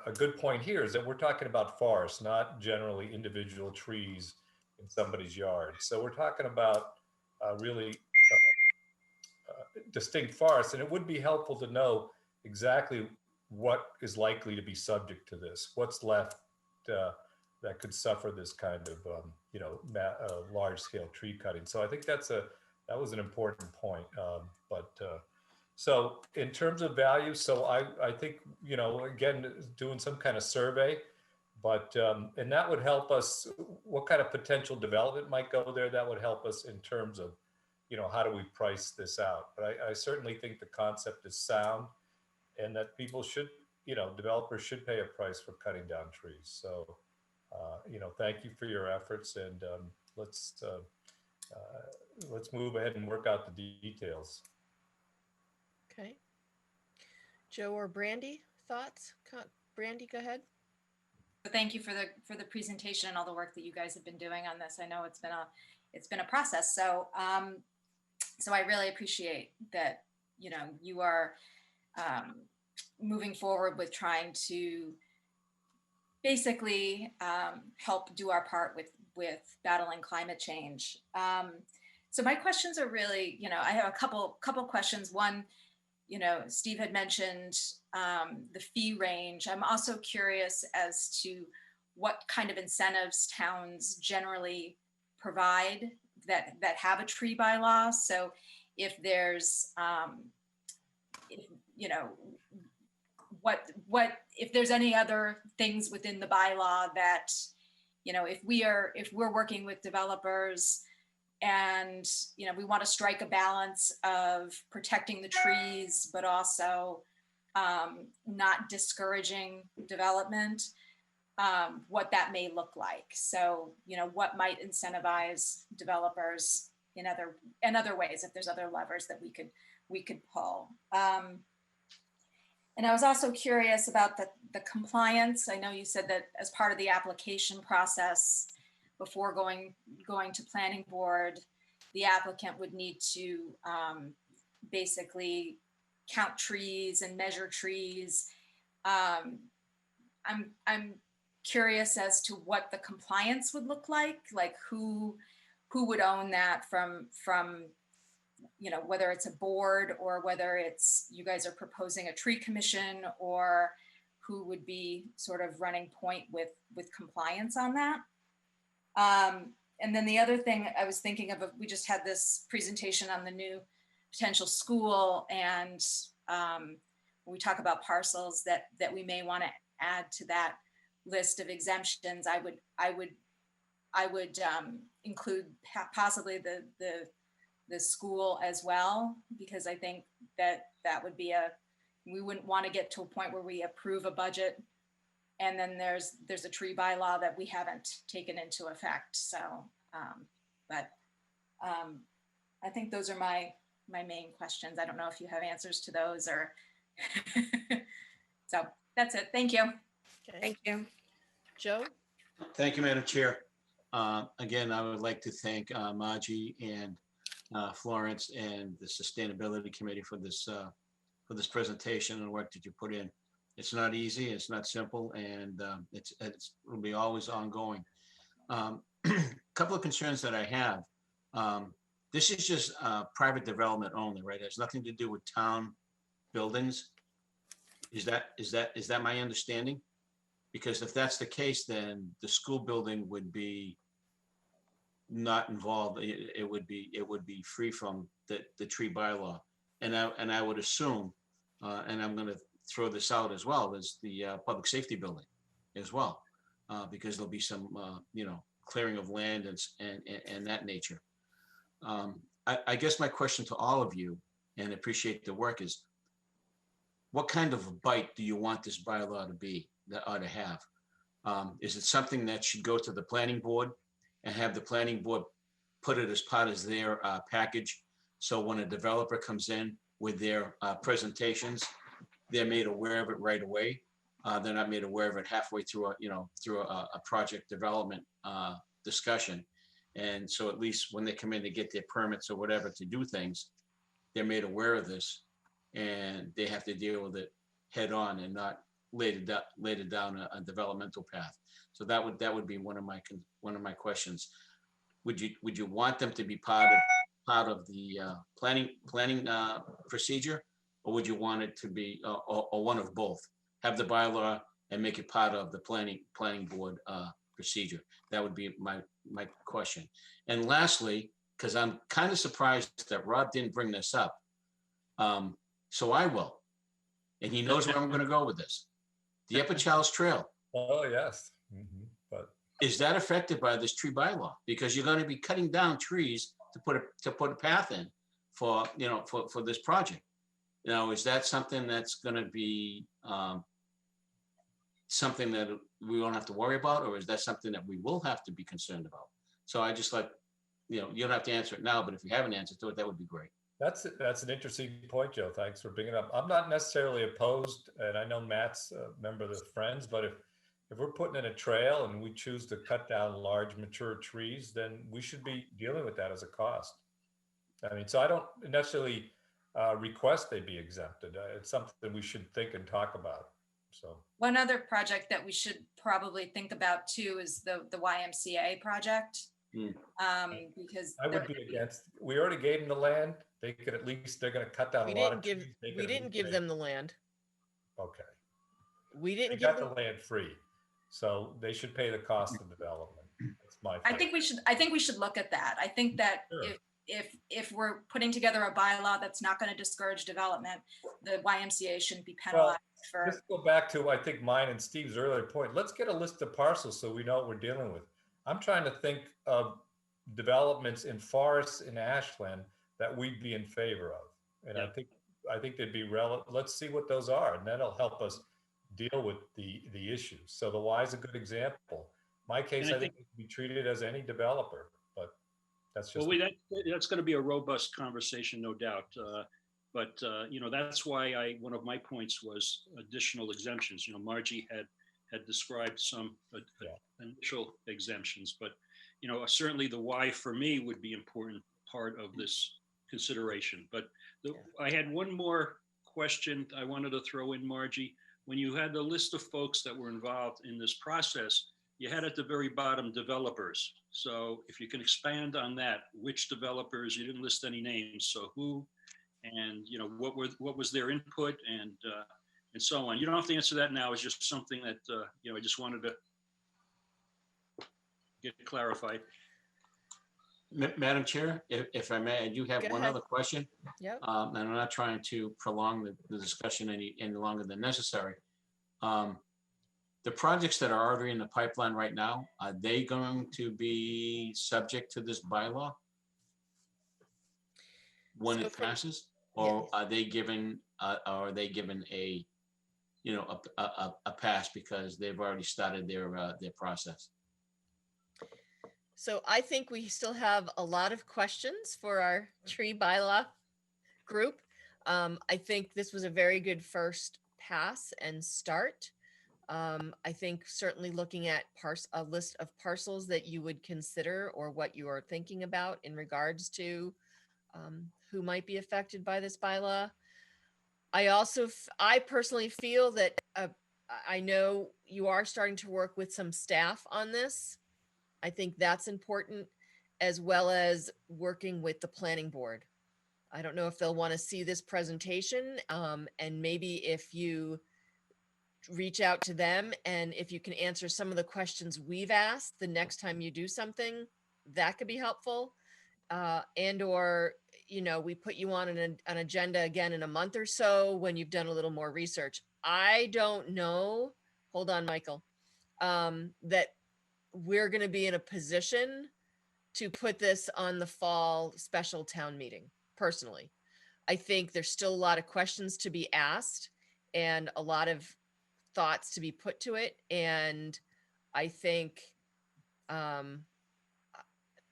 a good point here is that we're talking about forests, not generally individual trees in somebody's yard. So we're talking about really distinct forests, and it would be helpful to know exactly what is likely to be subject to this, what's left that could suffer this kind of, large-scale tree cutting. So I think that was an important point. So in terms of value, so I think, again, doing some kind of survey, but, and that would help us, what kind of potential development might go there, that would help us in terms of, how do we price this out? But I certainly think the concept is sound and that people should, developers should pay a price for cutting down trees. So, thank you for your efforts, and let's move ahead and work out the details. Okay. Joe or Brandy, thoughts? Brandy, go ahead. Thank you for the presentation and all the work that you guys have been doing on this. I know it's been a process. So so I really appreciate that, you are moving forward with trying to basically help do our part with battling climate change. So my questions are really, I have a couple questions. One, Steve had mentioned the fee range. I'm also curious as to what kind of incentives towns generally provide that have a tree bylaw. So if there's, if there's any other things within the bylaw that, if we're working with developers and, we want to strike a balance of protecting the trees, but also not discouraging development, what that may look like. So, what might incentivize developers in other ways, if there's other levers that we could pull. And I was also curious about the compliance. I know you said that as part of the application process, before going to planning board, the applicant would need to basically count trees and measure trees. I'm curious as to what the compliance would look like who would own that from whether it's a board or whether it's you guys are proposing a tree commission, or who would be sort of running point with compliance on that. And then the other thing I was thinking of, we just had this presentation on the new potential school, and we talk about parcels that we may want to add to that list of exemptions. I would include possibly the school as well, because I think that would be we wouldn't want to get to a point where we approve a budget and then there's a tree bylaw that we haven't taken into effect. So, I think those are my main questions. I don't know if you have answers to those or, so that's it. Thank you. Okay. Thank you. Joe? Thank you, Madam Chair. Again, I would like to thank Margie and Florence and the Sustainability Committee for this presentation and the work that you put in. It's not easy, it's not simple, and it'll be always ongoing. Couple of concerns that I have. This is just private development only, right? It has nothing to do with town buildings. Is that my understanding? Because if that's the case, then the school building would be not involved. It would be free from the tree bylaw, and I would assume, and I'm going to throw this out as well, as the public safety building as well, because there'll be some clearing of land and that nature. I guess my question to all of you, and appreciate the work, is what kind of a bite do you want this bylaw to be, that ought to have? Is it something that should go to the planning board and have the planning board put it as part of their package? So when a developer comes in with their presentations, they're made aware of it right away. They're not made aware of it halfway through a project development discussion. And so at least when they come in to get their permits or whatever to do things, they're made aware of this and they have to deal with it head on and not later down a developmental path. So that would be one of my questions. Would you want them to be part of the planning procedure, or would you want it to be or one of both? Have the bylaw and make it part of the planning board procedure. That would be my question. And lastly, because I'm kind of surprised that Rob didn't bring this up, so I will, and he knows where I'm going to go with this. The Upper Charles Trail. Oh yes, but is that affected by this tree bylaw? Because you're going to be cutting down trees to put a path in for for this project. Now, is that something that's going to be something that we won't have to worry about, or is that something that we will have to be concerned about? So I just like, you don't have to answer it now, but if you have an answer to it, that would be great. That's an interesting point, Joe. Thanks for bringing it up. I'm not necessarily opposed, and I know Matt's a member of the Friends, but if we're putting in a trail and we choose to cut down large mature trees, then we should be dealing with that as a cost. I mean, so I don't necessarily request they be exempted. It's something we should think and talk about. So one other project that we should probably think about too is the YMCA project. Because I would be against. We already gave them the land. They could at least. They're going to cut down a lot of trees. We didn't give them the land. Okay. We didn't give them the land free, so they should pay the cost of development. That's my. I think we should look at that. I think that if we're putting together a bylaw that's not going to discourage development, the YMCA shouldn't be penalized for. Let's go back to I think mine and Steve's earlier point. Let's get a list of parcels so we know what we're dealing with. I'm trying to think of developments in forests in Ashland that we'd be in favor of, and I think they'd be relevant. Let's see what those are, and that'll help us deal with the issues. So the Y is a good example. My case, I think it can be treated as any developer, but that's just. Well, that's going to be a robust conversation, no doubt. But that's why one of my points was additional exemptions. Margie had described some initial exemptions, but certainly the why for me would be important part of this consideration. But I had one more question I wanted to throw in, Margie. When you had the list of folks that were involved in this process, you had at the very bottom developers. So if you can expand on that, which developers? You didn't list any names, so who, and what was their input, and so on. You don't have to answer that now. It's just something that I just wanted to get clarified. Madam Chair, if I may, I do have one other question. Yep. And I'm not trying to prolong the discussion any longer than necessary. The projects that are already in the pipeline right now, are they going to be subject to this bylaw when it passes, or are they given a pass because they've already started their process? So I think we still have a lot of questions for our tree bylaw group. I think this was a very good first pass and start. I think certainly looking at a list of parcels that you would consider or what you are thinking about in regards to who might be affected by this bylaw. I personally feel that I know you are starting to work with some staff on this. I think that's important, as well as working with the planning board. I don't know if they'll want to see this presentation, and maybe if you reach out to them and if you can answer some of the questions we've asked the next time you do something, that could be helpful. Or we put you on an agenda again in a month or so when you've done a little more research. I don't know, hold on, Michael, that we're going to be in a position to put this on the fall special town meeting. Personally, I think there's still a lot of questions to be asked and a lot of thoughts to be put to it. And I think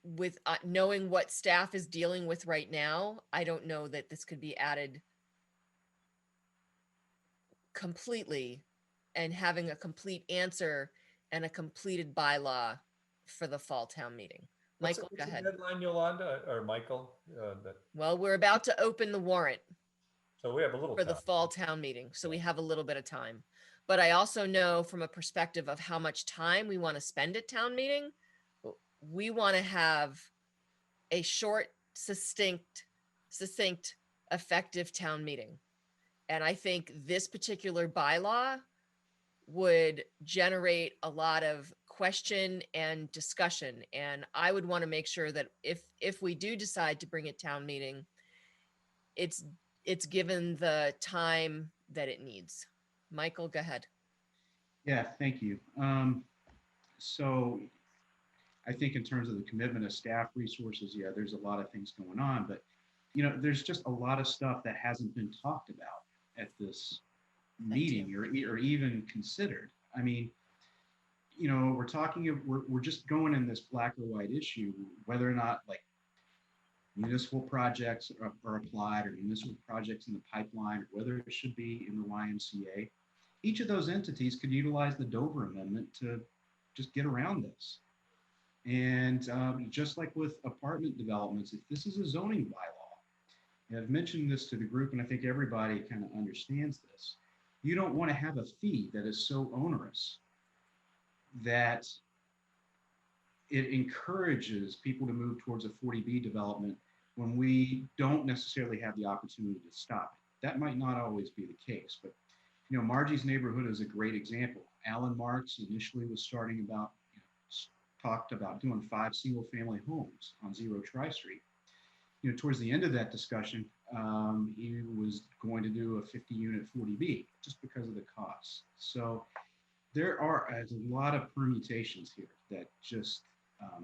with knowing what staff is dealing with right now, I don't know that this could be added completely and having a complete answer and a completed bylaw for the fall town meeting. Michael, what's go the ahead. deadline, Yolanda, or Michael? Well, we're about to open the warrant So we have a little for the time. fall town meeting, so we have a little bit of time. But I also know from a perspective of how much time we want to spend at town meeting, we want to have a short, succinct, effective town meeting. And I think this particular bylaw would generate a lot of question and discussion. And I would want to make sure that if we do decide to bring it town meeting, it's given the time that it needs. Michael, go ahead. Yeah, thank you. So I think in terms of the commitment of staff resources, yeah, there's a lot of things going on, but there's just a lot of stuff that hasn't been talked about at this meeting or even considered. I mean, we're just going in this black or white issue, whether or not like municipal projects are applied or municipal projects in the pipeline, or whether it should be in the YMCA. Each of those entities could utilize the Dover Amendment to just get around this. And just like with apartment developments, if this is a zoning bylaw, and I've mentioned this to the group, and I think everybody kind of understands this, you don't want to have a fee that is so onerous that it encourages people to move towards a 40B development when we don't necessarily have the opportunity to stop it. That might not always be the case, but Margie's neighborhood is a great example. Alan Marks initially was talked about doing 5 single-family homes on 0 Tri-Street. Towards the end of that discussion, he was going to do a 50-unit 40B just because of the costs. So there are a lot of permutations here that just, I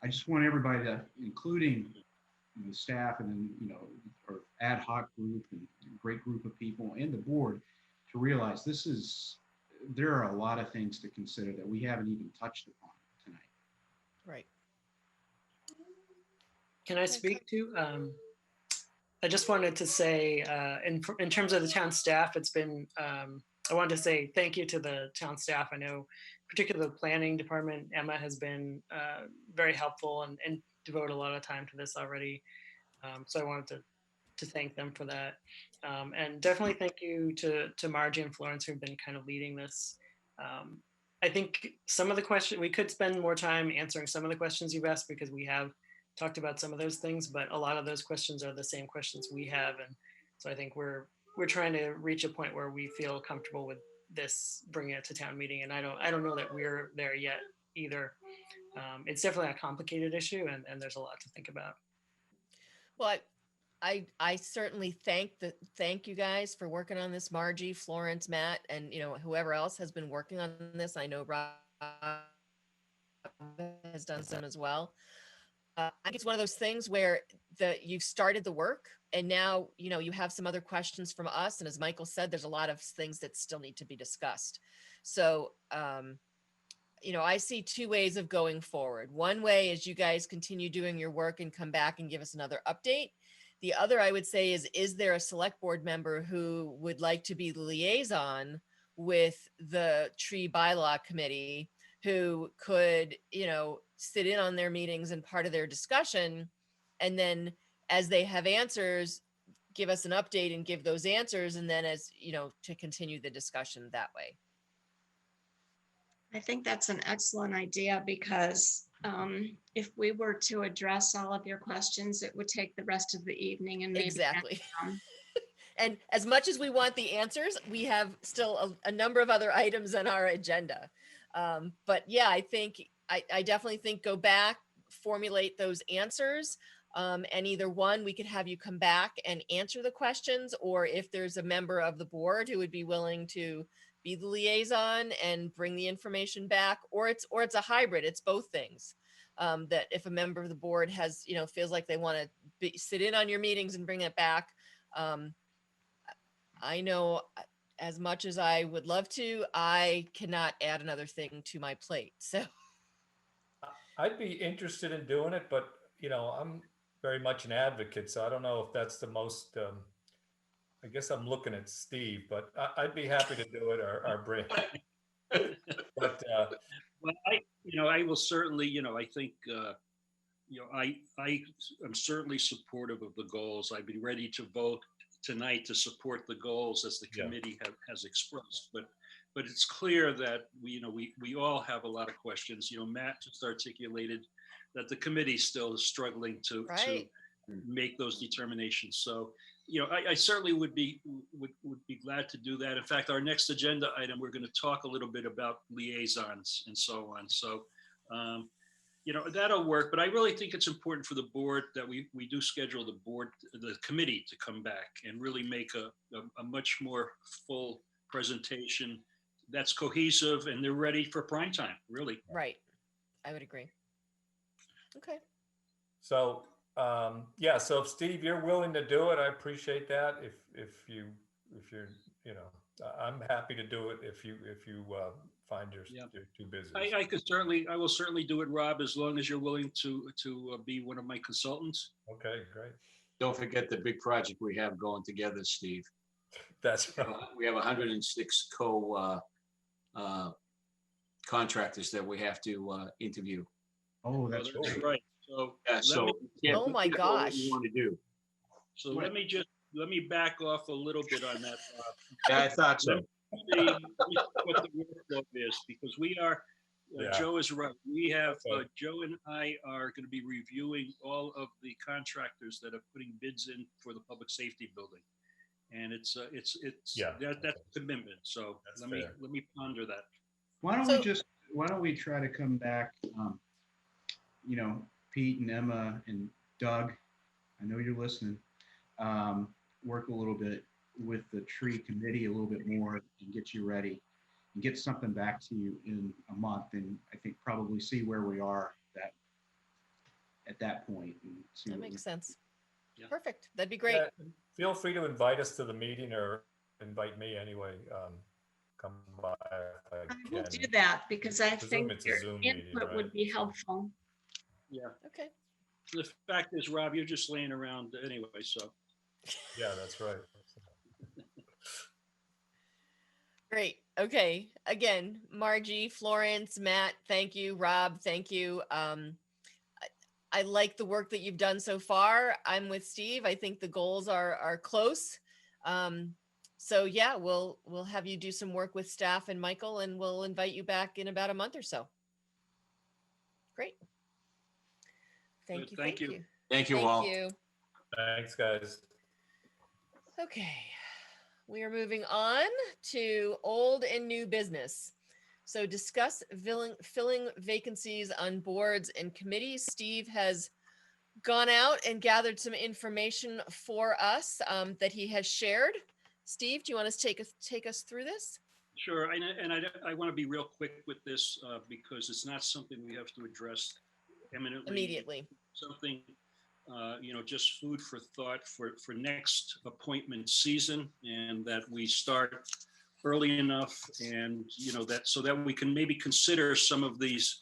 just want everybody to, including the staff and then, our ad hoc group and great group of people and the board, to realize there are a lot of things to consider that we haven't even touched upon tonight. Right. Can I speak to? I just wanted to say, in terms of the town staff, it's been, I wanted to say thank you to the town staff. I know, particularly the planning department, Emma has been very helpful and devote a lot of time to this already. So I wanted to thank them for that. And definitely thank you to Margie and Florence, who've been kind of leading this. I think some of the questions, we could spend more time answering some of the questions you've asked, because we have talked about some of those things, but a lot of those questions are the same questions we have. And so I think we're trying to reach a point where we feel comfortable with this, bringing it to town meeting. And I don't know that we're there yet either. It's definitely a complicated issue, and there's a lot to think about. Well, I certainly thank you guys for working on this, Margie, Florence, Matt, and whoever else has been working on this. I know Rob has done some as well. I think it's one of those things where you've started the work, and now you have some other questions from us. And as Michael said, there's a lot of things that still need to be discussed. So I see 2 ways of going forward. One way is you guys continue doing your work and come back and give us another update. The other, I would say, is there a select board member who would like to be the liaison with the tree bylaw committee, who could, sit in on their meetings and part of their discussion, and then as they have answers, give us an update and give those answers, and then to continue the discussion that way. I think that's an excellent idea, because if we were to address all of your questions, it would take the rest of the evening, and maybe exactly. And as much as we want the answers, we have still a number of other items on our agenda. But yeah, I definitely think go back, formulate those answers, and either one, we could have you come back and answer the questions, or if there's a member of the board who would be willing to be the liaison and bring the information back, or it's a hybrid. It's both things. That if a member of the board has, feels like they want to sit in on your meetings and bring it back. I know as much as I would love to, I cannot add another thing to my plate. So I'd be interested in doing it, but I'm very much an advocate, so I don't know if that's the most, I guess I'm looking at Steve, but I'd be happy to do it, or Brent. But Well, I will certainly, I think, I am certainly supportive of the goals. I'd be ready to vote tonight to support the goals as the committee has expressed. But it's clear that we all have a lot of questions. Matt just articulated that the committee still is struggling to make those determinations. So, I certainly would be glad to do that. In fact, our next agenda item, we're going to talk a little bit about liaisons and so on. So, that'll work. But I really think it's important for the board that we do schedule the committee to come back and really make a much more full presentation that's cohesive and they're ready for prime time, really. Right. I would agree. Okay. So, so if Steve, you're willing to do it, I appreciate that. If you're, I'm happy to do it if you find you're too busy. I will certainly do it, Rob, as long as you're willing to be one of my consultants. Okay, great. Don't forget the big project we have going together, Steve. That's right. We have 106 contractors that we have to interview. Oh, that's right. So, oh my gosh. What you want to do. So let me back off a little bit on that. Yeah, I thought so. Let me see what the workload is, because we are, Joe is right. We have, Joe and I are going to be reviewing all of the contractors that are putting bids in for the public safety building. And that's a commitment. So let me ponder that. Why don't we try to come back, Pete and Emma and Doug, I know you're listening, work a little bit with the tree committee a little bit more and get you ready and get something back to you in a month, and I think probably see where we are at that point. And see that makes sense. Yeah. Perfect. That'd be great. Yeah, feel free to invite us to the meeting or invite me anyway. Come by if I will do that because I think your Zoom input would be helpful. Yeah. Okay. The fact is, Rob, you're just laying around anyway, so. Yeah, that's right. Great. Okay. Again, Margie, Florence, Matt, thank you. Rob, thank you. I like the work that you've done so far. I'm with Steve. I think the goals are close. So yeah, we'll have you do some work with staff and Michael, and we'll invite you back in about a month or so. Great. Thank you. Thank you. Thank you all. Thanks, guys. Okay. We are moving on to old and new business. So discuss filling vacancies on boards and committees. Steve has gone out and gathered some information for us that he has shared. Steve, do you want to take us through this? Sure, and I want to be real quick with this because it's not something we have to address immediately. Something, just food for thought for next appointment season, and that we start early enough, and so that we can maybe consider some of these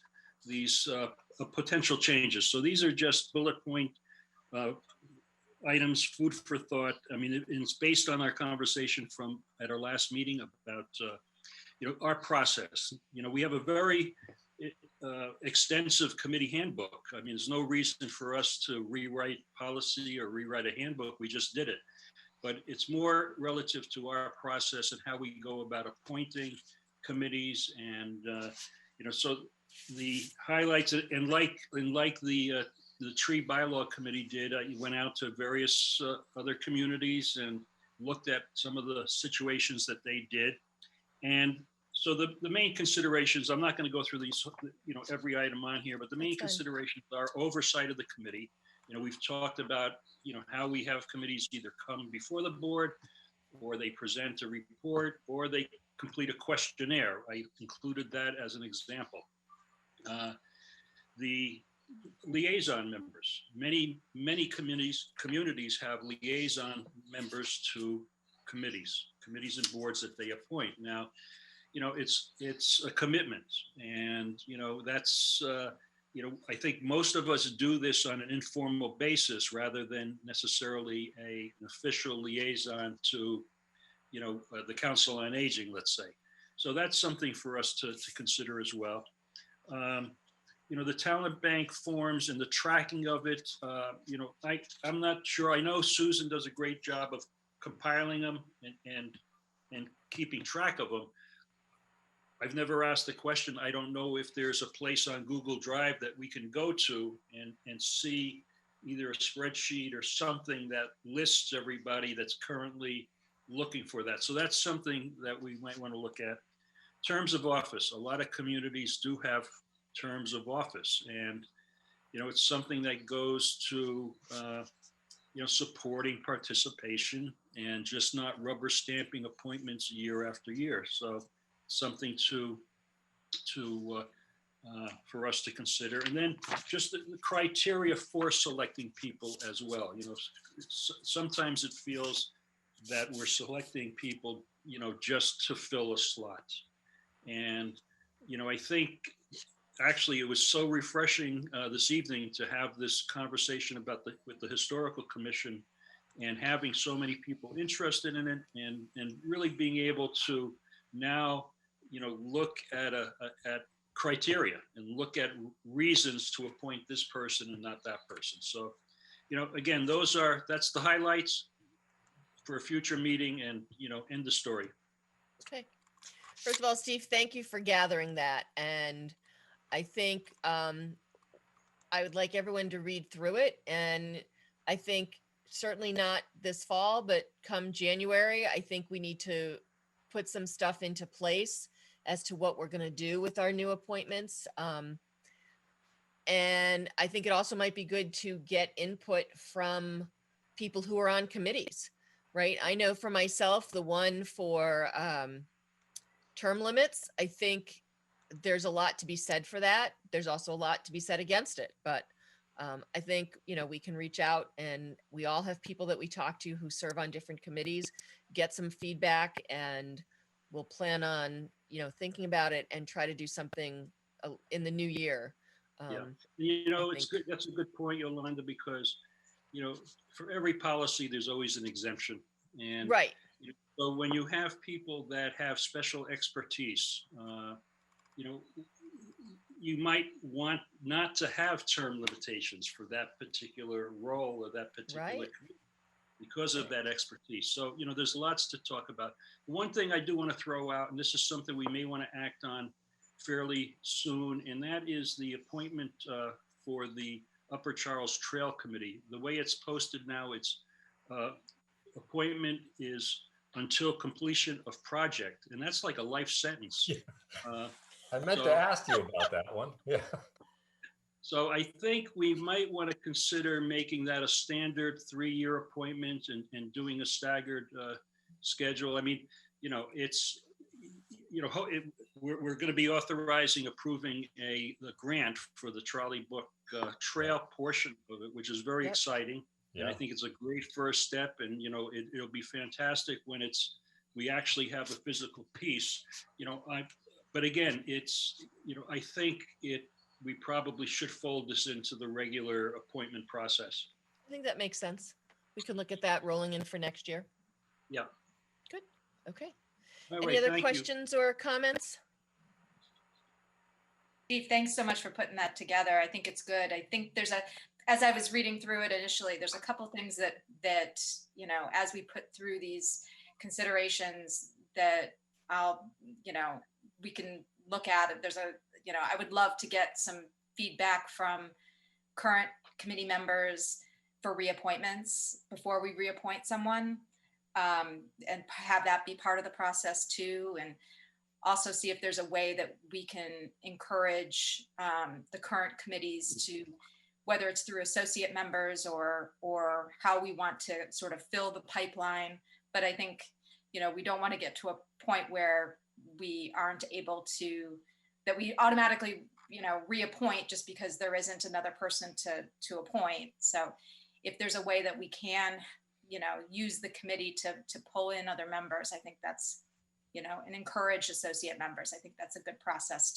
potential changes. So these are just bullet point items, food for thought. I mean, it's based on our conversation at our last meeting about our process. We have a very extensive committee handbook. I mean, there's no reason for us to rewrite policy or rewrite a handbook. We just did it. But it's more relative to our process and how we go about appointing committees, and so the highlights, and like the tree bylaw committee did, I went out to various other communities and looked at some of the situations that they did. And so the main considerations, I'm not going to go through these, every item on here, but the main considerations are oversight of the committee. We've talked about, how we have committees either come before the board, or they present a report, or they complete a questionnaire. I included that as an example. The liaison members, many communities have liaison members to committees and boards that they appoint. Now, it's a commitment, and that's I think most of us do this on an informal basis rather than necessarily an official liaison to the Council on Aging, let's say. So that's something for us to consider as well. You know, the talent bank forms and the tracking of it, you know, I'm not sure. I know Susan does a great job of compiling them and keeping track of them. I've never asked the question. I don't know if there's a place on Google Drive that we can go to and see either a spreadsheet or something that lists everybody that's currently looking for that. So that's something that we might want to look at. Terms of office. A lot of communities do have terms of office, and you know, it's something that goes to you know, supporting participation and just not rubber stamping appointments year after year. So something to for us to consider. And then just the criteria for selecting people as well. You know, sometimes it feels that we're selecting people, you know, just to fill a slot. And, you know, I think actually it was so refreshing this evening to have this conversation about with the Historical Commission and having so many people interested in it, and really being able to now, you know, look at at criteria and look at reasons to appoint this person and not that person. So, you know, again, that's the highlights for a future meeting, and, you know, end the story. Okay. First of all, Steve, thank you for gathering that. And I think I would like everyone to read through it. And I think certainly not this fall, but come January, I think we need to put some stuff into place as to what we're going to do with our new appointments. And I think it also might be good to get input from people who are on committees, right? I know for myself, the one for term limits, I think there's a lot to be said for that. There's also a lot to be said against it. But I think, you know, we can reach out, and we all have people that we talk to who serve on different committees, get some feedback, and we'll plan on, you know, thinking about it and try to do something in the new year. Yeah, you know, it's good. That's a good point, Yolanda, because, you know, for every policy, there's always an exemption. And right. So when you have people that have special expertise, you know, you might want not to have term limitations for that particular role or that particular committee because of that expertise. So, you know, there's lots to talk about. One thing I do want to throw out, and this is something we may want to act on fairly soon, and that is the appointment for the Upper Charles Trail Committee. The way it's posted now, it's appointment is until completion of project, and that's like a life sentence. I meant to ask you about that one. Yeah. So I think we might want to consider making that a standard 3-year appointment and doing a staggered schedule. I mean, you know, it's, you know, we're going to be approving the grant for the Trolley Book Trail portion of it, which is very exciting. Yeah. And I think it's a great first step. And, you know, it'll be fantastic when we actually have a physical piece, you know. But again, it's, you know, I think we probably should fold this into the regular appointment process. I think that makes sense. We can look at that rolling in for next year. Yeah. Good. Okay. All Any right, other thank you. questions or comments? Steve, thanks so much for putting that together. I think it's good. I think as I was reading through it initially, there's a couple things that, you know, as we put through these considerations that we can look at it. I would love to get some feedback from current committee members for reappointments before we reappoint someone, and have that be part of the process too. And also see if there's a way that we can encourage the current committees to, whether it's through associate members or how we want to sort of fill the pipeline. But I think, you know, we don't want to get to a point where we aren't able to, that we automatically, you know, reappoint just because there isn't another person to appoint. So if there's a way that we can, you know, use the committee to pull in other members, I think that's, you know, and encourage associate members. I think that's a good process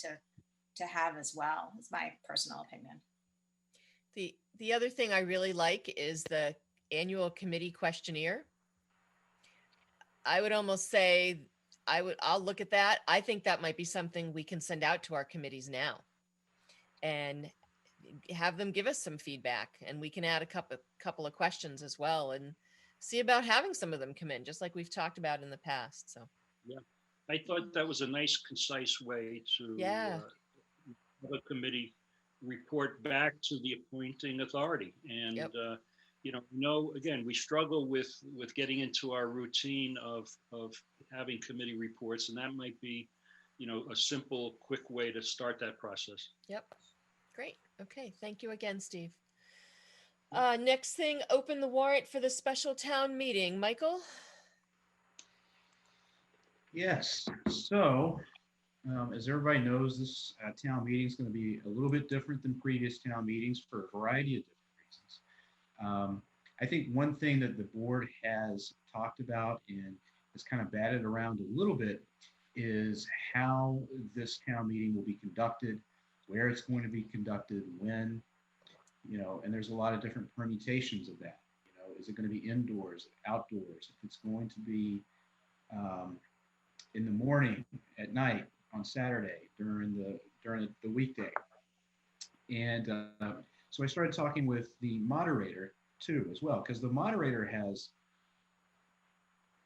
to have as well, is my personal opinion. The other thing I really like is the annual committee questionnaire. I would almost say I'll look at that. I think that might be something we can send out to our committees now. and have them give us some feedback, and we can add a couple of questions as well and see about having some of them come in, just like we've talked about in the past. So Yeah, I thought that was a nice, concise way to yeah, have a committee report back to the appointing authority. And Yep. Again, we struggle with getting into our routine of having committee reports, and that might be, a simple, quick way to start that process. Yep. Great. Okay. Thank you again, Steve. Next thing, open the warrant for the special town meeting. Michael? Yes. So, as everybody knows, this town meeting is going to be a little bit different than previous town meetings for a variety of different reasons. I think one thing that the board has talked about and has kind of batted around a little bit is how this town meeting will be conducted, where it's going to be conducted, when, and there's a lot of different permutations of that. Is it going to be indoors, outdoors? If it's going to be in the morning, at night, on Saturday, during the weekday. And so I started talking with the moderator too, as well, because the moderator has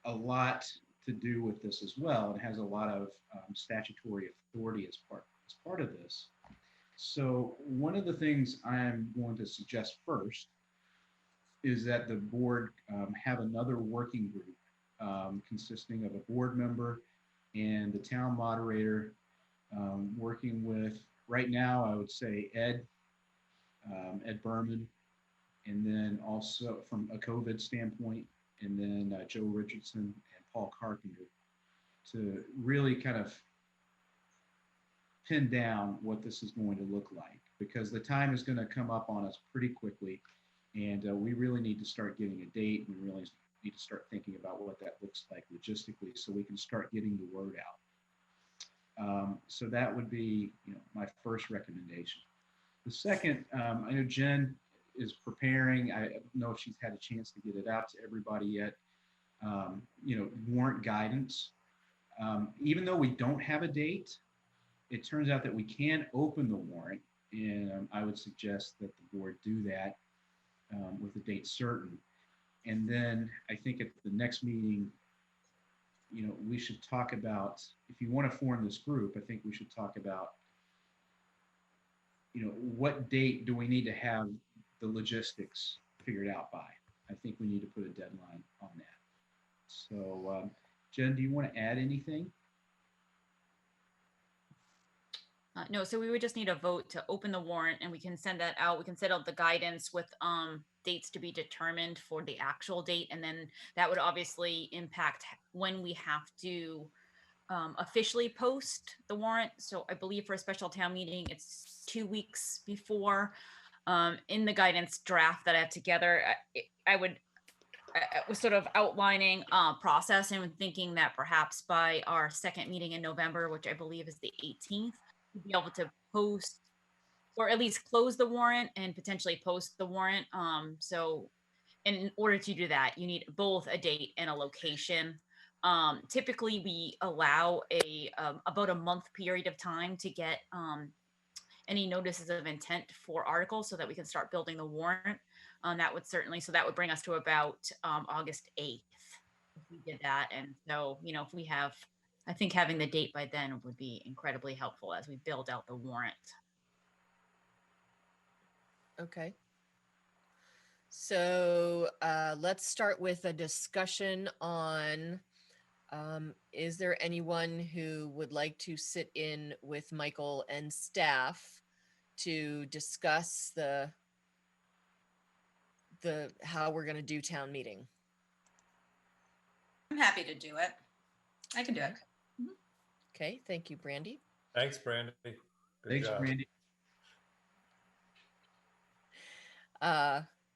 a lot to do with this as well, and has a lot of statutory authority as part of this. So one of the things I'm going to suggest first is that the board have another working group consisting of a board member and the town moderator, working with, right now, I would say Ed Berman, and then also from a COVID standpoint, and then Joe Richardson and Paul Carpenter, to really kind of pin down what this is going to look like, because the time is going to come up on us pretty quickly, and we really need to start getting a date. We really need to start thinking about what that looks like logistically, so we can start getting the word out. So that would be, my first recommendation. The second, I know Jen is preparing. I don't know if she's had a chance to get it out to everybody yet. Warrant guidance. Even though we don't have a date, it turns out that we can open the warrant, and I would suggest that the board do that with a date certain. And then I think at the next meeting, we should talk about, if you want to form this group, I think we should talk about, what date do we need to have the logistics figured out by? I think we need to put a deadline on that. So, Jen, do you want to add anything? No, so we would just need a vote to open the warrant, and we can send that out. We can set out the guidance with dates to be determined for the actual date, and then that would obviously impact when we have to officially post the warrant. So I believe for a special town meeting, it's 2 weeks before. In the guidance draft that I have together, I was sort of outlining process and thinking that perhaps by our second meeting in November, which I believe is the 18th, we'd be able to post, or at least close the warrant and potentially post the warrant. So in order to do that, you need both a date and a location. Typically, we allow about a month period of time to get any notices of intent for articles so that we can start building the warrant. That would bring us to about August 8th if we did that. And so, if I think having the date by then would be incredibly helpful as we build out the warrant. Okay. So let's start with a discussion on, is there anyone who would like to sit in with Michael and staff to discuss how we're going to do town meeting? I'm happy to do it. I can do it. Okay, thank you, Brandy. Thanks, Brandy. Thanks, Brandy.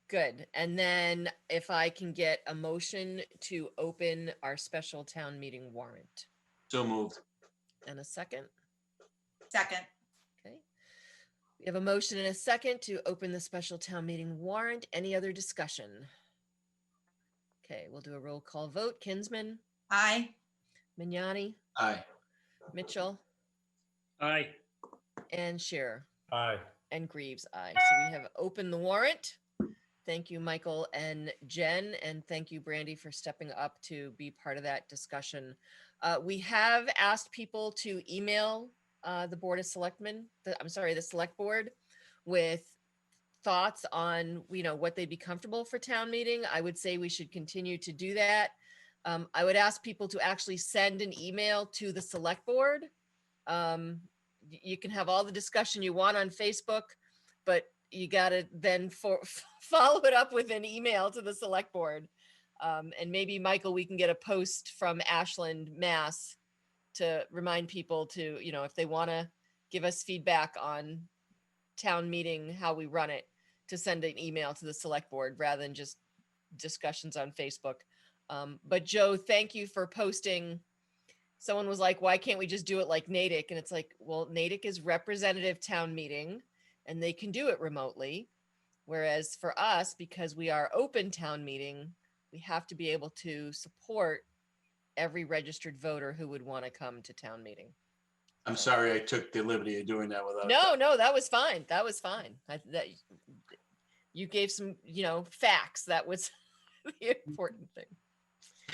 Good. And then if I can get a motion to open our special town meeting warrant. So moved. And a second? Second. Okay. We have a motion and a second to open the special town meeting warrant. Any other discussion? Okay, we'll do a roll call vote. Kinsman? Aye. Mignani? Aye. Mitchell? Aye. And Scheer? Aye. And Greaves, aye. So we have opened the warrant. Thank you, Michael and Jen, and thank you, Brandy, for stepping up to be part of that discussion. We have asked people to email the Board of Selectmen, the Select Board, with thoughts on, what they'd be comfortable for town meeting. I would say we should continue to do that. I would ask people to actually send an email to the Select Board. You can have all the discussion you want on Facebook, but you got to then follow it up with an email to the Select Board. And maybe, Michael, we can get a post from Ashland, Mass to remind people to, if they want to give us feedback on town meeting, how we run it, to send an email to the Select Board rather than just discussions on Facebook. But Joe, thank you for posting. Someone was like, why can't we just do it like Natick? And it's like, well, Natick is representative town meeting and they can do it remotely. Whereas for us, because we are open town meeting, we have to be able to support every registered voter who would want to come to town meeting. I'm sorry I took the liberty of doing that without. No, that was fine. That was fine. You gave some, facts. That was the important thing.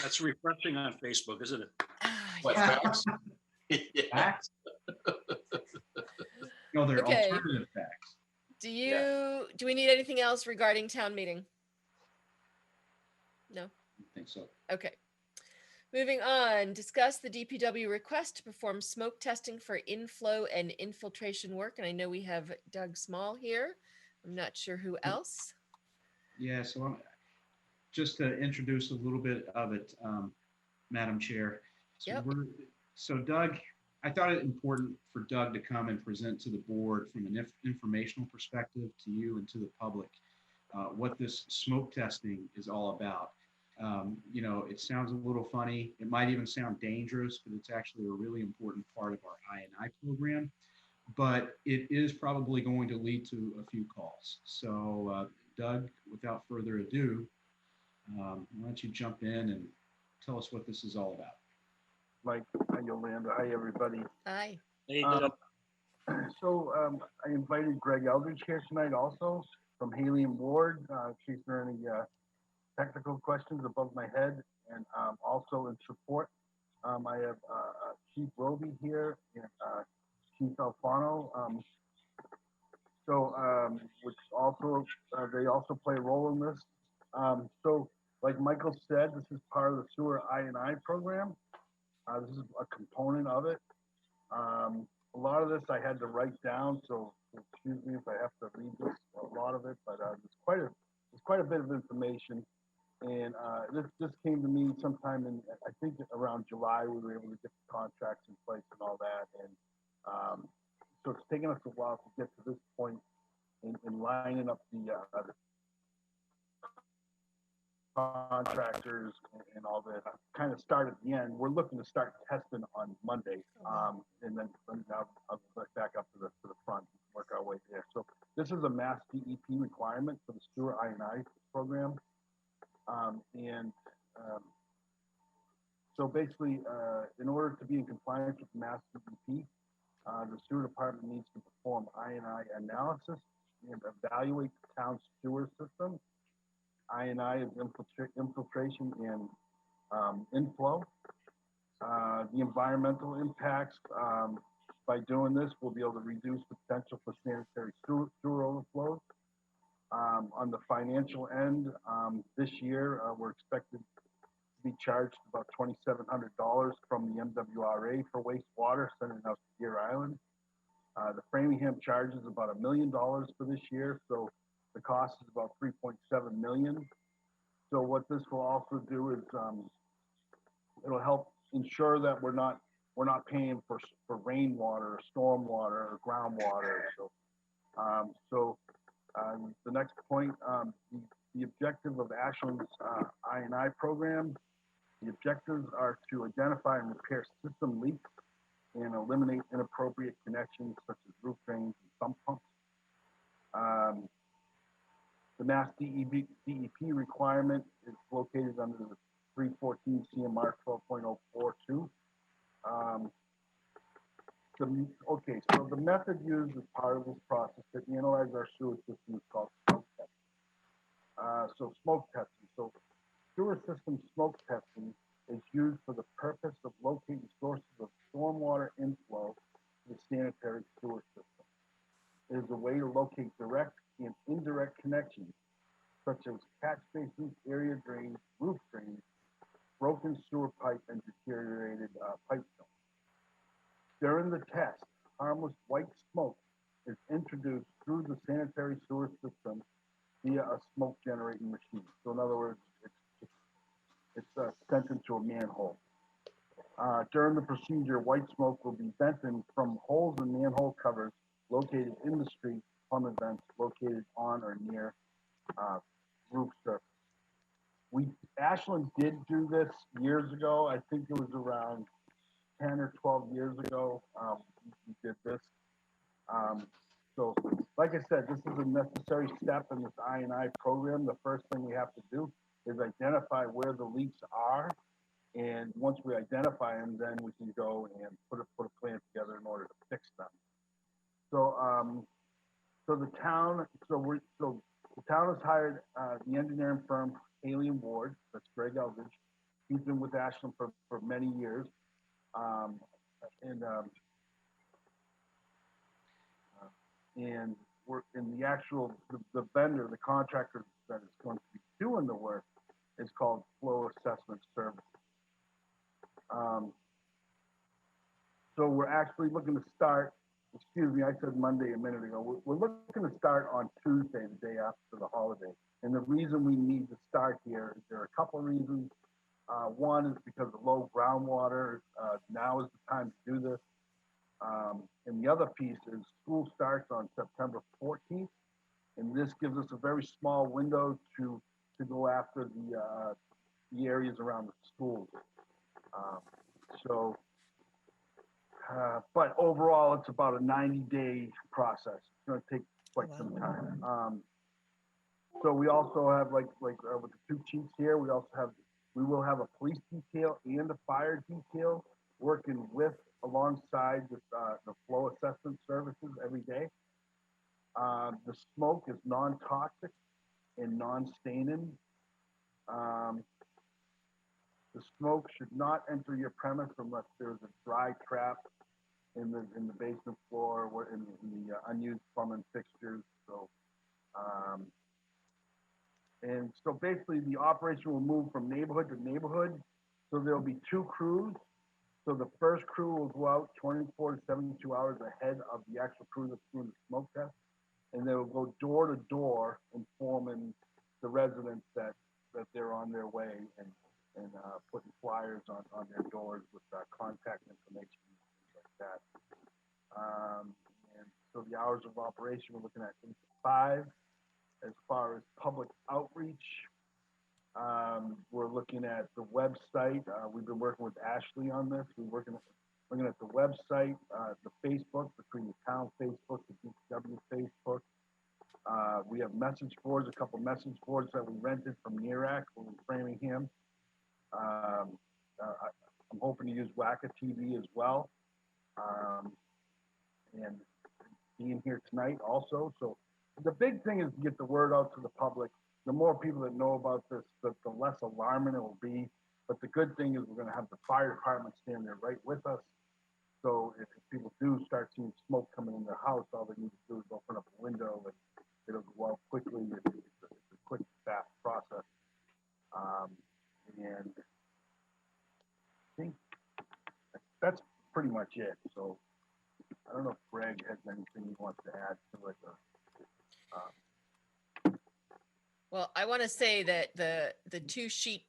That's refreshing on Facebook, isn't it? What, Yeah. facts? Facts? No, they're Okay. alternative facts. Do we need anything else regarding town meeting? No. I think so. Okay. Moving on, discuss the DPW request to perform smoke testing for inflow and infiltration work. And I know we have Doug Small here. I'm not sure who else. Yeah, so just to introduce a little bit of it, Madam Chair. So Doug, I thought it important for Doug to come and present to the board from an informational perspective to you and to the public what this smoke testing is all about. It sounds a little funny. It might even sound dangerous, but it's actually a really important part of our I&I program. But it is probably going to lead to a few calls. So Doug, without further ado, why don't you jump in and tell us what this is all about? Mike, hi Yolanda, hi everybody. Hi. Hey, Doug. I invited Greg Eldridge here tonight also from Haley and Ward, in case there are any technical questions above my head, and also in support. I have Chief Roby here and Chief Alfano. Which also, they also play a role in this. So like Michael said, this is part of the sewer I&I program. This is a component of it. A lot of this I had to write down, so excuse me if I have to read this, a lot of it, but there's quite a bit of information. And this came to me sometime in, I think around July, we were able to get the contracts in place and all that. And so it's taken us a while to get to this point in lining up the contractors and all that. Kind of start at the end. We're looking to start testing on Monday, and then I'll back up to the front and work our way there. So this is a mass DEP requirement for the sewer I&I program, so basically, in order to be in compliance with mass DEP, the sewer department needs to perform I&I analysis and evaluate the town's sewer system. I&I is infiltration and inflow. The environmental impacts, by doing this, we'll be able to reduce the potential for sanitary sewer overflows. On the financial end, this year, we're expected to be charged about $2,700 from the MWRA for wastewater sending out to Deer Island. The Framingham charge is about $1 million for this year, so the cost is about $3.7 million. So what this will also do is it'll help ensure that we're not paying for rainwater or stormwater or groundwater. So the next point, the objective of Ashland's I&I program, the objectives are to identify and repair system leaks and eliminate inappropriate connections such as roof drains and sump pumps. The Mass DEP requirement is located under the 314 CMR 12.042. So the method used as part of this process to analyze our sewer system is called smoke testing. So smoke testing. So sewer system smoke testing is used for the purpose of locating sources of stormwater inflow to the sanitary sewer system. It is a way to locate direct and indirect connections, such as catch basins, area drains, roof drains, broken sewer pipe, and deteriorated pipe film. During the test, harmless white smoke is introduced through the sanitary sewer system via a smoke generating machine. So in other words, it's sent into a manhole. During the procedure, white smoke will be vented from holes in manhole covers located in the street, plumbing vents located on or near roof surface. Ashland did do this years ago. I think it was around 10 or 12 years ago. We did this. So like I said, this is a necessary step in this I&I program. The first thing we have to do is identify where the leaks are. And once we identify them, then we can go and put a plan together in order to fix them. So, the town has hired the engineering firm Haley & Ward. That's Greg Eldridge. He's been with Ashland for many years. And we're in the actual, the vendor, the contractor that is going to be doing the work is called Flow Assessment Services. So we're actually looking to start, excuse me, I said Monday a minute ago. We're looking to start on Tuesday, the day after the holiday. And the reason we need to start here is there are a couple of reasons. One is because of low groundwater. Now is the time to do this. And the other piece is school starts on September 14th. And this gives us a very small window to go after the areas around the schools. But overall, it's about a 90-day process. It's going to take quite some time. So we also have with the two chiefs here, we will have a police detail and a fire detail working alongside the flow assessment services every day. The smoke is non-toxic and non-staining. The smoke should not enter your premise unless there's a dry trap in the basement floor or in the unused plumbing fixtures. So, and so basically the operation will move from neighborhood to neighborhood. So there'll be two crews. So the first crew will go out 24 to 72 hours ahead of the actual crew that's doing the smoke test. And they will go door to door informing the residents that they're on their way and putting flyers on their doors with contact information and things like that. And so the hours of operation, we're looking at 8 to 5. As far as public outreach, we're looking at the website. We've been working with Ashley on this. We're looking at the website, the Facebook, between the town Facebook, the DPW Facebook. We have message boards, a couple message boards that we rented from NERAC in Framingham. I'm hoping to use WACA-TV as well. And being here tonight also. So the big thing is to get the word out to the public. The more people that know about this, the less alarming it will be. But the good thing is we're going to have the fire department stand there right with us. So if people do start seeing smoke coming in their house, all they need to do is open up a window and it'll go out quickly. It's a quick, fast process. And I think that's pretty much it. So I don't know if Greg has anything he wants to add to it. Well, I want to say that the two sheet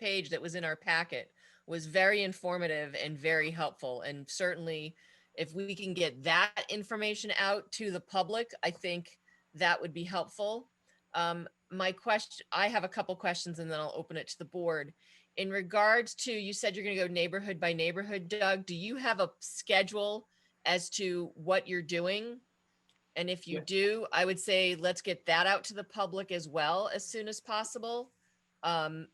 page that was in our packet was very informative and very helpful. And certainly if we can get that information out to the public, I think that would be helpful. I have a couple questions and then I'll open it to the board. In regards to, you said you're going to go neighborhood by neighborhood, Doug, do you have a schedule as to what you're doing? And if you do, I would say, let's get that out to the public as well as soon as possible.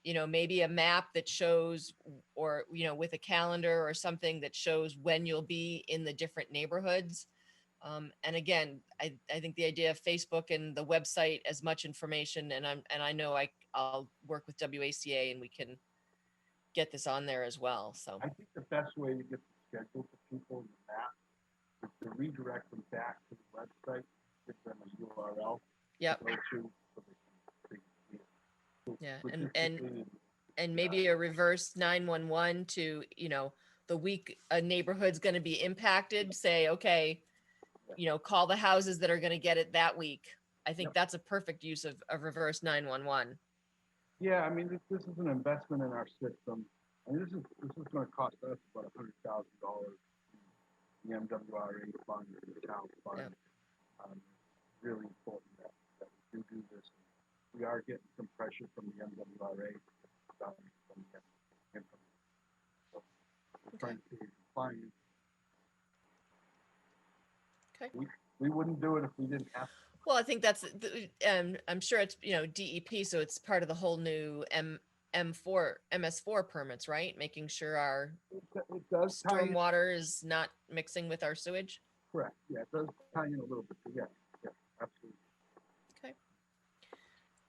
you know, maybe a map that shows, or, you know, with a calendar or something that shows when you'll be in the different neighborhoods. And again, I think the idea of Facebook and the website, as much information, and I know I'll work with WACA and we can get this on there as well. So I think the best way to get the schedule to people in the map is to redirect them back to the website, give them a URL. Yep. To go to, so they can see it. So yeah, logistically, and maybe a reverse 911 to, you know, the week a neighborhood's going to be impacted, say, okay, you know, call the houses that are going to get it that week. I think that's a perfect use of reverse 911. yeah, I mean, this is an investment in our system. I mean, this is going to cost us about $100,000. The MWRA fund, the town fund. Yep. Really important that we do this. We are getting some pressure from the MWRA. From the so we're trying to be compliant. Okay. We wouldn't do it if we didn't have to. Well, I think that's, I'm sure it's, you know, DEP, so it's part of the whole new MS4 permits, right? Making sure our it does stormwater is not mixing with our sewage. Correct. Yeah, it does tie in a little bit. Yeah, absolutely. Okay.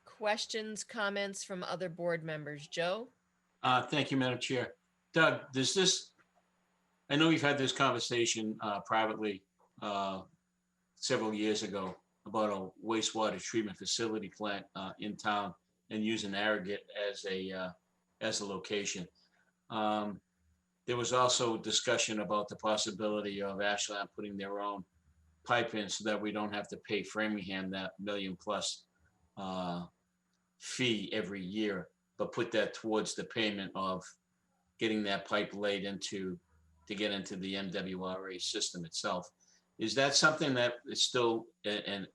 Questions, comments from other board members? Joe? Thank you, Madam Chair. Doug, I know you've had this conversation privately several years ago about a wastewater treatment facility plant in town and using Arrogate as a location. There was also discussion about the possibility of Ashland putting their own pipe in so that we don't have to pay Framingham that $1 million+ fee every year, but put that towards the payment of getting that pipe laid to get into the MWRA system itself. Is that something that is still a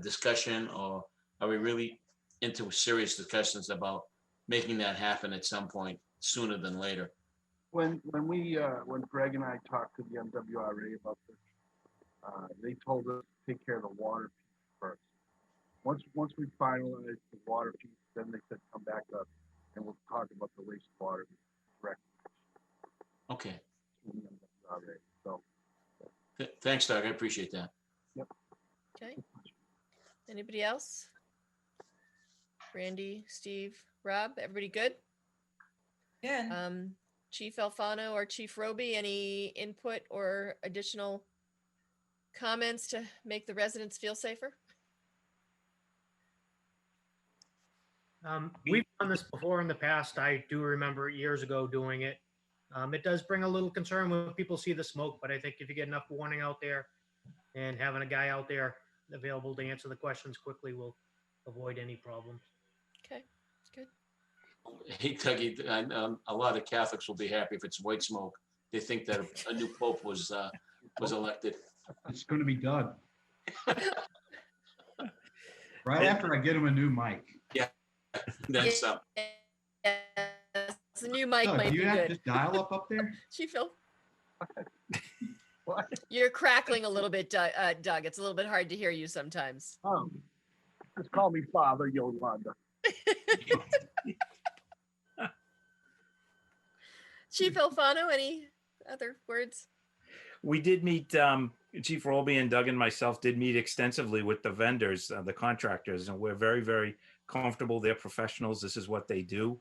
discussion, or are we really into serious discussions about making that happen at some point sooner than later? When Greg and I talked to the MWRA about this, they told us to take care of the water piece first. Once we finalize the water piece, then they said come back up and we'll talk about the wastewater directly. Okay. So. Thanks, Doug. I appreciate that. Yep. Okay. Anybody else? Randy, Steve, Rob, everybody good? Yeah. Chief Alfano or Chief Roby, any input or additional comments to make the residents feel safer? We've done this before in the past. I do remember years ago doing it. It does bring a little concern when people see the smoke, but I think if you get enough warning out there and having a guy out there available to answer the questions quickly will avoid any problems. Okay, good. Hey, Dougie, a lot of Catholics will be happy if it's white smoke. They think that a new pope was elected. It's going to be Doug. Right after I get him a new mic. Yeah, that's It's a new mic. Doug, might do you be have good. to dial up there? Chief Phil? You're crackling a little bit, Doug. It's a little bit hard to hear you sometimes. Oh, just call me Father Yolanda. Chief Alfano, any other words? We did meet, Chief Roby and Doug and myself did meet extensively with the vendors, the contractors, and we're very, very comfortable. They're professionals. This is what they do.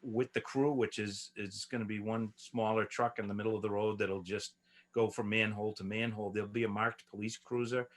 With the crew, which is going to be one smaller truck in the middle of the road that'll just go from manhole to manhole. There'll be a marked police cruiser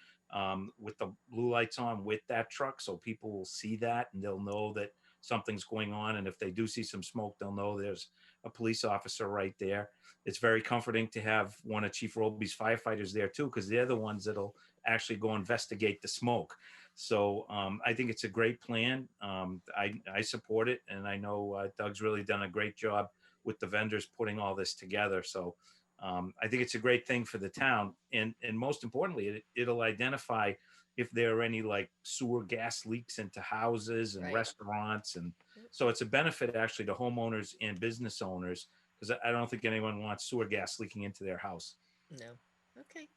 with the blue lights on with that truck, so people will see that and they'll know that something's going on. And if they do see some smoke, they'll know there's a police officer right there. It's very comforting to have one of Chief Roby's firefighters there too, because they're the ones that'll actually go investigate the smoke. So I think it's a great plan. I support it, and I know Doug's really done a great job with the vendors putting all this together. So I think it's a great thing for the town, and most importantly, it'll identify if there are any like sewer gas leaks into houses and restaurants, and so it's a benefit actually to homeowners and business owners, because I don't think anyone wants sewer gas leaking into their house. No. Okay,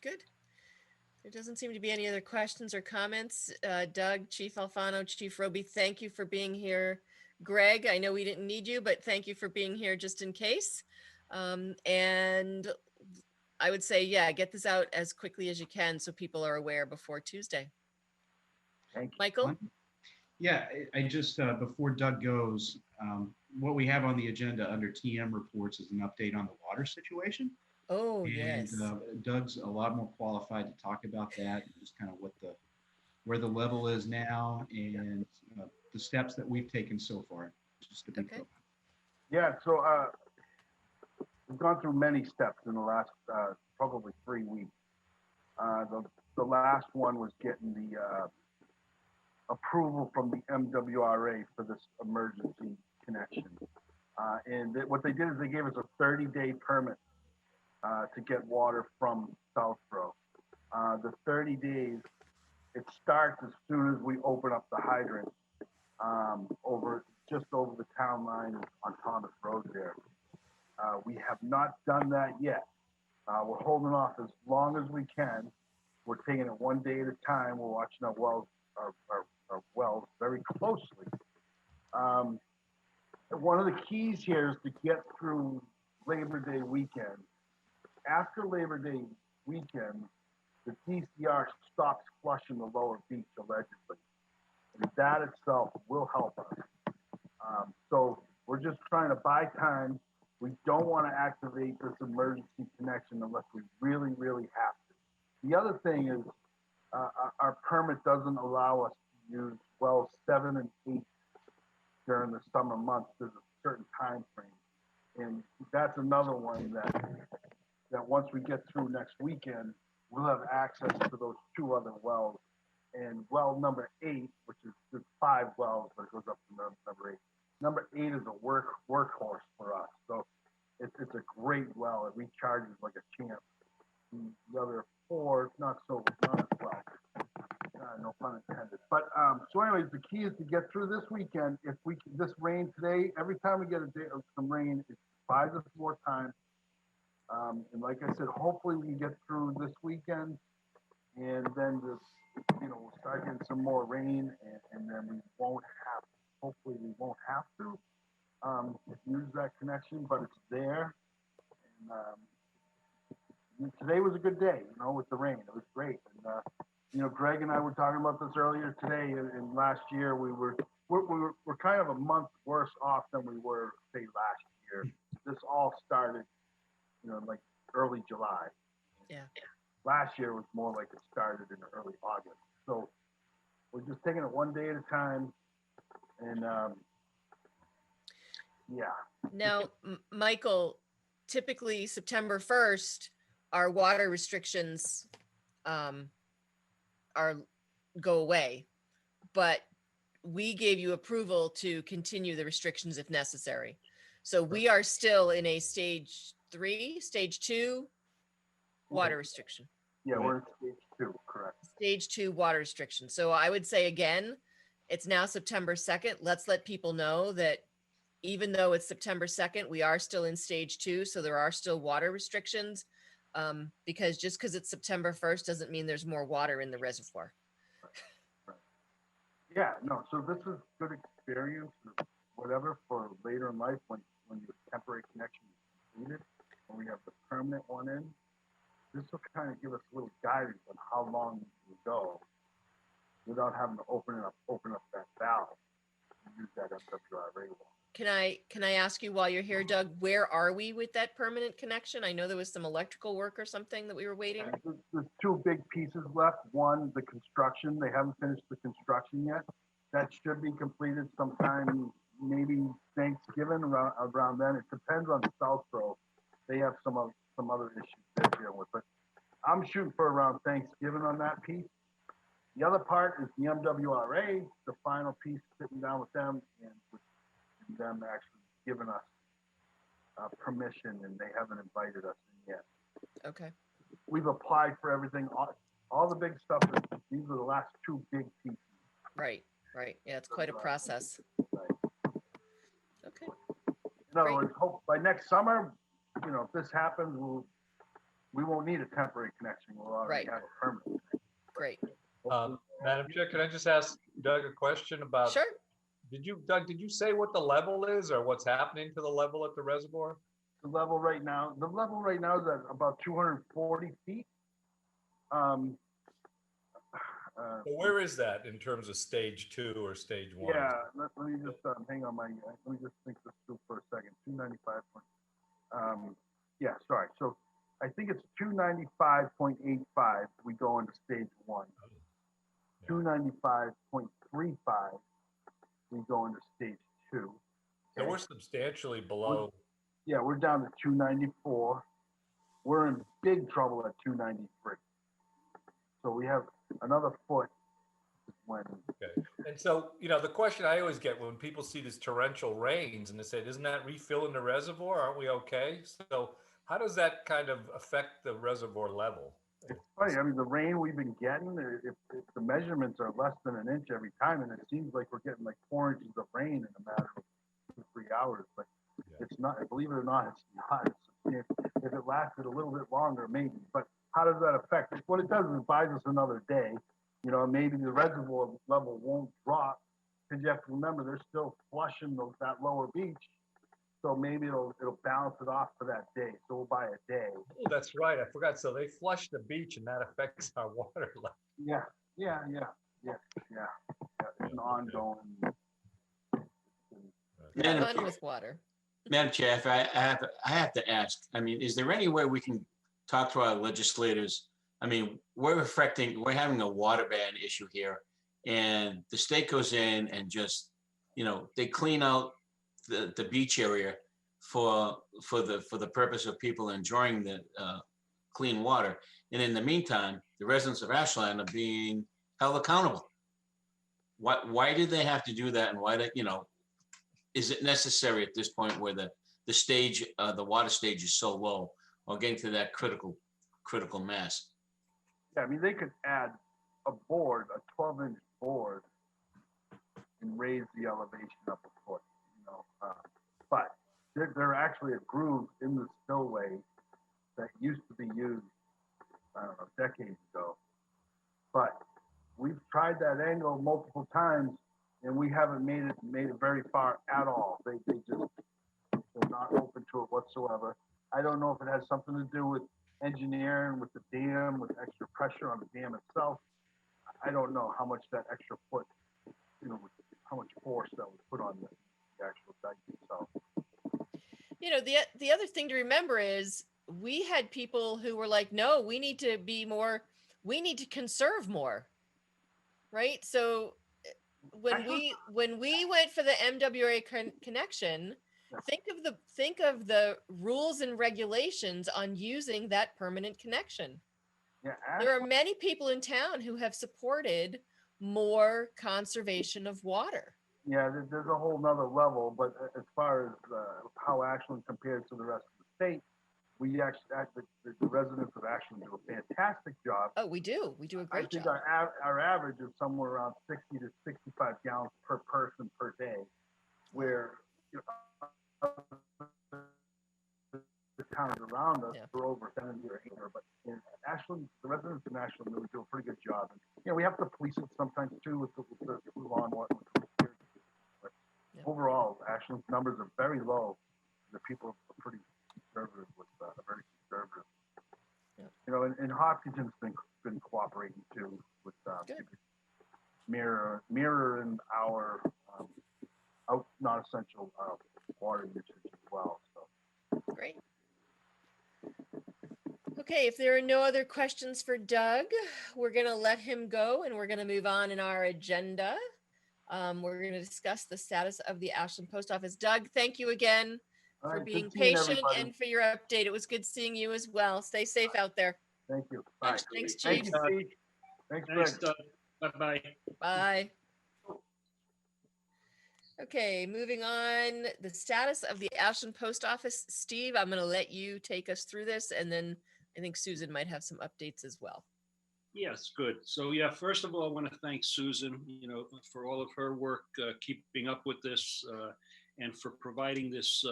good. There doesn't seem to be any other questions or comments. Doug, Chief Alfano, Chief Roby, thank you for being here. Greg, I know we didn't need you, but thank you for being here just in case. And I would say, yeah, get this out as quickly as you can so people are aware before Tuesday. Thank you. Michael? Yeah, I just, before Doug goes, what we have on the agenda under TM reports is an update on the water situation. Oh, And yes. Doug's a lot more qualified to talk about that, just kind of where the level is now and the steps that we've taken so far. Just to be clear. Yeah, so we've gone through many steps in the last probably 3 weeks. The last one was getting the approval from the MWRA for this emergency connection. What they did is they gave us a 30-day permit to get water from Southborough. The 30 days, it starts as soon as we open up the hydrant just over the town line on Thomas Road there. We have not done that yet. We're holding off as long as we can. We're taking it one day at a time. We're watching our wells very closely. One of the keys here is to get through Labor Day weekend. After Labor Day weekend, the DCR stops flushing the lower beach allegedly. And that itself will help us. So we're just trying to buy time. We don't want to activate this emergency connection unless we really, really have to. The other thing is our permit doesn't allow us to use wells 7 and 8 during the summer months. There's a certain time frame. And that's another one that once we get through next weekend, we'll have access to those 2 other wells. And well number 8, which is there's 5 wells, but it goes up to number 8. Number 8 is a workhorse for us. So it's a great well. It recharges like a champ. The other 4, not as well. No pun intended. But so anyways, the key is to get through this weekend. If we can, this rain today, every time we get a day of some rain, it buys us more time. And like I said, hopefully we can get through this weekend, and then we'll start getting some more rain, and then we won't have. Hopefully we won't have to use that connection, but it's there. And today was a good day, with the rain. It was great. And Greg and I were talking about this earlier today. And last year we're kind of a month worse off than we were, say, last year. This all started, like early July. Yeah. Last year was more like it started in early August. So we're just taking it one day at a time. And yeah. Now, Michael, typically September 1st, our water restrictions go away, but we gave you approval to continue the restrictions if necessary. So we are still in a stage 2 water restriction. Yeah, we're in stage 2, correct. Stage 2 water restriction. So I would say again, it's now September 2nd. Let's let people know that even though it's September 2nd, we are still in stage 2. So there are still water restrictions because just because it's September 1st doesn't mean there's more water in the reservoir. Right. Yeah, no, so this is good experience or whatever for later in life when your temporary connection is completed, when we have the permanent one in. This will kind of give us a little guidance on how long we go without having to open up that valve and use that MWRA wall. Can I ask you while you're here, Doug, where are we with that permanent connection? I know there was some electrical work or something that we were waiting. There's 2 big pieces left. One, the construction. They haven't finished the construction yet. That should be completed sometime, maybe Thanksgiving, around then. It depends on Southborough. They have some other issues they're dealing with, but I'm shooting for around Thanksgiving on that piece. The other part is the MWRA, the final piece, sitting down with them and with them actually giving us permission, and they haven't invited us in yet. Okay. We've applied for everything, all the big stuff. These are the last 2 big pieces. Right. Yeah, it's quite a process. Right. Okay. In other words, hope by next summer, if this happens, we won't need a temporary connection. We'll already have a permanent connection. Great. Madam Chair, can I just ask Doug a question about? Sure. Doug, did you say what the level is or what's happening to the level at the reservoir? The level right now is at about 240 feet. So where is that in terms of stage 2 or stage 1? Yeah, let me just hang on let me just think this through for a second. 295. Yeah, sorry. So I think it's 295.85. We go into stage 1. 295.35. We go into stage 2. So we're substantially below. Yeah, we're down to 294. We're in big trouble at 293. So we have another foot when. Okay. And so, the question I always get when people see these torrential rains and they say, isn't that refilling the reservoir? Aren't we okay? So how does that kind of affect the reservoir level? It's funny. I mean, the rain we've been getting, if the measurements are less than an inch every time, and it seems like we're getting like 4 inches of rain in a matter of 2 or 3 hours, but it's not, believe it or not, it's not. If it lasted a little bit longer, maybe. But how does that affect it? What it does is it buys us another day. Maybe the reservoir level won't drop because you have to remember they're still flushing that lower beach. So maybe it'll balance it off for that day. So we'll buy a day. Oh, that's right. I forgot. So they flush the beach and that affects our water level. Yeah. It's an ongoing. Fun with water. Madam Chair, if I have to ask, I mean, is there any way we can talk to our legislators? I mean, we're having a water ban issue here, and the state goes in and just, they clean out the beach area for the purpose of people enjoying the clean water. And in the meantime, the residents of Ashland are being held accountable. Why did they have to do that? And why is it necessary at this point where the stage, the water stage is so low or getting to that critical mass? Yeah, I mean, they could add a 12-inch board, and raise the elevation up a foot, but there are actually a groove in the spillway that used to be used, I don't know, decades ago. But we've tried that angle multiple times, and we haven't made it very far at all. They're not open to it whatsoever. I don't know if it has something to do with engineering, with the dam, with extra pressure on the dam itself. I don't know how much that extra foot, how much force that was put on the actual dike itself. The other thing to remember is we had people who were like, no, we need to conserve more. Right. So when we went for the MWA connection, think of the rules and regulations on using that permanent connection. Yeah, there are many people in town who have supported more conservation of water. Yeah, there's a whole nother level, but as far as how Ashland compares to the rest of the state, we actually, the residents of Ashland do a fantastic job. Oh, we do a great job. Our average is somewhere around 60 to 65 gallons per person per day, where the towns around us are over 70 or 80, but in Ashland, the residents in Ashland really do a pretty good job. And we have to police it sometimes too with the lawnmower. Overall, Ashland's numbers are very low. The people are pretty conservative very conservative. And Hopkinton's been cooperating too with mirroring our not essential water usage as well. So great. Okay, if there are no other questions for Doug, we're going to let him go and we're going to move on in our agenda. We're going to discuss the status of the Ashland Post Office. Doug, thank you again for being patient and for your update. It was good seeing you as well. Stay safe out there. Thank you. Bye. Thanks, Chief. Thanks, Doug. Bye-bye. Bye. Okay, moving on. The status of the Ashland Post Office. Steve, I'm going to let you take us through this, and then I think Susan might have some updates as well. Yes, good. So yeah, first of all, I want to thank Susan, for all of her work keeping up with this and for providing this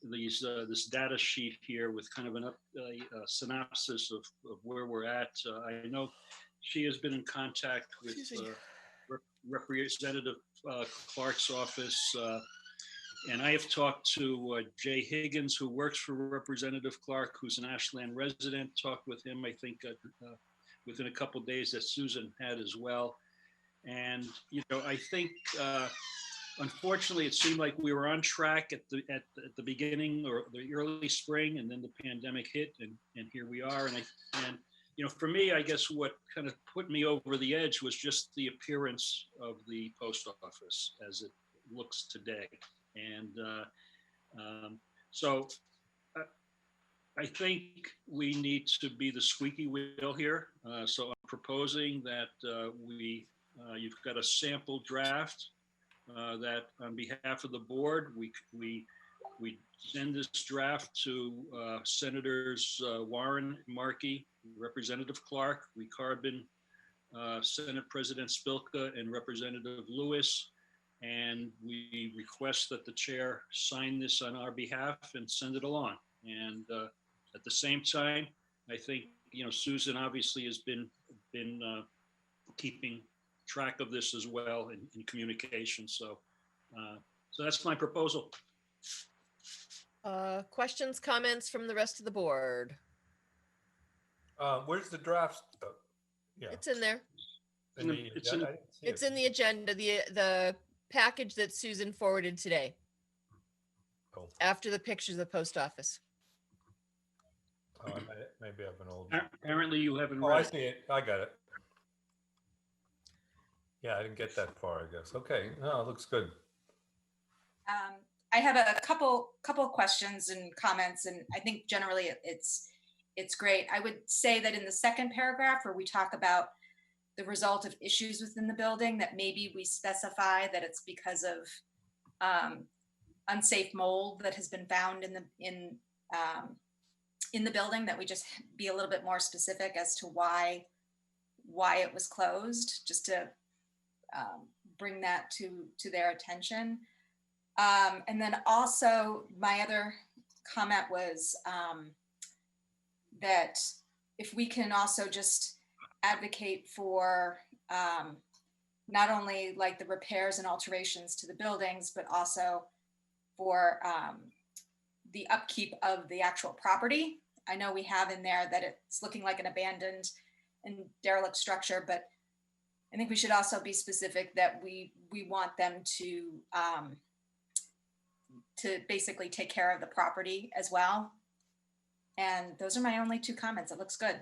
this data sheet here with kind of a synopsis of where we're at. I know she has been in contact with Representative Clark's office. And I have talked to Jay Higgins, who works for Representative Clark, who's an Ashland resident. Talked with him, I think, within a couple of days, that Susan had as well. And, you know, I think, unfortunately, it seemed like we were on track at the beginning or the early spring, and then the pandemic hit, and here we are. And you know, for me, I guess what kind of put me over the edge was just the appearance of the post office as it looks today. And so I think we need to be the squeaky wheel here. So I'm proposing that you've got a sample draft that on behalf of the board, we send this draft to Senators Warren, Markey, Representative Clark, Carbon, Senate President Spilka, and Representative Lewis. And we request that the chair sign this on our behalf and send it along. And at the same time, I think, you know, Susan obviously has been keeping track of this as well in communication. So that's my proposal. Questions, comments from the rest of the board? Where's the draft? Yeah. It's in there. It's in the agenda, the package that Susan forwarded today. Cool. After the pictures of the post office. Maybe I have an old. Apparently you haven't Oh, read I it. see it. I got it. Yeah, I didn't get that far, I guess. Okay, no, it looks good. I have a couple of questions and comments, and I think generally it's great. I would say that in the second paragraph where we talk about the result of issues within the building, that maybe we specify that it's because of unsafe mold that has been found in the building, that we just be a little bit more specific as to why it was closed, just to bring that to their attention. And then also my other comment was that if we can also just advocate for not only like the repairs and alterations to the buildings, but also for the upkeep of the actual property. I know we have in there that it's looking like an abandoned and derelict structure, but I think we should also be specific that we want them to basically take care of the property as well. And those are my only two comments. It looks good.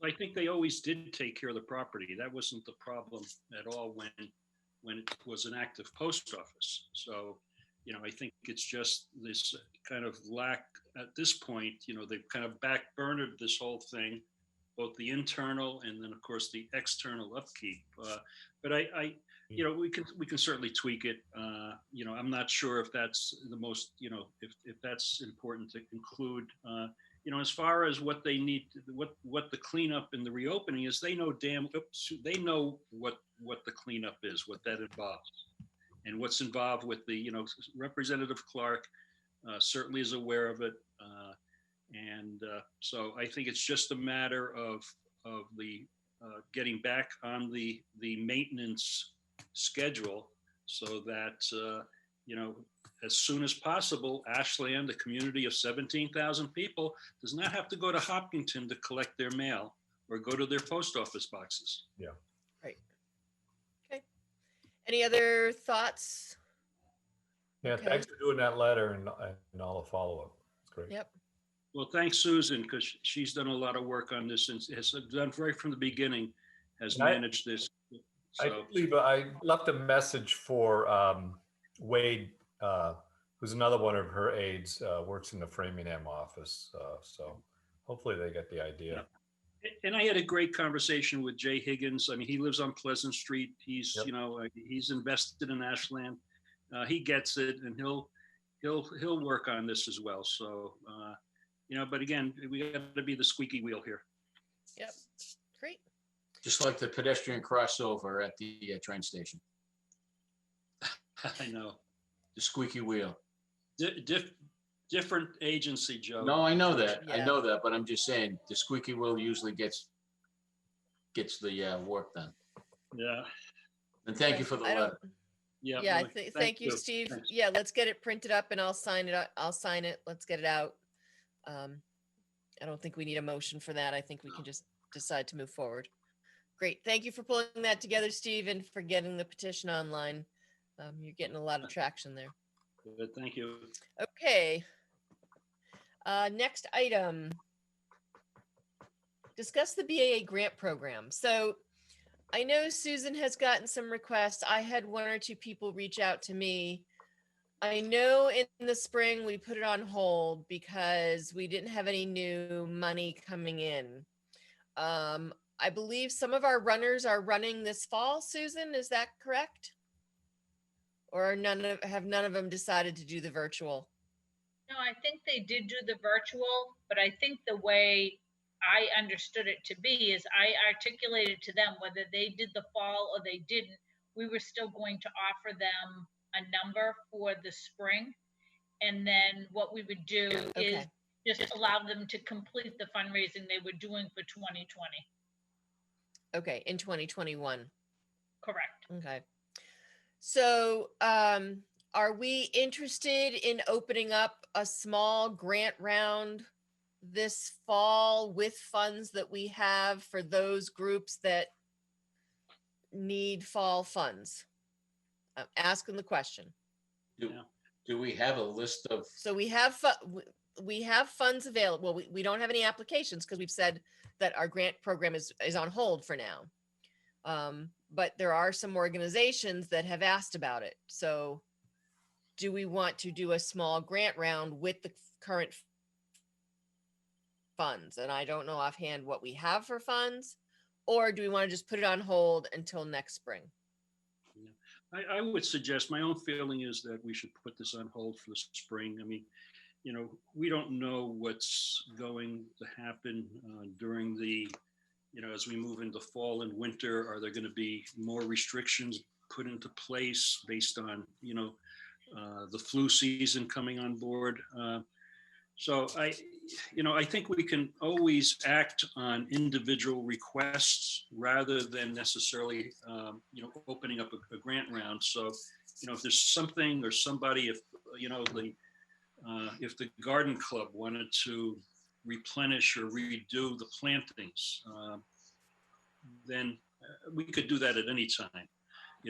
I think they always did take care of the property. That wasn't the problem at all when it was an active post office. So, you know, I think it's just this kind of lack at this point. You know, they've kind of backburnered this whole thing, both the internal and then of course the external upkeep. But I you know, we can certainly tweak it. You know, I'm not sure if that's the most, you know, if that's important to include. You know, as far as what they need, what the cleanup and the reopening is, they know they know what the cleanup is, what that involves, and what's involved with the, you know, Representative Clark certainly is aware of it, and so I think it's just a matter of the getting back on the maintenance schedule, so that you know, as soon as possible, Ashland, a community of 17,000 people, does not have to go to Hopkinton to collect their mail or go to their post office boxes. Yeah. Right. Okay. Any other thoughts? Yeah, Okay. thanks for doing that letter and all the follow-up. It's great. Yep. Well, thanks, Susan, because she's done a lot of work on this and has done right from the beginning, has And managed this. So, I left a message for Wade, who's another one of her aides, works in the Framingham office. So hopefully they get the idea. and I had a great conversation with Jay Higgins. I mean, he lives on Pleasant Street. He's, you know, he's invested in Ashland. He gets it, and he'll work on this as well. So, you know, but again, we got to be the squeaky wheel here. Yep. Great. Just like the pedestrian crossover at the train station. I know. The squeaky wheel. Different agency, Joe. No, I know that. Yeah. I know that, but I'm just saying the squeaky wheel usually gets gets the work done. Yeah. And thank you for the I don't- letter. Yeah. Yeah, no, thank you, Steve. Thanks. Yeah, let's get it printed up and I'll sign it. I'll sign it. Let's get it out. I don't think we need a motion for that. I think we can just decide to move forward. Great. Thank you for pulling that together, Steve, and for getting the petition online. You're getting a lot of traction there. Good, thank you. Okay. Next item. Discuss the BAA grant program. So I know Susan has gotten some requests. I had one or two people reach out to me. I know in the spring we put it on hold because we didn't have any new money coming in. I believe some of our runners are running this fall, Susan, is that correct? Or have none of them decided to do the virtual? No, I think they did do the virtual, but I think the way I understood it to be is I articulated to them whether they did the fall or they didn't, we were still going to offer them a number for the spring. And then what we would do is just allow them to complete the fundraising they were doing for 2020. Okay, in 2021. Correct. Okay. So, are we interested in opening up a small grant round this fall with funds that we have for those groups that need fall funds? I'm asking the question. Do we have a list of? So we have funds available. Well, we don't have any applications because we've said that our grant program is on hold for now. But there are some organizations that have asked about it. So do we want to do a small grant round with the current funds? And I don't know offhand what we have for funds, or do we want to just put it on hold until next spring? I would suggest, my own feeling is that we should put this on hold for the spring. I mean, you know, we don't know what's going to happen during the, you know, as we move into fall and winter. Are there going to be more restrictions put into place based on, you know, the flu season coming on board? So I think we can always act on individual requests rather than necessarily, opening up a grant round. So, if there's something or somebody, if the garden club wanted to replenish or redo the plantings, then we could do that at any time.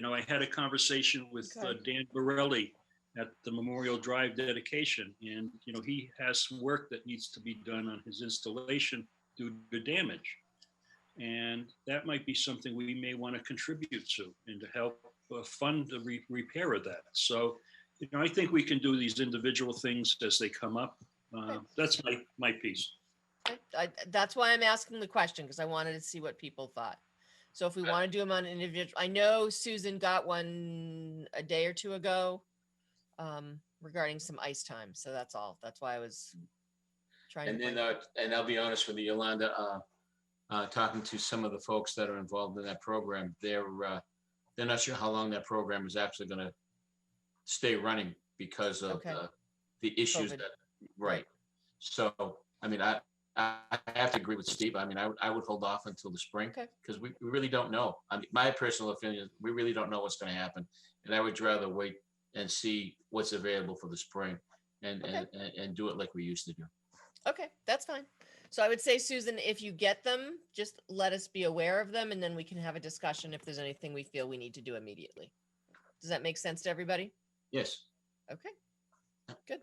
I had a conversation with Dan Borelli at the Memorial Drive dedication, and he has some work that needs to be done on his installation due to damage, and that might be something we may want to contribute to and to help fund the repair of that. So I think we can do these individual things as they come up. That's my piece. That's why I'm asking the question, because I wanted to see what people thought. So if we want to do them on individual, I know Susan got one a day or two ago regarding some ice time. So that's all. That's why I was trying And to. then, and I'll be honest with you, Yolanda, talking to some of the folks that are involved in that program, they're not sure how long that program is actually going to stay running because of the issues COVID. Right. So, I mean, I have to agree with Steve. I mean, I would hold off until the spring because we really don't know. I mean, my personal opinion is we really don't know what's going to happen. And I would rather wait and see what's available for the spring and do it like we used to do. Okay, that's fine. So I would say, Susan, if you get them, just let us be aware of them, and then we can have a discussion if there's anything we feel we need to do immediately. Does that make sense to everybody? Yes. Okay, good.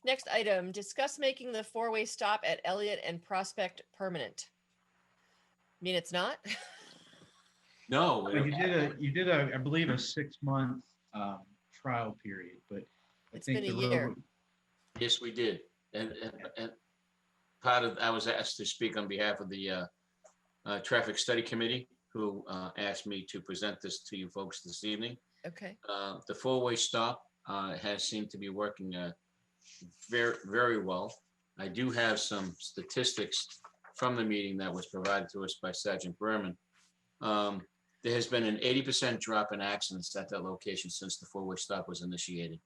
Next item, discuss making the four-way stop at Elliott and Prospect permanent. I mean, it's not? No. Well, you did a, I believe, a 6-month trial period, but it's been a year. Yes, we did. And I was asked to speak on behalf of the Traffic Study Committee, who asked me to present this to you folks this evening. Okay. The four-way stop has seemed to be working very, very well. I do have some statistics from the meeting that was provided to us by Sergeant Berman. There has been an 80% drop in accidents at that location since the four-way stop was initiated.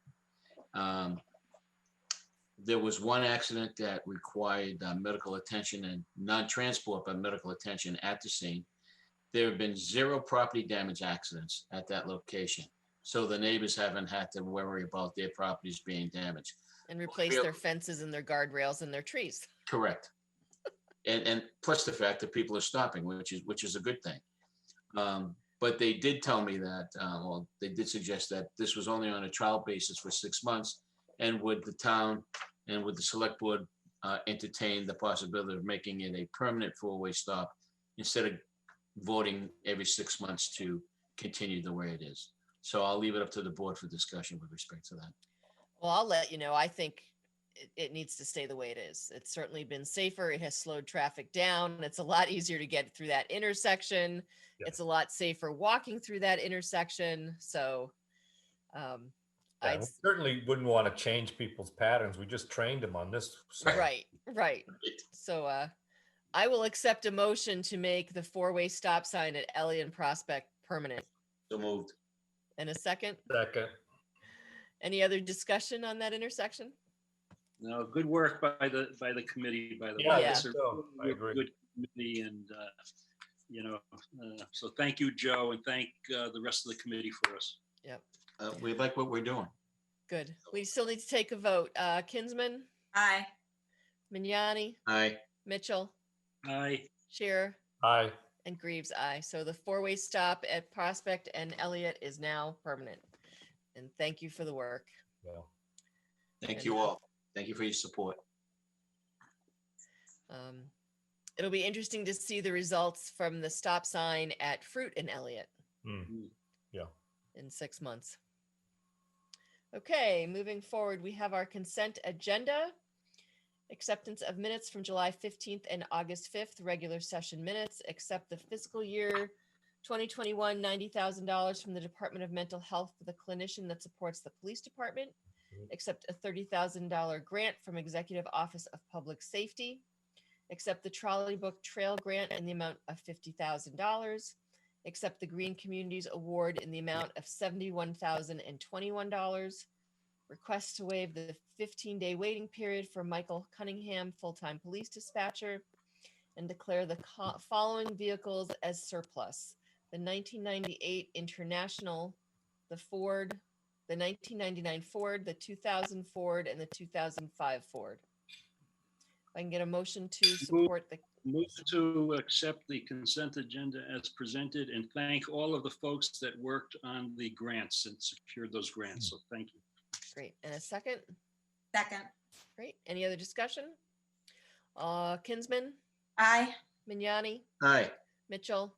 There was one accident that required medical attention and non-transport, but medical attention at the scene. there have been 0 property damage accidents at that location. So the neighbors haven't had to worry about their properties being damaged. And replace their fences and their guardrails and their trees. Correct. And plus the fact that people are stopping, which is a good thing. But they did tell me that, well, they did suggest that this was only on a trial basis for 6 months, and would the town and would the select board entertain the possibility of making it a permanent 4-way stop instead of voting every 6 months to continue the way it is. So I'll leave it up to the board for discussion with respect to that. Well, I'll let you know. I think it needs to stay the way it is. It's certainly been safer. It has slowed traffic down. It's a lot easier to get through that intersection. Yeah. It's a lot safer walking through that intersection. So Yeah, we certainly wouldn't want to change people's patterns. We just trained them on this. So. Right. So I will accept a motion to make the 4-way stop sign at Elliott and Prospect permanent. So moved. And a second? Second. Any other discussion on that intersection? No, good work by the committee, by the way. Yeah, It's a I agree. good committee, and so thank you, Joe, and thank the rest of the committee for us. Yep. We like what we're doing. Good. We still need to take a vote. Kinsman, Aye. Mignani, Aye. Mitchell, Aye. Shearer, Aye. and Greaves, aye. So the 4-way stop at Prospect and Elliott is now permanent. And thank you for the work. Yeah. Thank you all. Thank you for your support. It'll be interesting to see the results from the stop sign at Fruit and Elliott Yeah. in 6 months. Okay, moving forward, we have our consent agenda. Acceptance of minutes from July 15th and August 5th, regular session minutes, except the fiscal year 2021 $90,000 from the Department of Mental Health for the clinician that supports the police department, accept a $30,000 grant from Executive Office of Public Safety, accept the Trolley Book Trail grant in the amount of $50,000, accept the Green Communities Award in the amount of $71,021, request to waive the 15-day waiting period for Michael Cunningham, full-time police dispatcher, and declare the following vehicles as surplus: the 1998 International, the Ford, the 1999 Ford, the 2000 Ford, and the 2005 Ford. If I can get a motion to support the... Move to accept the consent agenda as presented and thank all of the folks that worked on the grants and secured those grants. So thank you. Great. And a second? Second. Great. Any other discussion? Kinsman, Aye. Mignani, Aye. Mitchell,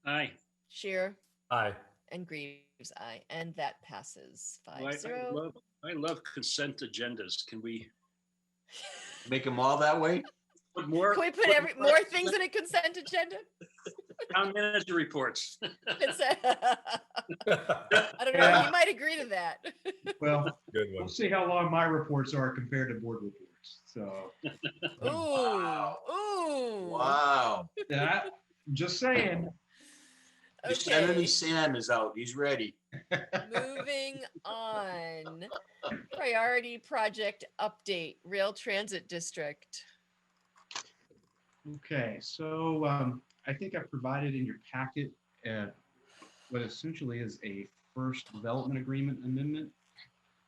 Aye. Shearer, Aye. and Greaves, aye. And that passes Well, 5-0. I love consent agendas. Can we Make them all that way? put more? Can we put more things in a consent agenda? Town manager reports. I don't know. You might agree to that. Well, Good we'll one. see how long my reports are compared to board reports. So Ooh. Wow. that, just saying. Yosemite Sam is out. He's ready. Moving on. Priority project update, Rail Transit District. Okay, so I think I provided in your packet what essentially is a first development agreement amendment,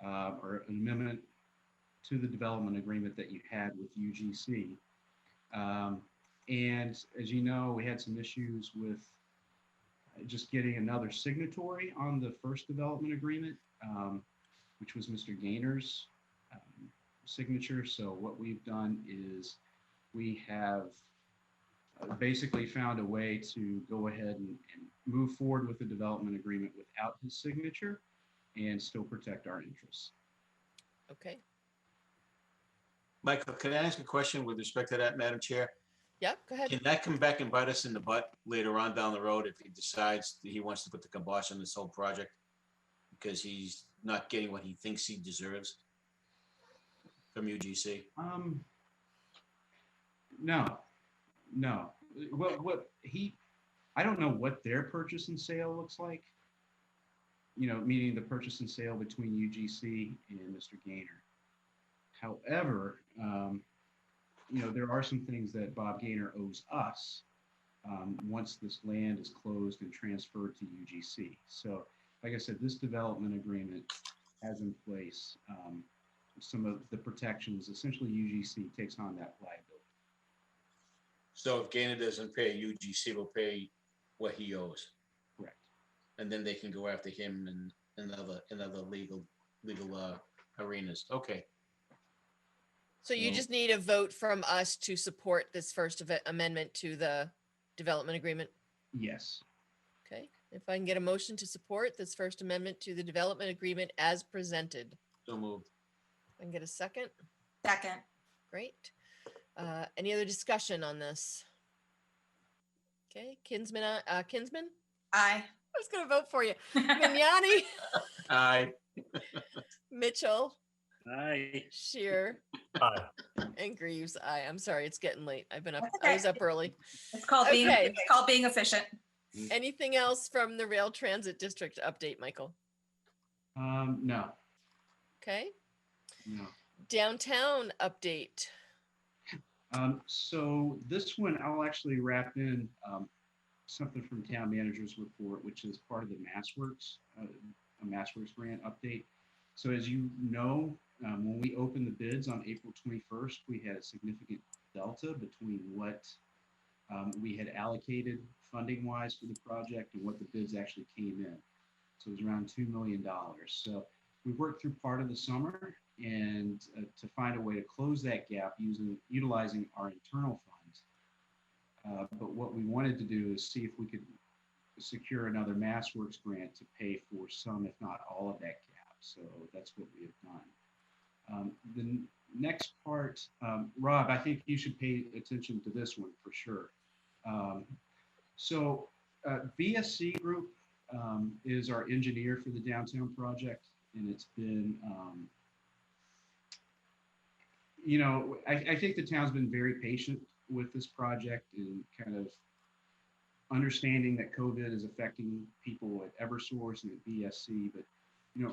or an amendment to the development agreement that you had with UGC. And as you know, we had some issues with just getting another signatory on the first development agreement, which was Mr. Gaynor's signature. So what we've done is we have basically found a way to go ahead and move forward with the development agreement without his signature and still protect our interests. Okay. Michael, can I ask a question with respect to that, Madam Chair? Yeah, go ahead. Can that come back and bite us in the butt later on down the road if he decides that he wants to put the kibosh on this whole project because he's not getting what he thinks he deserves from UGC? No. I don't know what their purchase and sale looks like. Meaning the purchase and sale between UGC and Mr. Gaynor. However, there are some things that Bob Gaynor owes us once this land is closed and transferred to UGC. So, like I said, this development agreement has in place some of the protections. Essentially, UGC takes on that liability. So if Gainer doesn't pay, UGC will pay what he owes. Correct. And then they can go after him in other legal arenas. Okay. So you just need a vote from us to support this first amendment to the development agreement? Yes. Okay, if I can get a motion to support this first amendment to the development agreement as presented. So moved. I can get a second? Second. Great. Any other discussion on this? Okay, Kinsman? Aye. I was gonna vote for you. Vignani? Aye. Mitchell? Aye. Shear? Aye. And Greaves, aye. I'm sorry, it's getting late. I've been up, That's I okay. was up early. It's called being efficient. Anything else from the Rail Transit District update, Michael? No. Okay. No. Downtown update. So this one, I'll actually wrap in something from town manager's report, which is part of the MassWorks, a MassWorks grant update. So as you know, when we opened the bids on April 21st, we had a significant delta between what we had allocated funding wise for the project and what the bids actually came in. So it was around $2 million. So we worked through part of the summer and to find a way to close that gap utilizing our internal funds. But what we wanted to do is see if we could secure another MassWorks grant to pay for some, if not all of that gap. So that's what we have done. The next part, Rob, I think you should pay attention to this one for sure. BSC Group is our engineer for the downtown project, and it's been, I think the town's been very patient with this project and kind of understanding that COVID is affecting people at Eversource and at BSC, but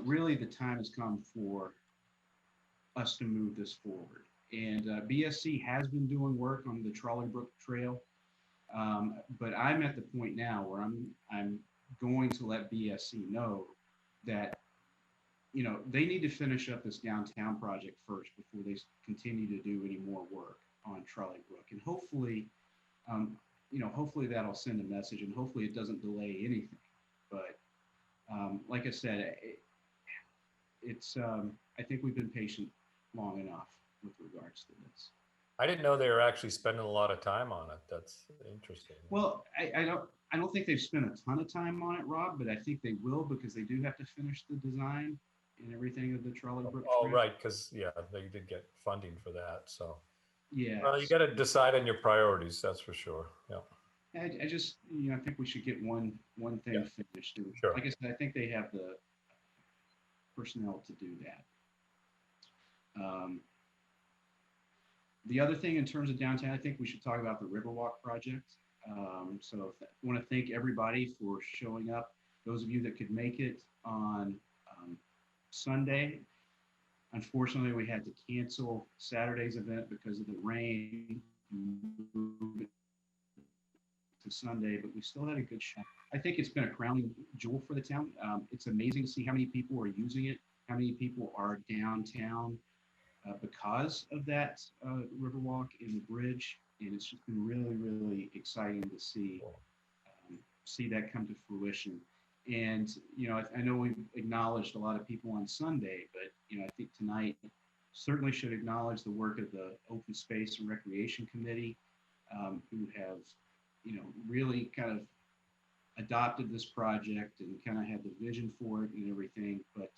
really the time has come for us to move this forward. And BSC has been doing work on the Trolley Brook Trail, but I'm at the point now where I'm going to let BSC know that they need to finish up this downtown project first before they continue to do any more work on Trolley Brook. And hopefully, hopefully that'll send a message, and hopefully it doesn't delay anything. But like I said, I think we've been patient long enough with regards to this. I didn't know they were actually spending a lot of time on it. That's interesting. Well, I don't think they've spent a ton of time on it, Rob, but I think they will because they do have to finish the design and everything of the Trolley Brook. Oh, right, because they did get funding for that. So yeah, well, you got to decide on your priorities. That's for sure. Yeah. I just I think we should get one thing finished. And sure. Like I said, I think they have the personnel to do that. The other thing in terms of downtown, I think we should talk about the Riverwalk project. So I want to thank everybody for showing up. Those of you that could make it on Sunday. Unfortunately, we had to cancel Saturday's event because of the rain. To Sunday, but we still had a good show. I think it's been a crowning jewel for the town. It's amazing to see how many people are using it, how many people are downtown because of that Riverwalk and the bridge, and it's just been really, really exciting to see that come to fruition. And I know we've acknowledged a lot of people on Sunday, but I think tonight certainly should acknowledge the work of the Open Space and Recreation Committee, who have really kind of adopted this project and kind of had the vision for it and everything. But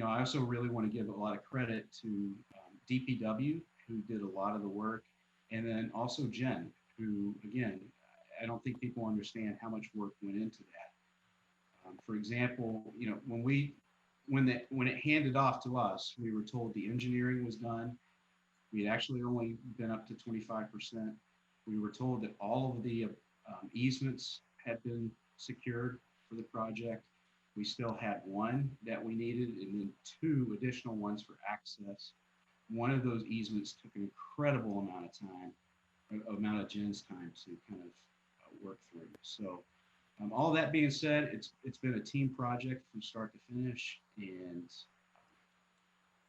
I also really want to give a lot of credit to DPW, who did a lot of the work, and then also Jen, who, again, I don't think people understand how much work went into that. For example, when it handed off to us, we were told the engineering was done. We had actually only been up to 25%. We were told that all of the easements had been secured for the project. We still had one that we needed, and then 2 additional ones for access. One of those easements took an incredible amount of Jen's time to kind of work through. So all that being said, it's been a team project from start to finish, and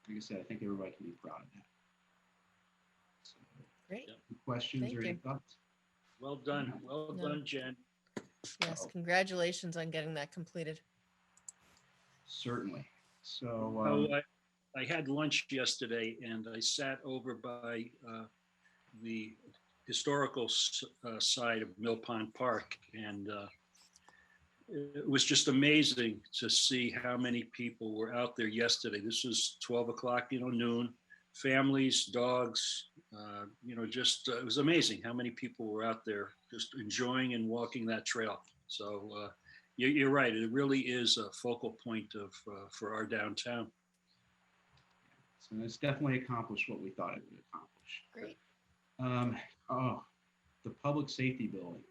like I said, I think everybody can be proud of that. So, Great. any questions Thank or any you. thoughts? Well done. Well No. done, Jen. Yes, congratulations on getting that completed. Certainly. So I had lunch yesterday and I sat over by the historical side of Mill Pond Park, and it was just amazing to see how many people were out there yesterday. This was 12 o'clock, noon, families, dogs, just it was amazing how many people were out there just enjoying and walking that trail. So you're right. It really is a focal point of for our downtown. So it's definitely accomplished what we thought it would accomplish. Great. The public safety building.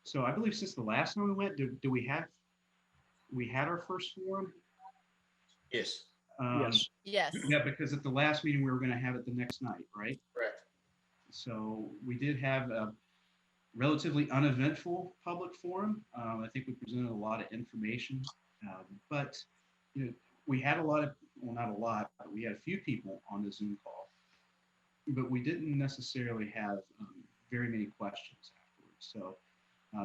So I believe since the last time we went, we had our first forum? Yes. Yes. Yes. Yeah, because at the last meeting, we were going to have it the next night, right? Correct. So we did have a relatively uneventful public forum. I think we presented a lot of information, but we had not a lot, but we had a few people on the Zoom call, but we didn't necessarily have very many questions afterwards. So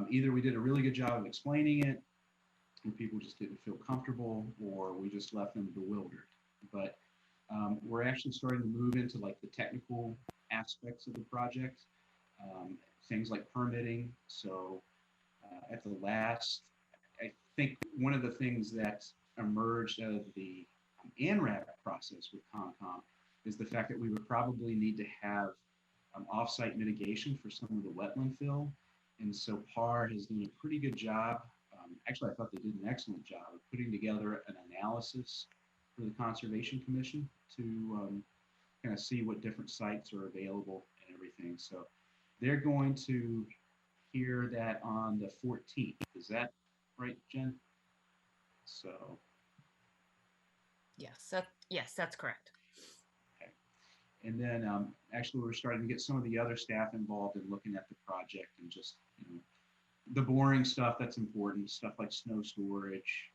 either we did a really good job of explaining it, and people just didn't feel comfortable, or we just left them bewildered. But we're actually starting to move into like the technical aspects of the project, things like permitting. So at the last, I think one of the things that emerged out of the ANRAD process with CONCOM is the fact that we would probably need to have off-site mitigation for some of the wetland fill. And so PAR has done a pretty good job. Actually, I thought they did an excellent job of putting together an analysis for the Conservation Commission to kind of see what different sites are available and everything. So they're going to hear that on the 14th. Is that right, Jen? So. Yes, that's correct. Okay. And then actually we're starting to get some of the other staff involved in looking at the project and just, the boring stuff that's important, stuff like snow storage,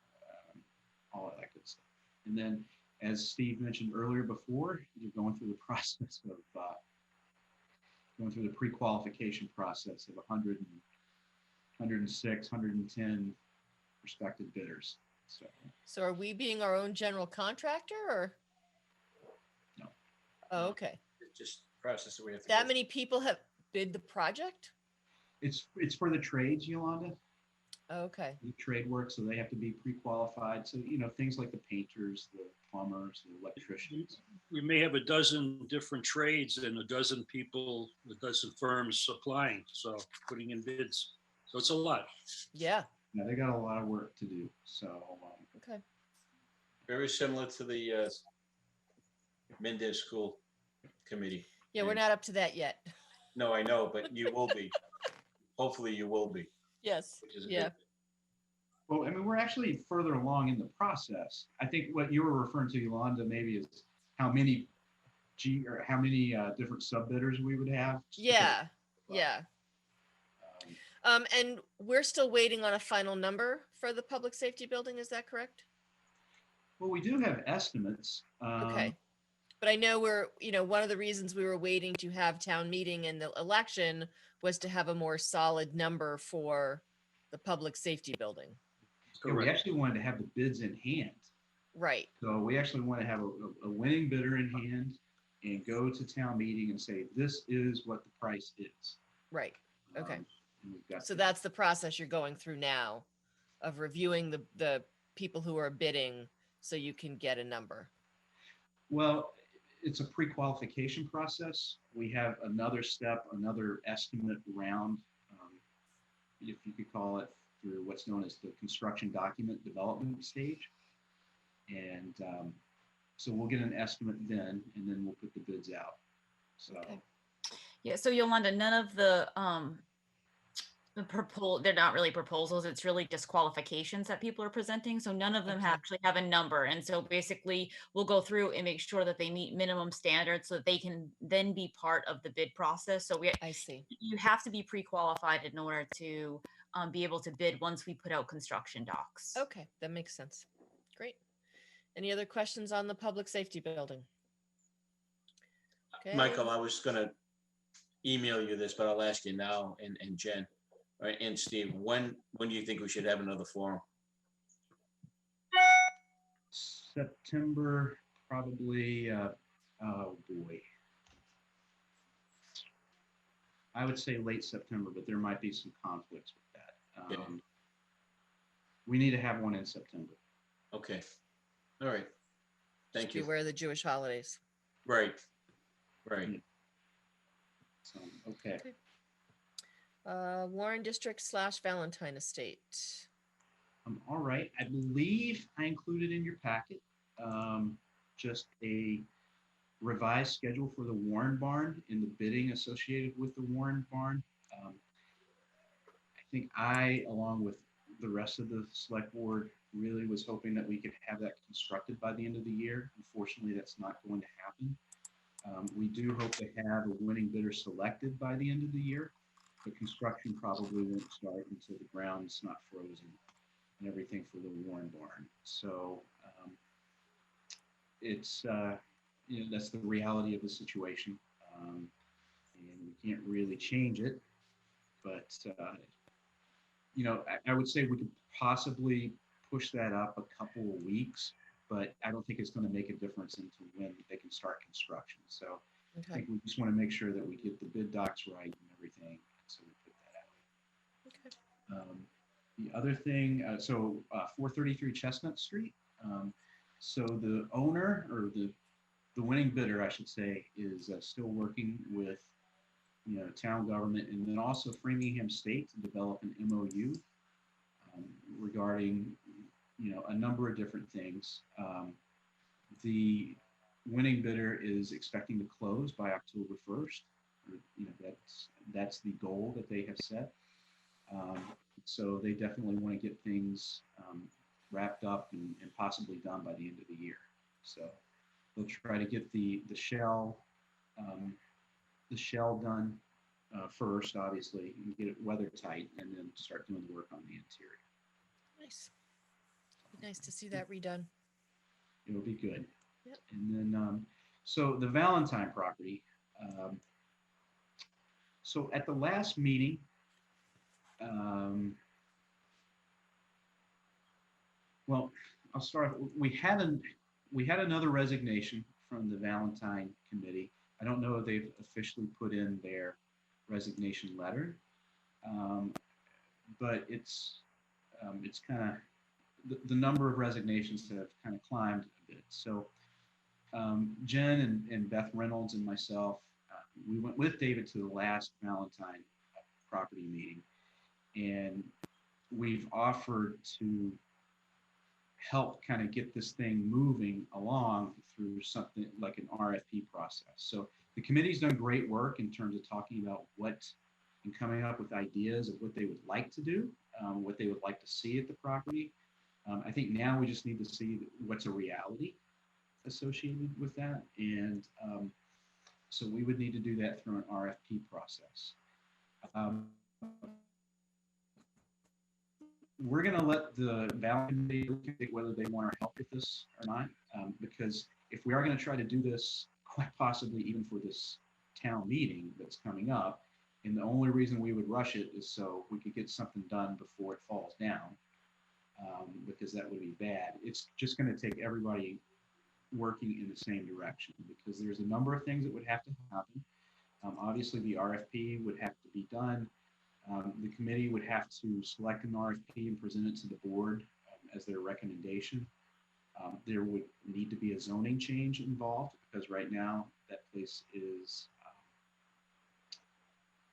all of that good stuff. And then, as Steve mentioned earlier before, you're going through the process of going through the pre-qualification process of 100, 106, 110 prospective bidders. So are we being our own general contractor, or? No. Oh, okay. It's just process that we have to That go many people have bid the project? It's for the trades, Yolanda. Okay. The trade work, so they have to be pre-qualified. So things like the painters, the plumbers, the electricians. We may have a dozen different trades and a dozen people, a dozen firms applying, so putting in bids. So it's a lot. Yeah. Yeah, they got a lot of work to do. So. Okay. very similar to the Mendez School Committee. Yeah, we're not up to that yet. No, I know, but you will be. Hopefully you will be. Yes. Which is a Yeah. good thing. Well, I mean, we're actually further along in the process. I think what you were referring to, Yolanda, maybe is how many different sub bidders we would have. Yeah. Yeah. And we're still waiting on a final number for the public safety building. Is that correct? Well, we do have estimates. Okay. But I know one of the reasons we were waiting to have town meeting and the election was to have a more solid number for the public safety building. Yeah, we actually wanted to have the bids in hand. Right. So we actually want to have a winning bidder in hand and go to town meeting and say, this is what the price is. Right. Okay. And we've got So that's the process you're going through now of reviewing the people who are bidding so you can get a number. Well, it's a pre-qualification process. We have another step, another estimate round, if you could call it, through what's known as the construction document development stage. And so we'll get an estimate then, and then we'll put the bids out. So. Okay. Yeah, so Yolanda, none of the they're not really proposals, it's really disqualifications that people are presenting, so none of them actually have a number. And so basically we'll go through and make sure that they meet minimum standards so that they can then be part of the bid process. So I see. You have to be pre-qualified in order to be able to bid once we put out construction docs. Okay, that makes sense. Great. Any other questions on the public safety building? Okay. Michael, I was gonna email you this, but I'll ask you now, and Jen, right, and Steve, when do you think we should have another forum? September, probably, oh boy. I would say late September, but there might be some conflicts with that. Yeah. We need to have one in September. Okay, all right, thank you. Beware the Jewish holidays. Right, right. So, okay. Warren District / Valentine Estate. All right, I believe I included in your packet just a revised schedule for the Warren Barn and the bidding associated with the Warren Barn. I think along with the rest of the select board, really was hoping that we could have that constructed by the end of the year. Unfortunately, that's not going to happen. We do hope to have a winning bidder selected by the end of the year, but construction probably won't start until the ground's not frozen and everything for the Warren Barn. So it's, that's the reality of the situation. And we can't really change it, but I would say we could possibly push that up a couple of weeks, but I don't think it's going to make a difference into when they can start construction. So I think we just want to make sure that we get the bid docs right and everything. So we put that out. Okay. The other thing, 433 Chestnut Street. So the owner, or the winning bidder, I should say, is still working with town government and then also Framingham State to develop an MOU regarding a number of different things. The winning bidder is expecting to close by October 1st. That's the goal that they have set. So they definitely want to get things wrapped up and possibly done by the end of the year. So they'll try to get the shell done first, obviously, and get it weather tight, and then start doing the work on the interior. Nice. Be nice to see that redone. It'll be good. Yep. And then, so the Valentine property. So at the last meeting, well, I'll start. We had another resignation from the Valentine committee. I don't know if they've officially put in their resignation letter, but it's kind of the number of resignations have kind of climbed a bit. So Jen and Beth Reynolds and myself, we went with David to the last Valentine property meeting, and we've offered to help kind of get this thing moving along through something like an RFP process. So the committee's done great work in terms of talking about what and coming up with ideas of what they would like to do, what they would like to see at the property. I think now we just need to see what's a reality associated with that. And so we would need to do that through an RFP process. We're going to let the Valentine committee whether they want our help with this or not, because if we are going to try to do this, quite possibly even for this town meeting that's coming up, and the only reason we would rush it is so we could get something done before it falls down, because that would be bad. It's just going to take everybody working in the same direction, because there's a number of things that would have to happen. Obviously, the RFP would have to be done. The committee would have to select an RFP and present it to the board as their recommendation. There would need to be a zoning change involved, because right now that place is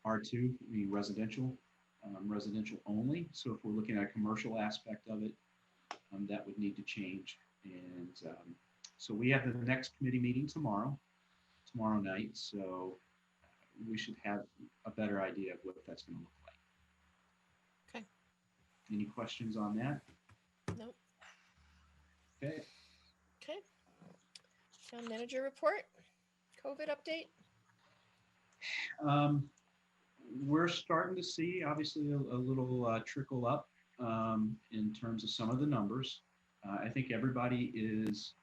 R2, meaning residential only. So if we're looking at a commercial aspect of it, that would need to change. And so we have the next committee meeting tomorrow night. So we should have a better idea of what that's going to look like. Any questions on that? Nope. Okay. Okay. Town manager report, COVID update. We're starting to see, obviously, a little trickle up in terms of some of the numbers. I think everybody is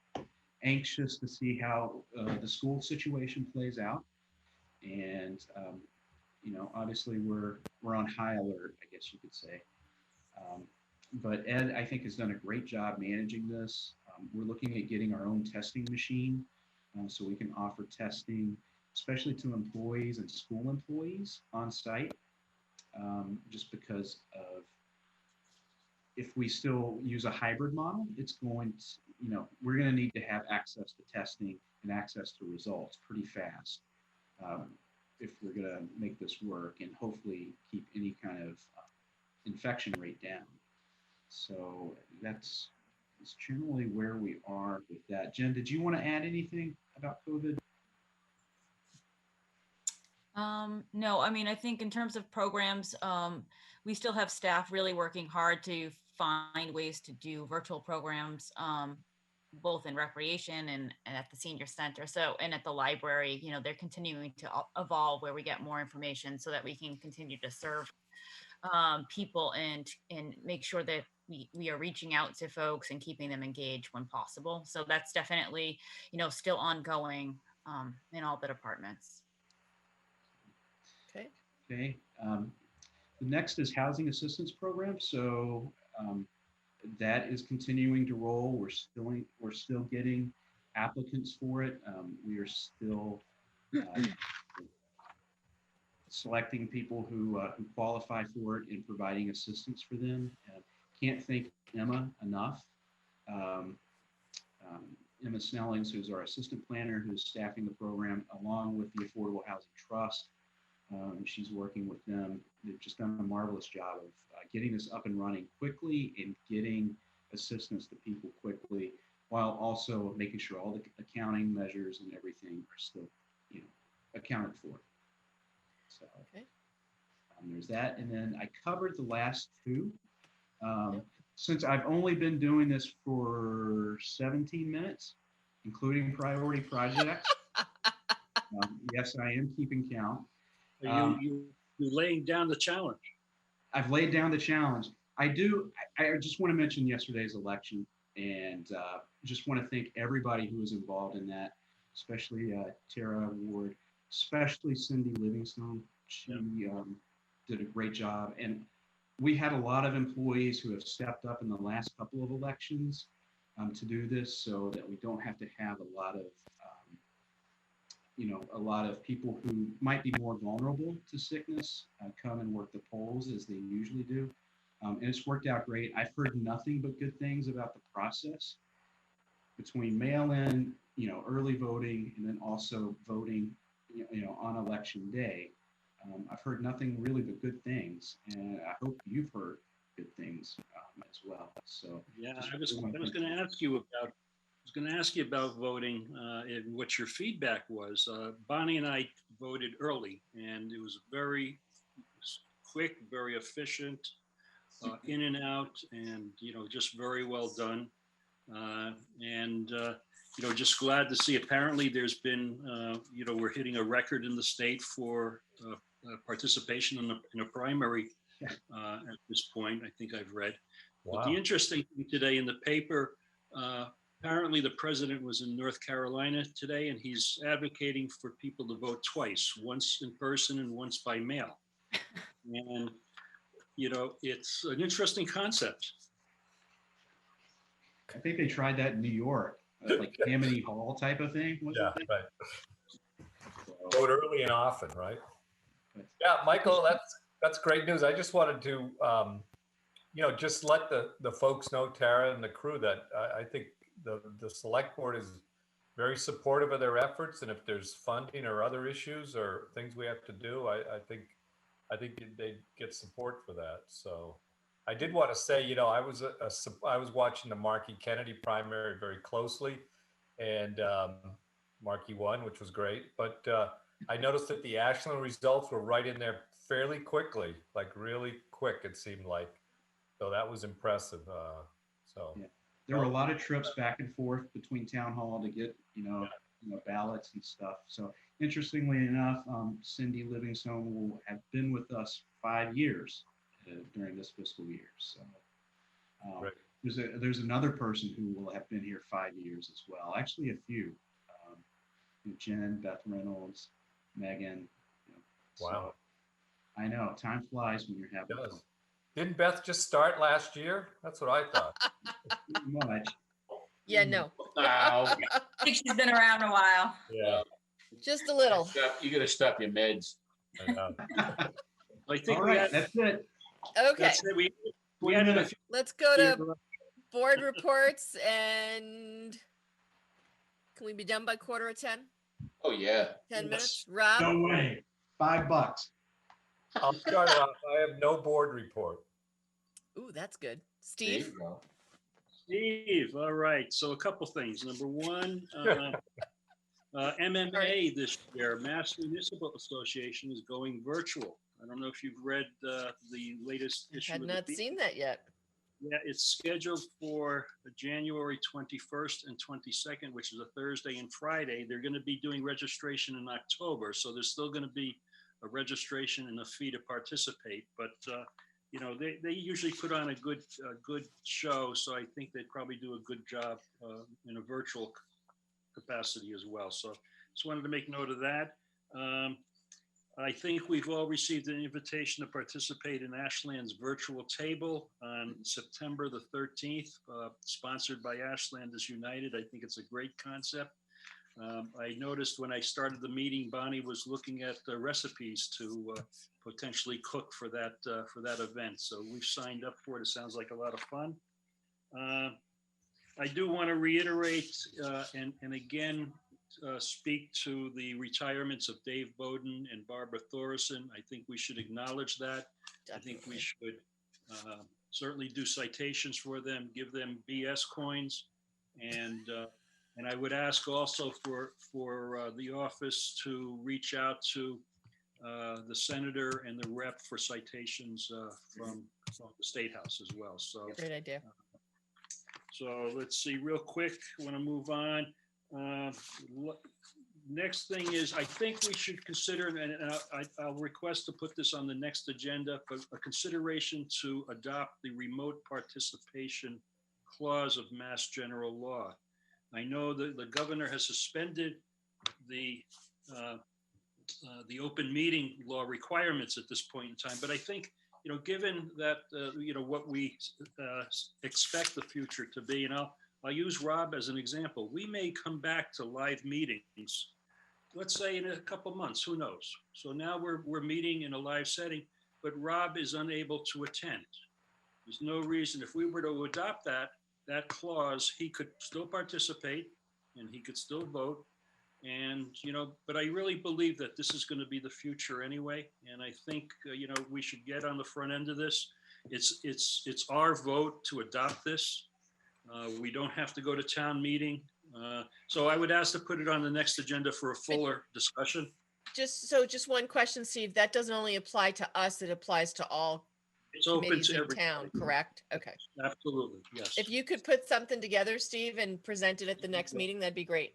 anxious to see how the school situation plays out. And, obviously we're on high alert, I guess you could say. But Ed, I think, has done a great job managing this. We're looking at getting our own testing machine so we can offer testing, especially to employees and school employees on site, just because of if we still use a hybrid model, it's going to, we're going to need to have access to testing and access to results pretty fast if we're going to make this work and hopefully keep any kind of infection rate down. So that's generally where we are with that. Jen, did you want to add anything about COVID? No, I mean, I think in terms of programs, we still have staff really working hard to find ways to do virtual programs, both in recreation and at the senior center. So, and at the library, they're continuing to evolve where we get more information so that we can continue to serve people and make sure that we are reaching out to folks and keeping them engaged when possible. So that's definitely, still ongoing in all the departments. Okay. Okay. The next is housing assistance program. So that is continuing to roll. We're still getting applicants for it. We are still selecting people who qualify for it and providing assistance for them. Can't thank Emma enough. Emma Snellings, who's our assistant planner, who's staffing the program along with the Affordable Housing Trust. She's working with them. They've just done a marvelous job of getting this up and running quickly and getting assistance to people quickly, while also making sure all the accounting measures and everything are still, accounted for. So okay. There's that. And then I covered the last two. Since I've only been doing this for 17 minutes, including priority projects, yes, I am keeping count. You're laying down the challenge. I've laid down the challenge. I just want to mention yesterday's election and just want to thank everybody who was involved in that, especially Tara Ward, especially Cindy Livingstone. She did a great job. And we had a lot of employees who have stepped up in the last couple of elections to do this so that we don't have to have a lot of people who might be more vulnerable to sickness come and work the polls as they usually do. And it's worked out great. I've heard nothing but good things about the process between mail-in, early voting, and then also voting, on election day. I've heard nothing really but good things, and I hope you've heard good things as well. So yeah, I was going to ask you about voting and what your feedback was. Bonnie and I voted early, and it was very quick, very efficient, in and out, and just very well done. Just glad to see. Apparently, there's been we're hitting a record in the state for participation in a primary at this point. I think I've read. Wow. But the interesting thing today in the paper. Apparently, the president was in North Carolina today, and he's advocating for people to vote twice, once in person and once by mail. And, it's an interesting concept. I think they tried that in New York, like Tammany Hall type of thing. Yeah, right. Vote early and often, right? Yeah, Michael, that's great news. I just wanted to, just let the folks know, Tara and the crew, that I think the select board is very supportive of their efforts, and if there's funding or other issues or things we have to do, I think they get support for that. So I did want to say, I was watching the Markey Kennedy primary very closely, and Markey won, which was great. But I noticed that the Ashland results were right in there fairly quickly, like really quick. It seemed like So that was impressive. So Yeah. There were a lot of trips back and forth between town hall to get, ballots and stuff. So interestingly enough, Cindy Livingstone will have been with us 5 years during this fiscal year. So Right. there's another person who will have been here 5 years as well. Actually, a few. Jen, Beth Reynolds, Megan. Wow. So, I know, time flies when you're having fun. Didn't Beth just start last year? That's what I thought. Pretty much. Yeah, no. I think she's been around a while. Yeah. Just a little. You gotta stop your meds. I know. I think All we right, had, that's it. Okay, that's it. We had a few. let's go to board reports, and can we be done by 10:15? Oh, yeah. 10 minutes? No Rob? way. $5. I'll start off. I have no board report. Ooh, that's good. There you Steve? go. Steve, all right. So a couple things. Number one, MMA this year, Mass Municipal Association, is going virtual. I don't know if you've read the latest I issue. had of not the seen that yet. Yeah, it's scheduled for January 21st and 22nd, which is a Thursday and Friday. They're going to be doing registration in October, so there's still going to be a registration and a fee to participate. But they usually put on a good show, so I think they probably do a good job in a virtual capacity as well. So just wanted to make note of that. I think we've all received an invitation to participate in Ashland's virtual table on September the 13th, sponsored by Ashland is United. I think it's a great concept. I noticed when I started the meeting, Bonnie was looking at the recipes to potentially cook for that event. So we've signed up for it. It sounds like a lot of fun. I do want to reiterate and again speak to the retirements of Dave Bowden and Barbara Thoresen. I think we should acknowledge that. I think we should certainly do citations for them, give them BS coins, and I would ask also for the office to reach out to the senator and the rep for citations from the State House as well. So Great idea. So let's see real quick. I want to move on. Next thing is, I think we should consider, and I'll request to put this on the next agenda, but a consideration to adopt the remote participation clause of Mass General Law. I know that the governor has suspended the open meeting law requirements at this point in time, but I think, given that, what we expect the future to be, I'll use Rob as an example. We may come back to live meetings, let's say in a couple months, who knows? So now we're meeting in a live setting, but Rob is unable to attend. There's no reason, if we were to adopt that clause, he could still participate and he could still vote. And, but I really believe that this is going to be the future anyway. And I think, we should get on the front end of this. It's our vote to adopt this. We don't have to go to town meeting. So I would ask to put it on the next agenda for a fuller discussion. Just one question, Steve. That doesn't only apply to us, it applies to all It's open committees to in every town, correct? Okay. Absolutely, yes. If you could put something together, Steve, and present it at the next meeting, that'd be great.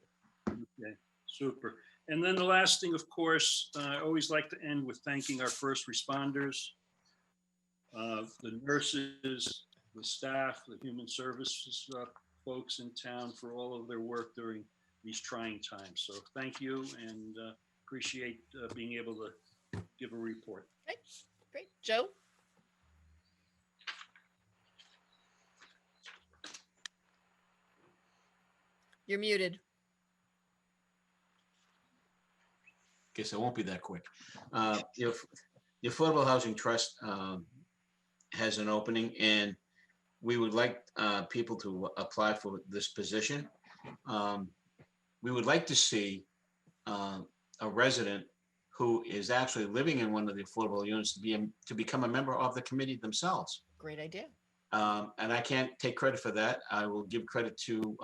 Okay, super. And then the last thing, of course, I always like to end with thanking our first responders, the nurses, the staff, the human services folks in town for all of their work during these trying times. So thank you, and appreciate being able to give a report. Okay, great. Joe? You're muted. Guess I won't be that quick. The Affordable Housing Trust has an opening, and we would like people to apply for this position. We would like to see a resident who is actually living in one of the affordable units to become a member of the committee themselves. Great idea. And I can't take credit for that. I will give credit to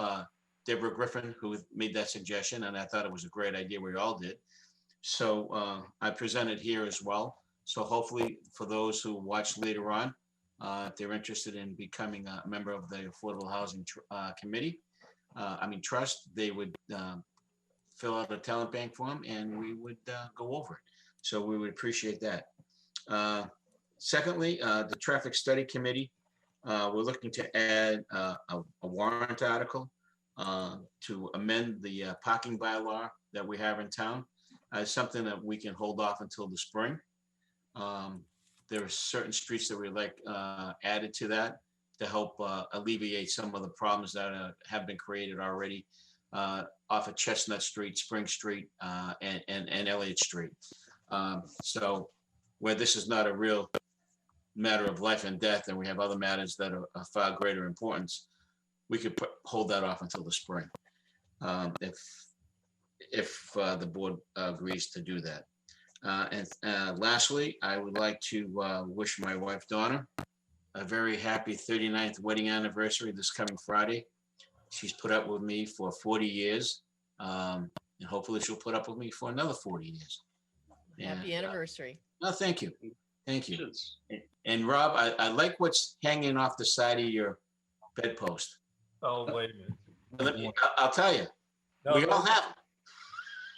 Deborah Griffin, who made that suggestion, and I thought it was a great idea. We all did. So I present it here as well. So hopefully for those who watch later on, if they're interested in becoming a member of the Affordable Housing Committee, Trust, they would fill out a talent bank form and we would go over it. So we would appreciate that. Secondly, the Traffic Study Committee, we're looking to add a warrant article to amend the parking bylaw that we have in town. Something that we can hold off until the spring. There are certain streets that we like added to that to help alleviate some of the problems that have been created already off of Chestnut Street, Spring Street, and Elliott Street. So where this is not a real matter of life and death, and we have other matters that are of far greater importance, we could hold that off until the spring, if the board agrees to do that. And lastly, I would like to wish my wife Donna a very happy 39th wedding anniversary this coming Friday. She's put up with me for 40 years, and hopefully she'll put up with me for another 40 years. Happy anniversary. No, thank you. Thank you. And Rob, I like what's hanging off the side of your bedpost. Oh, wait a minute. I'll tell you, No, we all have them.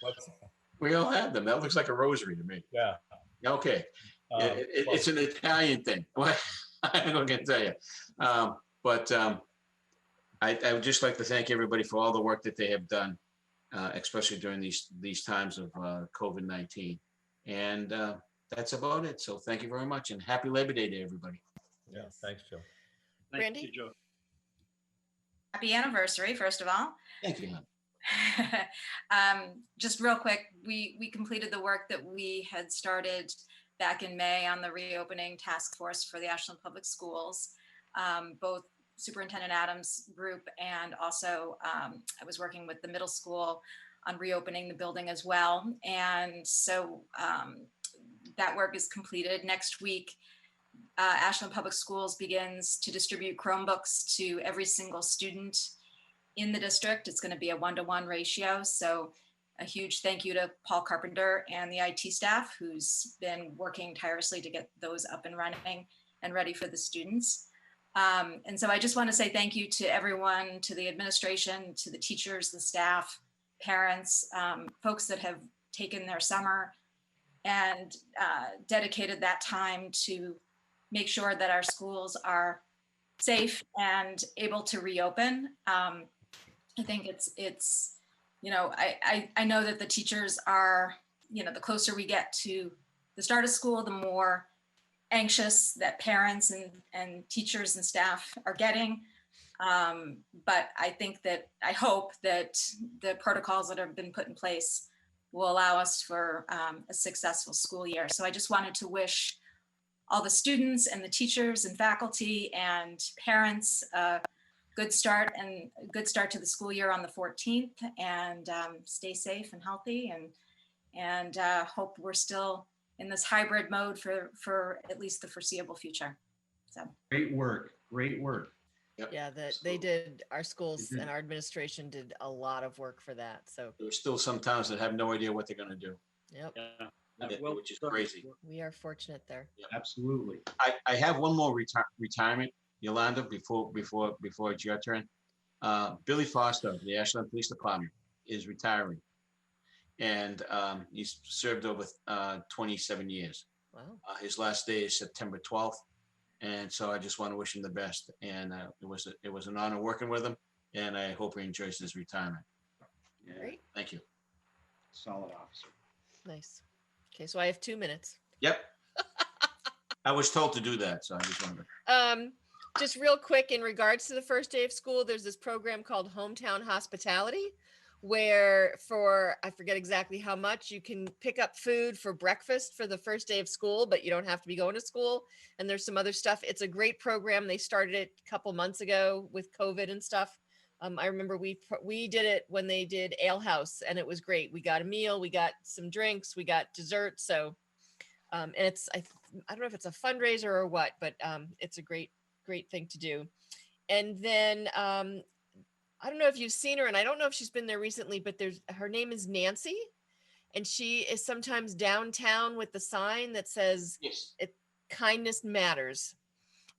What's, We all have them. That looks like a rosary to me. yeah. Okay. It's an Italian thing. I'm not going to tell you. I would just like to thank everybody for all the work that they have done, especially during these times of COVID-19. And that's about it. So thank you very much, and happy Labor Day to everybody. Yeah, thanks, Joe. Brandy? Thank you, Joe. Happy anniversary, first of all. Thank you, hon. Just real quick, we completed the work that we had started back in May on the reopening task force for the Ashland Public Schools. Both Superintendent Adams' group and also I was working with the middle school on reopening the building as well. And so that work is completed. Next week, Ashland Public Schools begins to distribute Chromebooks to every single student in the district. It's going to be a 1-to-1 ratio. So a huge thank you to Paul Carpenter and the IT staff who's been working tirelessly to get those up and running and ready for the students. And so I just want to say thank you to everyone, to the administration, to the teachers, the staff, parents, folks that have taken their summer and dedicated that time to make sure that our schools are safe and able to reopen. I think it's I know that the teachers are, the closer we get to the start of school, the more anxious that parents and teachers and staff are getting. But I hope that the protocols that have been put in place will allow us for a successful school year. So I just wanted to wish all the students and the teachers and faculty and parents good start to the school year on the 14th, and stay safe and healthy, and hope we're still in this hybrid mode for at least the foreseeable future. So Great work. Great work. Yep. Yeah, they did, our schools and our administration did a lot of work for that. So There's still some towns that have no idea what they're going to do, yep, which is crazy. we are fortunate there. Absolutely. I have one more retirement, Yolanda, before it's your turn. Billy Foster of the Ashland Police Department is retiring, and he's served over 27 years. Wow. His last day is September 12th, and so I just want to wish him the best. And it was an honor working with him, and I hope he enjoys his retirement. Yeah, Great. thank you. Solid officer. Nice. Okay, so I have 2 minutes. Yep. I was told to do that, so I just wanted to. Just real quick, in regards to the first day of school, there's this program called Hometown Hospitality, where for, I forget exactly how much, you can pick up food for breakfast for the first day of school, but you don't have to be going to school. And there's some other stuff. It's a great program. They started it a couple months ago with COVID and stuff. I remember we did it when they did Ale House, and it was great. We got a meal, we got some drinks, we got dessert. So, and it's, I don't know if it's a fundraiser or what, but it's a great thing to do. And then I don't know if you've seen her, and I don't know if she's been there recently, but her name is Nancy, and she is sometimes downtown with the sign that says, yes, kindness matters.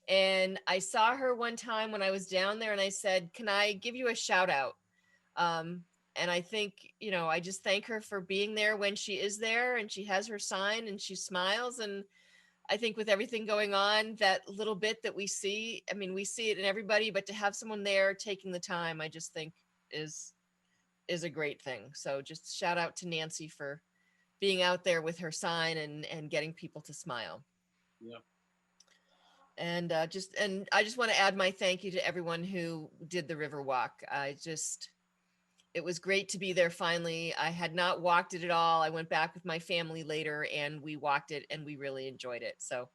And I saw her one time when I was down there and I said, can I give you a shout out? And I think, you know, I just thank her for being there when she is there and she has her sign and she smiles. And I think with everything going on, that little bit that we see, I mean, we see it in everybody, but to have someone there taking the time, I just think is a great thing. So just shout out to Nancy for being out there with her sign and getting people to smile. Yeah. And I just want to add my thank you to everyone who did the river walk. It was great to be there finally. I had not walked it at all. I went back with my family later and we walked it and we really enjoyed it. So,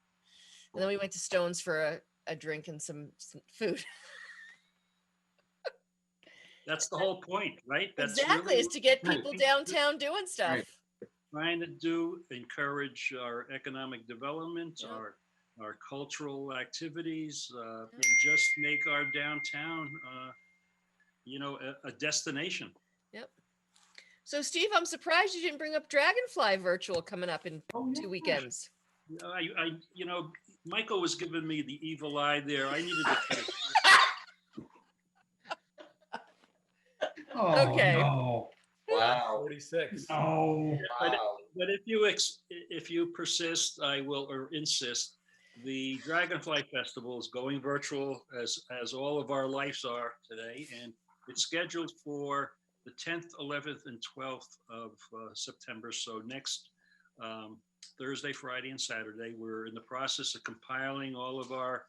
and then we went to Stone's for a drink and some food. That's the whole point, right? That's Exactly, really is to get people downtown doing stuff. Trying to encourage our economic development, our cultural activities, and just make our downtown, you know, a destination. Yep. So Steve, I'm surprised you didn't bring up Dragonfly Virtual coming up in 2 weekends. I you know, Michael was giving me the evil eye there. I needed to cut it. Okay. No. Wow. 46. No. But if you persist, I will, or insist. The Dragonfly Festival is going virtual as all of our lives are today, and it's scheduled for the 10th, 11th, and 12th of September. So next Thursday, Friday, and Saturday, we're in the process of compiling all of our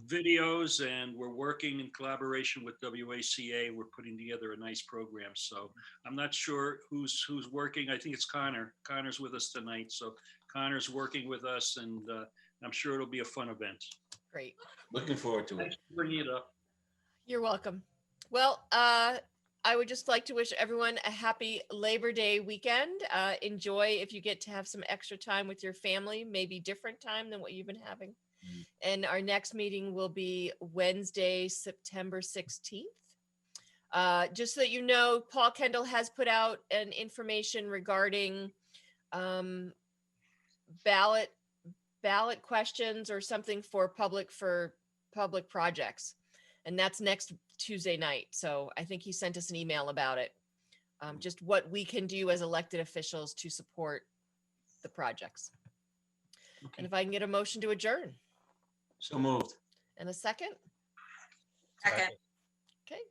videos, and we're working in collaboration with WACA. We're putting together a nice program. So I'm not sure who's working. I think it's Connor. Connor's with us tonight. So Connor's working with us, and I'm sure it'll be a fun event. Great. Looking forward to it. Thanks for bringing it up. You're welcome. Well, I would just like to wish everyone a happy Labor Day weekend. Enjoy if you get to have some extra time with your family, maybe different time than what you've been having. And our next meeting will be Wednesday, September 16th. Just so that you know, Paul Kendall has put out an information regarding ballot questions or something for public projects. And that's next Tuesday night. So I think he sent us an email about it. Just what we can do as elected officials to support the projects. Okay. And if I can get a motion to adjourn. So moved. And a second? Second. Okay.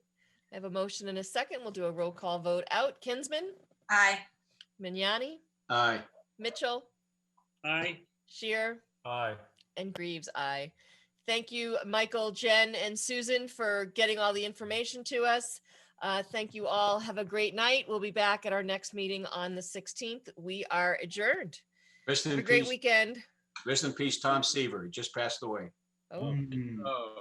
I have a motion and a second. We'll do a roll call vote out. Kinsman? Aye. Mignani? Aye. Mitchell? Aye. Shear? Aye. And Greaves, aye. Thank you, Michael, Jen, and Susan for getting all the information to us. Thank you all. Have a great night. We'll be back at our next meeting on the 16th. We are adjourned. Rest in Have a great peace. weekend. Rest in peace, Tom Seaver. He just passed away. Oh. Oh.